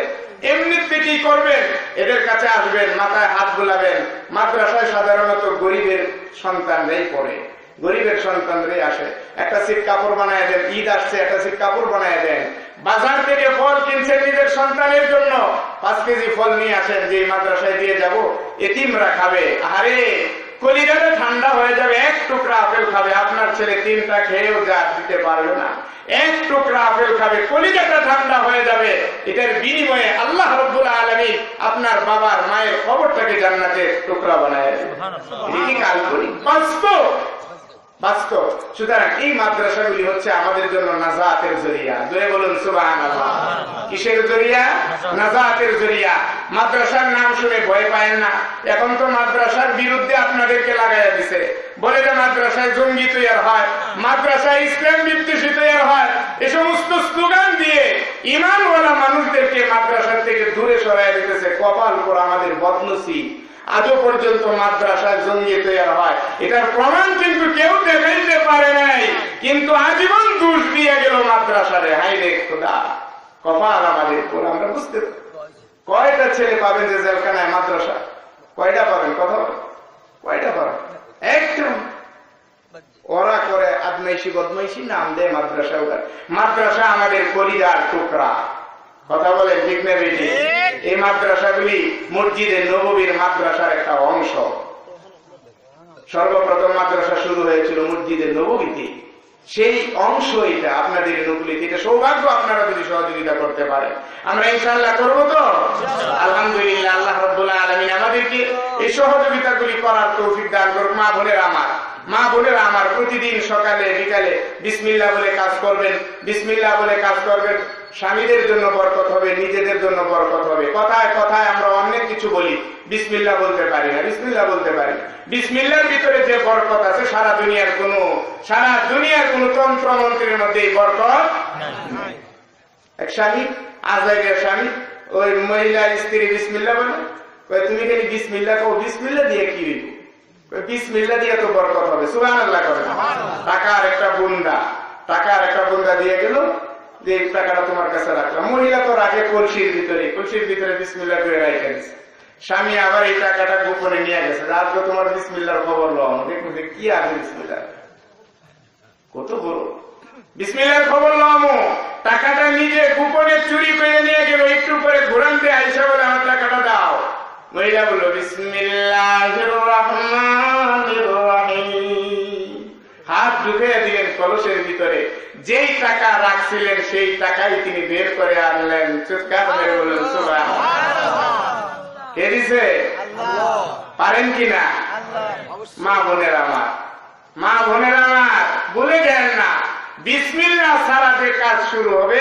এমনিতে কি করবেন, এদের কাছে আসবেন, মাথায় হাত বুলাবেন। মাদ্রাসায় সাধারণত গরিবের সন্তানরাই পড়ে, গরিবের সন্তানরাই আসে। একটা সিট কাপড় বানায় দেন, ঈদ আসছে একটা সিট কাপড় বানায় দেন। বাজার থেকে ফল কিনছেন নিজের সন্তানের জন্য, 5 কেজি ফল নিয়ে আসেন যে মাদ্রাসায় দিয়ে যাব, এতিমরা খাবে। আরে কলিজাটা ঠান্ডা হয়ে যাবে। এক টুকরা আপেল খাবে, আপনার ছেলে 3টা খেয়েও যা দিতে পারবে না। এক টুকরা আপেল খাবে, কলিজাটা ঠান্ডা হয়ে যাবে। এটার বিনিময়ে আল্লাহ রাব্বুল আলামিন আপনার বাবার মায়ের কবরটাকে জান্নাতের টুকরা বানায় দেবে। এটা কি কাল্পনিক? বাস্তব, বাস্তব। সুতরাং এই মাদ্রাসাগুলি হচ্ছে আমাদের জন্য নাজাতের জরিয়া। জোরে বলুন সুবহানাল্লাহ। কিসের জরিয়া? নাজাতের জরিয়া। মাদ্রাসার নাম শুনে ভয় পায় না। এখন তো মাদ্রাসার বিরুদ্ধে আপনাদেরকে লাগাইয়া দিছে, বলে যে মাদ্রাসায় জঙ্গি তৈরি হয়, মাদ্রাসায় ইসলাম বিদ্বেষী তৈরি হয়। এই সমস্ত স্লোগান দিয়ে ঈমানওয়ালা মানুষদেরকে মাদ্রাসার থেকে দূরে সরাই দিতেছে। কপাল পোড়া আমাদের বদনসিব, আজও পর্যন্ত মাদ্রাসায় জঙ্গি তৈরি হয়। এটার প্রমাণ কিন্তু কেউ দেখাইতে পারে নাই, কিন্তু আজীবন দোষ দিয়ে গেল মাদ্রাসারে। হাই রে খোদা, কপাল আমাদের পোড়া। আমরা বুঝতে, কয়টা ছেলে পাবেন যে জেলখানায় মাদ্রাসা? কয়টা পাবেন? কথা বলেন, কয়টা পাবেন? একটা। ওরা করে আদমাইশি বদমাইশি, নাম দেয় মাদ্রাসা। ওরা মাদ্রাসা আমাদের কলিজার টুকরা। কথা বলেন ঠিক না বেশি? এই মাদ্রাসাগুলি মসজিদে নববীর মাদ্রাসার একটা অংশ। সর্বপ্রথম মাদ্রাসা শুরু হয়েছিল মসজিদে নববীতে, সেই অংশ এটা আপনাদের নকুলিতে। এটা সৌভাগ্য আপনারা যদি সহযোগিতা করতে পারেন। আমরা ইনশাআল্লাহ করবো তো? আলহামদুলিল্লাহ। আল্লাহ রাব্বুল আলামিন আমাদেরকে এই সহযোগিতাগুলি করার তৌফিক দান করুন। মা বোনেরা আমার প্রতিদিন সকালে বিকালে বিসমিল্লাহ বলে কাজ করবেন, বিসমিল্লাহ বলে কাজ করবেন। স্বামীদের জন্য বরকত হবে, নিজেদের জন্য বরকত হবে। কথায় কথায় আমরা অনেক কিছু বলি, বিসমিল্লাহ বলতে পারি না। বিসমিল্লাহ বলতে পারি। বিসমিল্লাহর ভিতরে যে বরকত আছে সারা দুনিয়ার কোন তন্ত্র মন্ত্রের মধ্যে এই বরকত নাই। এক স্বামী, আজাইরের স্বামী, ওই মহিলা স্ত্রী বিসমিল্লাহ বলে, তুমি খালি বিসমিল্লাহ কও, বিসমিল্লাহ দিয়ে কি হইব? বিসমিল্লাহ দিয়ে তো বরকত হবে। সুবহানাল্লাহ করে। টাকার একটা বুন্দা দিয়ে গেল, যে টাকাটা তোমার কাছে রাখলাম। মহিলা তো রাখে কলসির ভিতরে বিসমিল্লাহ করে রাখে দিচ্ছে। স্বামী আবার এই টাকাটা গোপনে নিয়ে গেছে, আজকে তোমার বিসমিল্লাহর খবর লও। দেখুন কি আছে বিসমিল্লাহ, কত বড় বিসমিল্লাহর খবর লও। টাকাটা নিজে গোপনে চুরি করে নিয়ে গেল, একটু পরে ঘুরানতে আইসা বলে আমার টাকাটা দাও। মহিলা বলল বিসমিল্লাহির রহমানির রহিম। হাত ঢুকে দিলেন কলসের ভিতরে, যেই টাকা রাখছিলেন সেই টাকাই তিনি বের করে আনলেন। চিৎকার মেরে বললেন সুবহানাল্লাহ। কে দিছে? পারেন কিনা? মা বোনেরা আমার ভুলে যান না, বিসমিল্লাহ ছাড়া যে কাজ শুরু হবে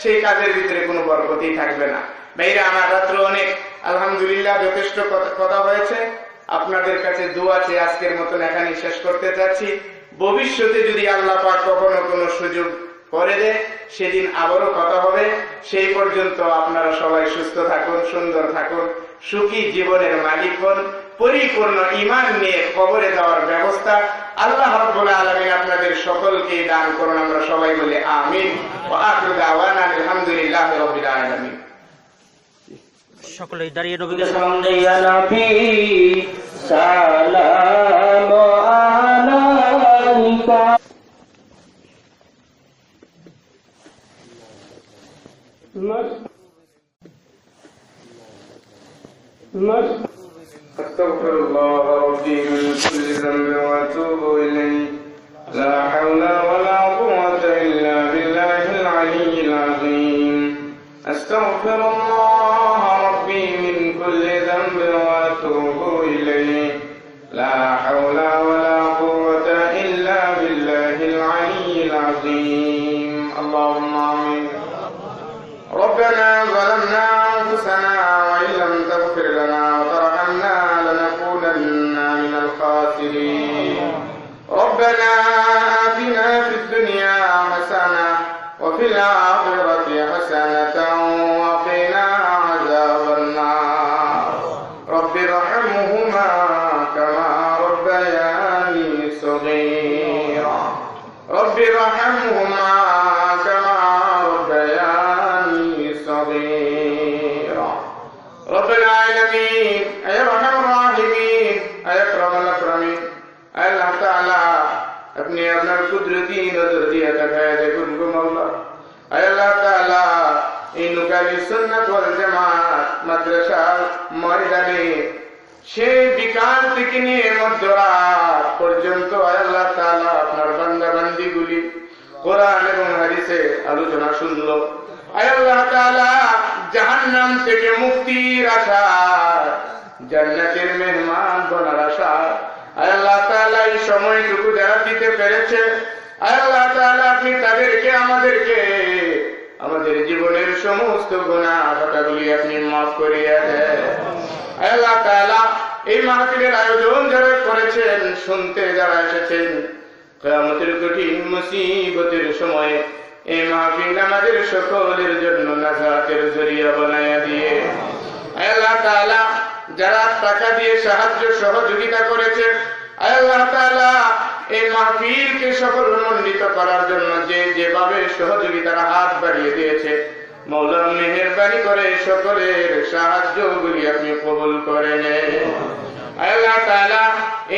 সেই কাজের ভিতরে কোনো বরকতই থাকবে না। ভাইরা আমার, রাত্র অনেক আলহামদুলিল্লাহ যথেষ্ট কথা হয়েছে। আপনাদের কাছে দোয়া চেয়ে আজকের মতন এখানে শেষ করতে চাচ্ছি। ভবিষ্যতে যদি আল্লাহ পাক কখনো কোনো সুযোগ করে দেয়, সেদিন আবারও কথা হবে। সেই পর্যন্ত আপনারা সবাই সুস্থ থাকুন, সুন্দর থাকুন, সুখী জীবনের মালিক হন, পরিপূর্ণ ঈমান নিয়ে কবরে যাওয়ার ব্যবস্থা আল্লাহ রাব্বুল আলামিন আপনাদের সকলকে দান করুন। আমরা সবাই বলি আমিন। ওয়া আখিরু দাওয়ানা আলহামদুলিল্লাহি রাব্বিল আলামিন।
সকলেই দাঁড়িয়ে নবীকে সালাম দেই। ইয়া নবী সালাম আলাইকা।
أستغفر الله ربي من كل ذنب وأتوب إليه لا حول ولا قوة إلا بالله العلي العظيم أستغفر الله ربي من كل ذنب وأتوب إليه لا حول ولا قوة إلا بالله العلي العظيم اللهم آمين ربنا ظلمنا أنفسنا وإن لم تغفر لنا وترحمنا لنكونن من الخاسرين ربنا آتنا في الدنيا حسنة وفي الآخرة حسنة وقنا عذاب النار رب ارحمهما كما ربياني صغيرا رب ارحمهما كما ربياني صغيرا رب العالمين يا ارحم الراحمين يا اكرم الاكرمين আল্লাহ তাআলা আপনি আপনার কুদরতি নজর দিয়ে তাকায় দেখুন গো মাওলা। আল্লাহ তাআলা এই নুকালি সুন্নাত ওয়াল জামাত মাদ্রাসার ময়দানে সেই বিকাল থেকে নিয়ে মধ্যরাত পর্যন্ত আল্লাহ তাআলা আপনার বান্দা বান্দীগুলি কোরআন এবং হাদিসে আলোচনা শুনলো। আল্লাহ তাআলা জাহান্নাম থেকে মুক্তির আশায়, জান্নাতের মেহমান বনার আশায় আল্লাহ তাআলা এই সময়টুকু যারা দিতে পেরেছে, আল্লাহ তাআলা আপনি তাদেরকে আমাদেরকে আমাদের জীবনের সমস্ত গুনাহ খাতাগুলি আপনি মাফ করিয়া দেন। আল্লাহ তাআলা এই মাহফিলের আয়োজন যারা করেছেন, শুনতে যারা এসেছেন, কিয়ামতের কঠিন মুসিবতের সময়ে এই মাহফিল আমাদের সকলের জন্য নাজাতের জরিয়া বানায়া দিয়ে। আল্লাহ তাআলা যারা টাকা দিয়ে সাহায্য সহযোগিতা করেছে, আল্লাহ তাআলা এই মাহফিলকে সফলমণ্ডিত করার জন্য যে যেভাবে সহযোগিতার হাত বাড়িয়ে দিয়েছে, মওলা মেহেরবানি করে সকলের সাহায্যগুলি আপনি কবুল করে নেন। আল্লাহ তাআলা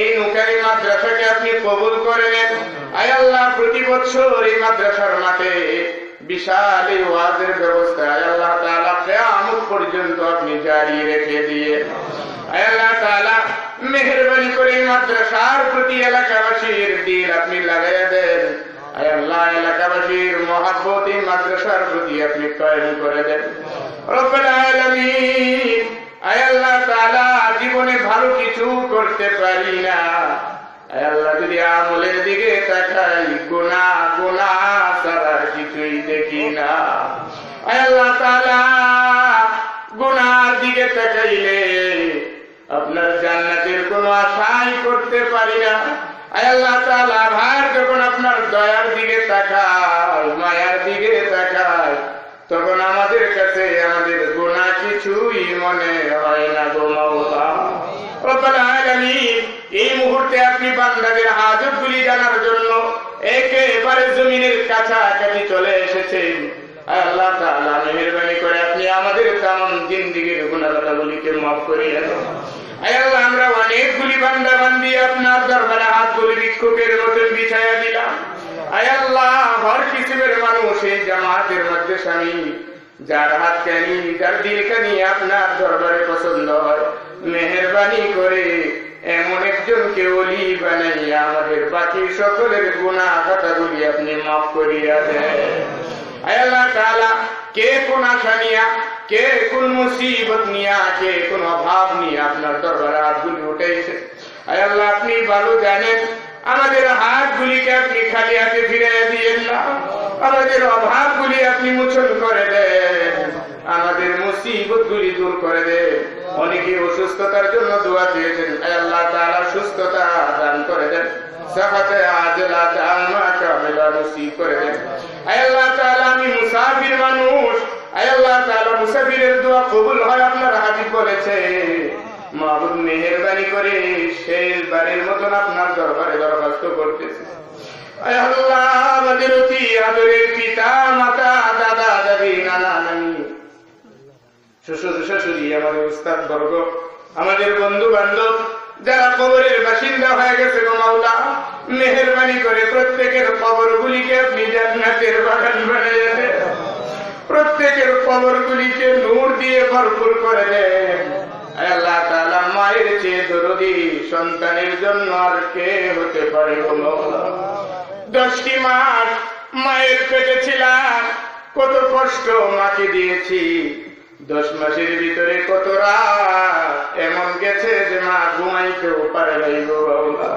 এই নুকারি মাদ্রাসাকে আপনি কবুল করে নেন। আল্লাহ প্রতি বছর এই মাদ্রাসার মাঠে বিশাল এই ওয়াজের ব্যবস্থা আল্লাহ তাআলা কিয়ামত পর্যন্ত আপনি জারি রেখে দিয়ে। আল্লাহ তাআলা মেহেরবানি করে এই মাদ্রাসার প্রতি এলাকাবাসীর দিল আপনি লাগাইয়া দেন। আল্লাহ এলাকাবাসীর মহব্বত এই মাদ্রাসার প্রতি আপনি কায়েম করে দেন। রব্বুল আলামিন, আল্লাহ তাআলা জীবনে ভালো কিছু করতে পারি না, আল্লাহ যদি আমলের দিকে তাকাই গুনাহ গুনাহ ছাড়া কিছুই দেখি না। আল্লাহ তাআলা গুনাহর দিকে তাকাইলে আপনার জান্নাতের কোনো আশাই করতে পারি না। আল্লাহ তাআলা ভার যখন আপনার দয়ার দিকে তাকায়, মায়ার দিকে তাকায়, তখন আমাদের কাছে আমাদের গুনাহ কিছুই মনে হয় না গো মাওলা। রব্বুল আলামিন, এই মুহূর্তে আপনি বান্দাদের হাজতগুলি জানার জন্য একেবারে জমিনের কাছাকাছি চলে এসেছেন। আল্লাহ তাআলা মেহেরবানি করে আপনি আমাদের তামাম জিন্দেগীর গুনাহগুলিকে মাফ করিয়ে দেন। আল্লাহ, আমরা অনেকগুলি বান্দা বান্দি আপনার দরবারে হাতগুলি ভিক্ষুকের মতন বিছায়া দিলাম। আল্লাহ, হর কিসিমের মানুষ এই জামাতের মধ্যে শামিল, যার হাত কানি যার দিল কানি আপনার দরবারে পছন্দ হয়, মেহেরবানি করে এমন একজনকে ওলি বানাইয়া আমাদের বাকি সকলের গুনাহ খাতাগুলি আপনি মাফ করিয়া দেন। আল্লাহ তাআলা, কে কোন আশা নিয়া, কে কোন মুসিবত নিয়া, কে কোন অভাব নিয়ে আপনার দরবারে হাতগুলি উঠেছে, আল্লাহ আপনি ভালো জানেন। আমাদের হাতগুলিকে আপনি খালি হাতে ফিরিয়ে দিয়েন না, আমাদের অভাবগুলি আপনি মোচন করে দেন, আমাদের মুসিবতগুলি দূর করে দেন। অনেকে অসুস্থতার জন্য দোয়া দিয়েছেন, আল্লাহ তাআলা সুস্থতা দান করে দেন, সাহাতে আজলা দামা কামিলা নসিব করে দেন। আল্লাহ তাআলা, আমি মুসাফির মানুষ, আল্লাহ তাআলা মুসাফিরের দোয়া কবুল হয় আপনার হাবিব বলেছে। মাবুদ মেহেরবানি করে শেষবারের মতন আপনার দরবারে দরখাস্ত করতেছে, আল্লাহ আমাদের অতি আদরের পিতা মাতা, দাদা দাদি, নানা নানি, শ্বশুর শাশুড়ি, আমাদের উস্তাদ বর্গ, আমাদের বন্ধু বান্ধব যারা কবরের বাসিন্দা হয়ে গেছে গো মাওলা, মেহেরবানি করে প্রত্যেকের কবরগুলিকে আপনি জান্নাতের বাগান বানিয়ে দেন, প্রত্যেকের কবরগুলিকে নূর দিয়ে ভরপুর করে দেন। আল্লাহ তাআলা, মায়ের চেয়ে দরদি সন্তানের জন্য আর কে হতে পারে গো মাওলা। 10টি মাস মায়ের পেটে ছিলাম, কত কষ্ট মাকে দিয়েছি, 10 মাসের ভিতরে কত রাত এমন গেছে যে মা ঘুমাইতেও পারে নাই গো মাওলা।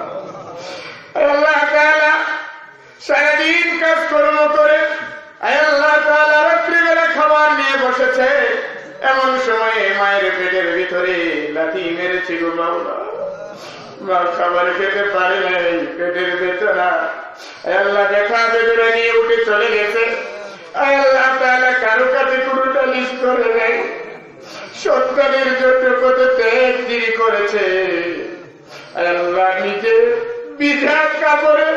আল্লাহ তাআলা, সারাদিন কাজকর্ম করে আল্লাহ তাআলা রাত্রিবেলা খাবার নিয়ে বসেছে, এমন সময়ে মায়ের পেটের ভিতরে লাথি মেরেছে গো মাওলা। মা খাবার খেতে পারে নাই, পেটের বেদনা আল্লাহ দেখা বেদনা নিয়ে উঠে চলে গেছে। আল্লাহ তাআলা কারো কাছে কোনোটা লিস্ট করে নাই, সন্তানের জন্য কত ত্যাগ দেরি করেছে। আল্লাহ নিজে বিধা কাপড়ে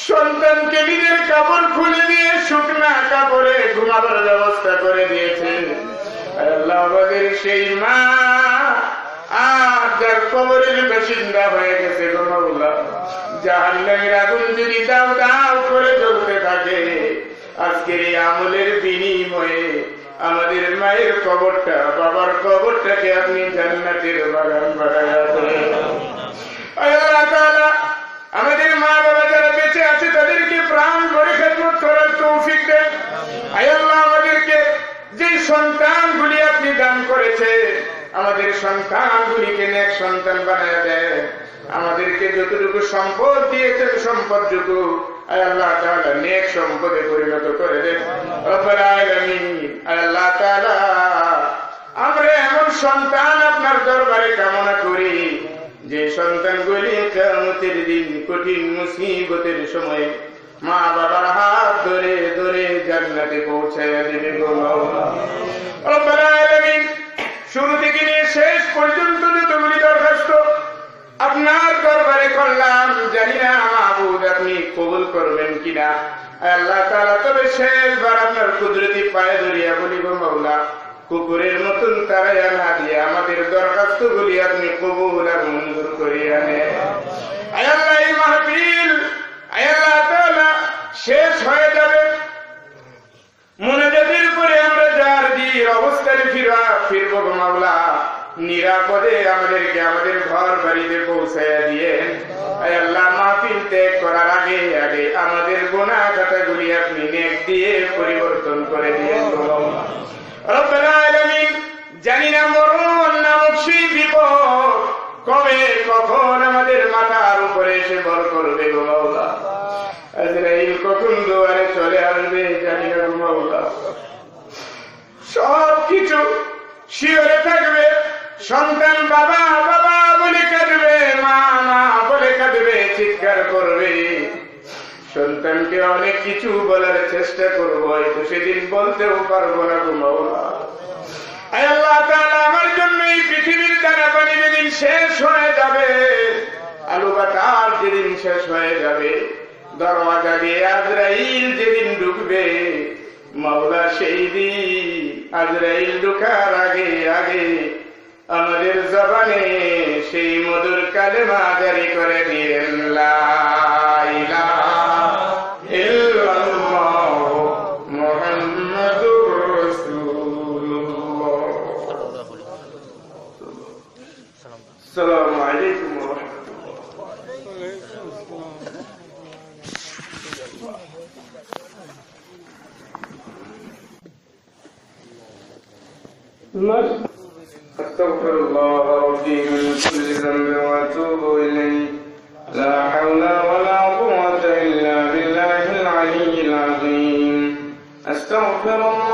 সন্তানকে নিজের কাপড় খুলে দিয়ে শুকনা কাপড়ে ঘুমাবার ব্যবস্থা করে দিয়েছে। আল্লাহ, আমাদের সেই মা আর যার কবরের বাসিন্দা হয়ে গেছে গো মাওলা, জাহান্নামের আগুন যদি দাও দাও করে জ্বলতে থাকে, আজকের এই আমলের বিনিময়ে আমাদের মায়ের কবরটা, বাবার কবরটাকে আপনি জান্নাতের বাগান বানায়া দেন। আল্লাহ তাআলা আমাদের মা বাবা যারা বেঁচে আছে তাদেরকে প্রাণ ভরে খেদমত করার তৌফিক দেন। আল্লাহ আমাদেরকে যে সন্তানগুলি আপনি দান করেছে, আমাদের সন্তানগুলিকে নেক সন্তান বানায়া দেন। আমাদেরকে যতটুকু সম্পদ দিয়েছেন সম্পদটুকু আল্লাহ তাআলা নেক সম্পদে পরিণত করে দেন। রব্বুল আলামিন, আল্লাহ তাআলা আমরা এমন সন্তান আপনার দরবারে কামনা করি যে সন্তানগুলি কিয়ামতের দিন কঠিন মুসিবতের সময় মা বাবার হাত ধরে ধরে জান্নাতে পৌঁছায় দিবে গো মাওলা। রব্বুল আলামিন, শুরু থেকে নিয়ে শেষ পর্যন্ত যতগুলি দরখাস্ত আপনার দরবারে করলাম, জানি না মাহবুব আপনি কবুল করবেন কিনা। আল্লাহ তাআলা তবে শেষবার আপনার কুদরতি পায়ে ধরিয়া বলি গো মাওলা, কুকুরের মতন তারাইয়া না দিয়ে আমাদের দরখাস্ত গুলি আপনি কবুল আর মঞ্জুর করিয়া নেন। আল্লাহ এই মাহফিল আল্লাহ তাআলা শেষ হয়ে যাবে, মুনাজাতের পরে আমরা যার দির অবস্থানে ফিরবো গো মাওলা। নিরাপদে আমাদেরকে আমাদের ঘর বাড়িতে পৌঁছাইয়া দিয়ে আল্লাহ মাহফিল ত্যাগ করার আগে আগে আমাদের গুনাহ খাতাগুলি আপনি নেক দিয়ে পরিবর্তন করে দিয়েন গো মাওলা। রব্বুল আলামিন, জানি না মরণ নামক সেই বিপদ কবে কখন আমাদের মাথার উপরে এসে বর করবে গো মাওলা। আজরাইল কখন দুয়ারে চলে আসবে জানি না গো মাওলা। সবকিছু শিওরে থাকবে, সন্তান বাবা বাবা বলে কাঁদবে, মা মা বলে কাঁদবে, চিৎকার করবে। সন্তানকে অনেক কিছু বলার চেষ্টা করবো, হয়তো সেদিন বলতেও পারবো না গো মাওলা। আল্লাহ তাআলা আমার জন্য এই পৃথিবীর দানা পানি যেদিন শেষ হয়ে যাবে, আলু বাতাস যেদিন শেষ হয়ে যাবে, দরওয়াজা দিয়ে আজরাইল যেদিন ঢুকবে মাওলা, সেই দিন আজরাইল ঢুকার আগে আগে আমাদের জবানে সেই মধুর কালেমা জারি করে দিয়েন, লা ইলাহা ইল্লাল্লাহ মুহাম্মাদুর রাসূলুল্লাহ। আসসালামু আলাইকুম ওয়া রাহমাতুল্লাহ। أستغفر الله ربي من كل ذنب وأتوب إليه، لا حول ولا قوة إلا بالله العلي العظيم. أستغفر الله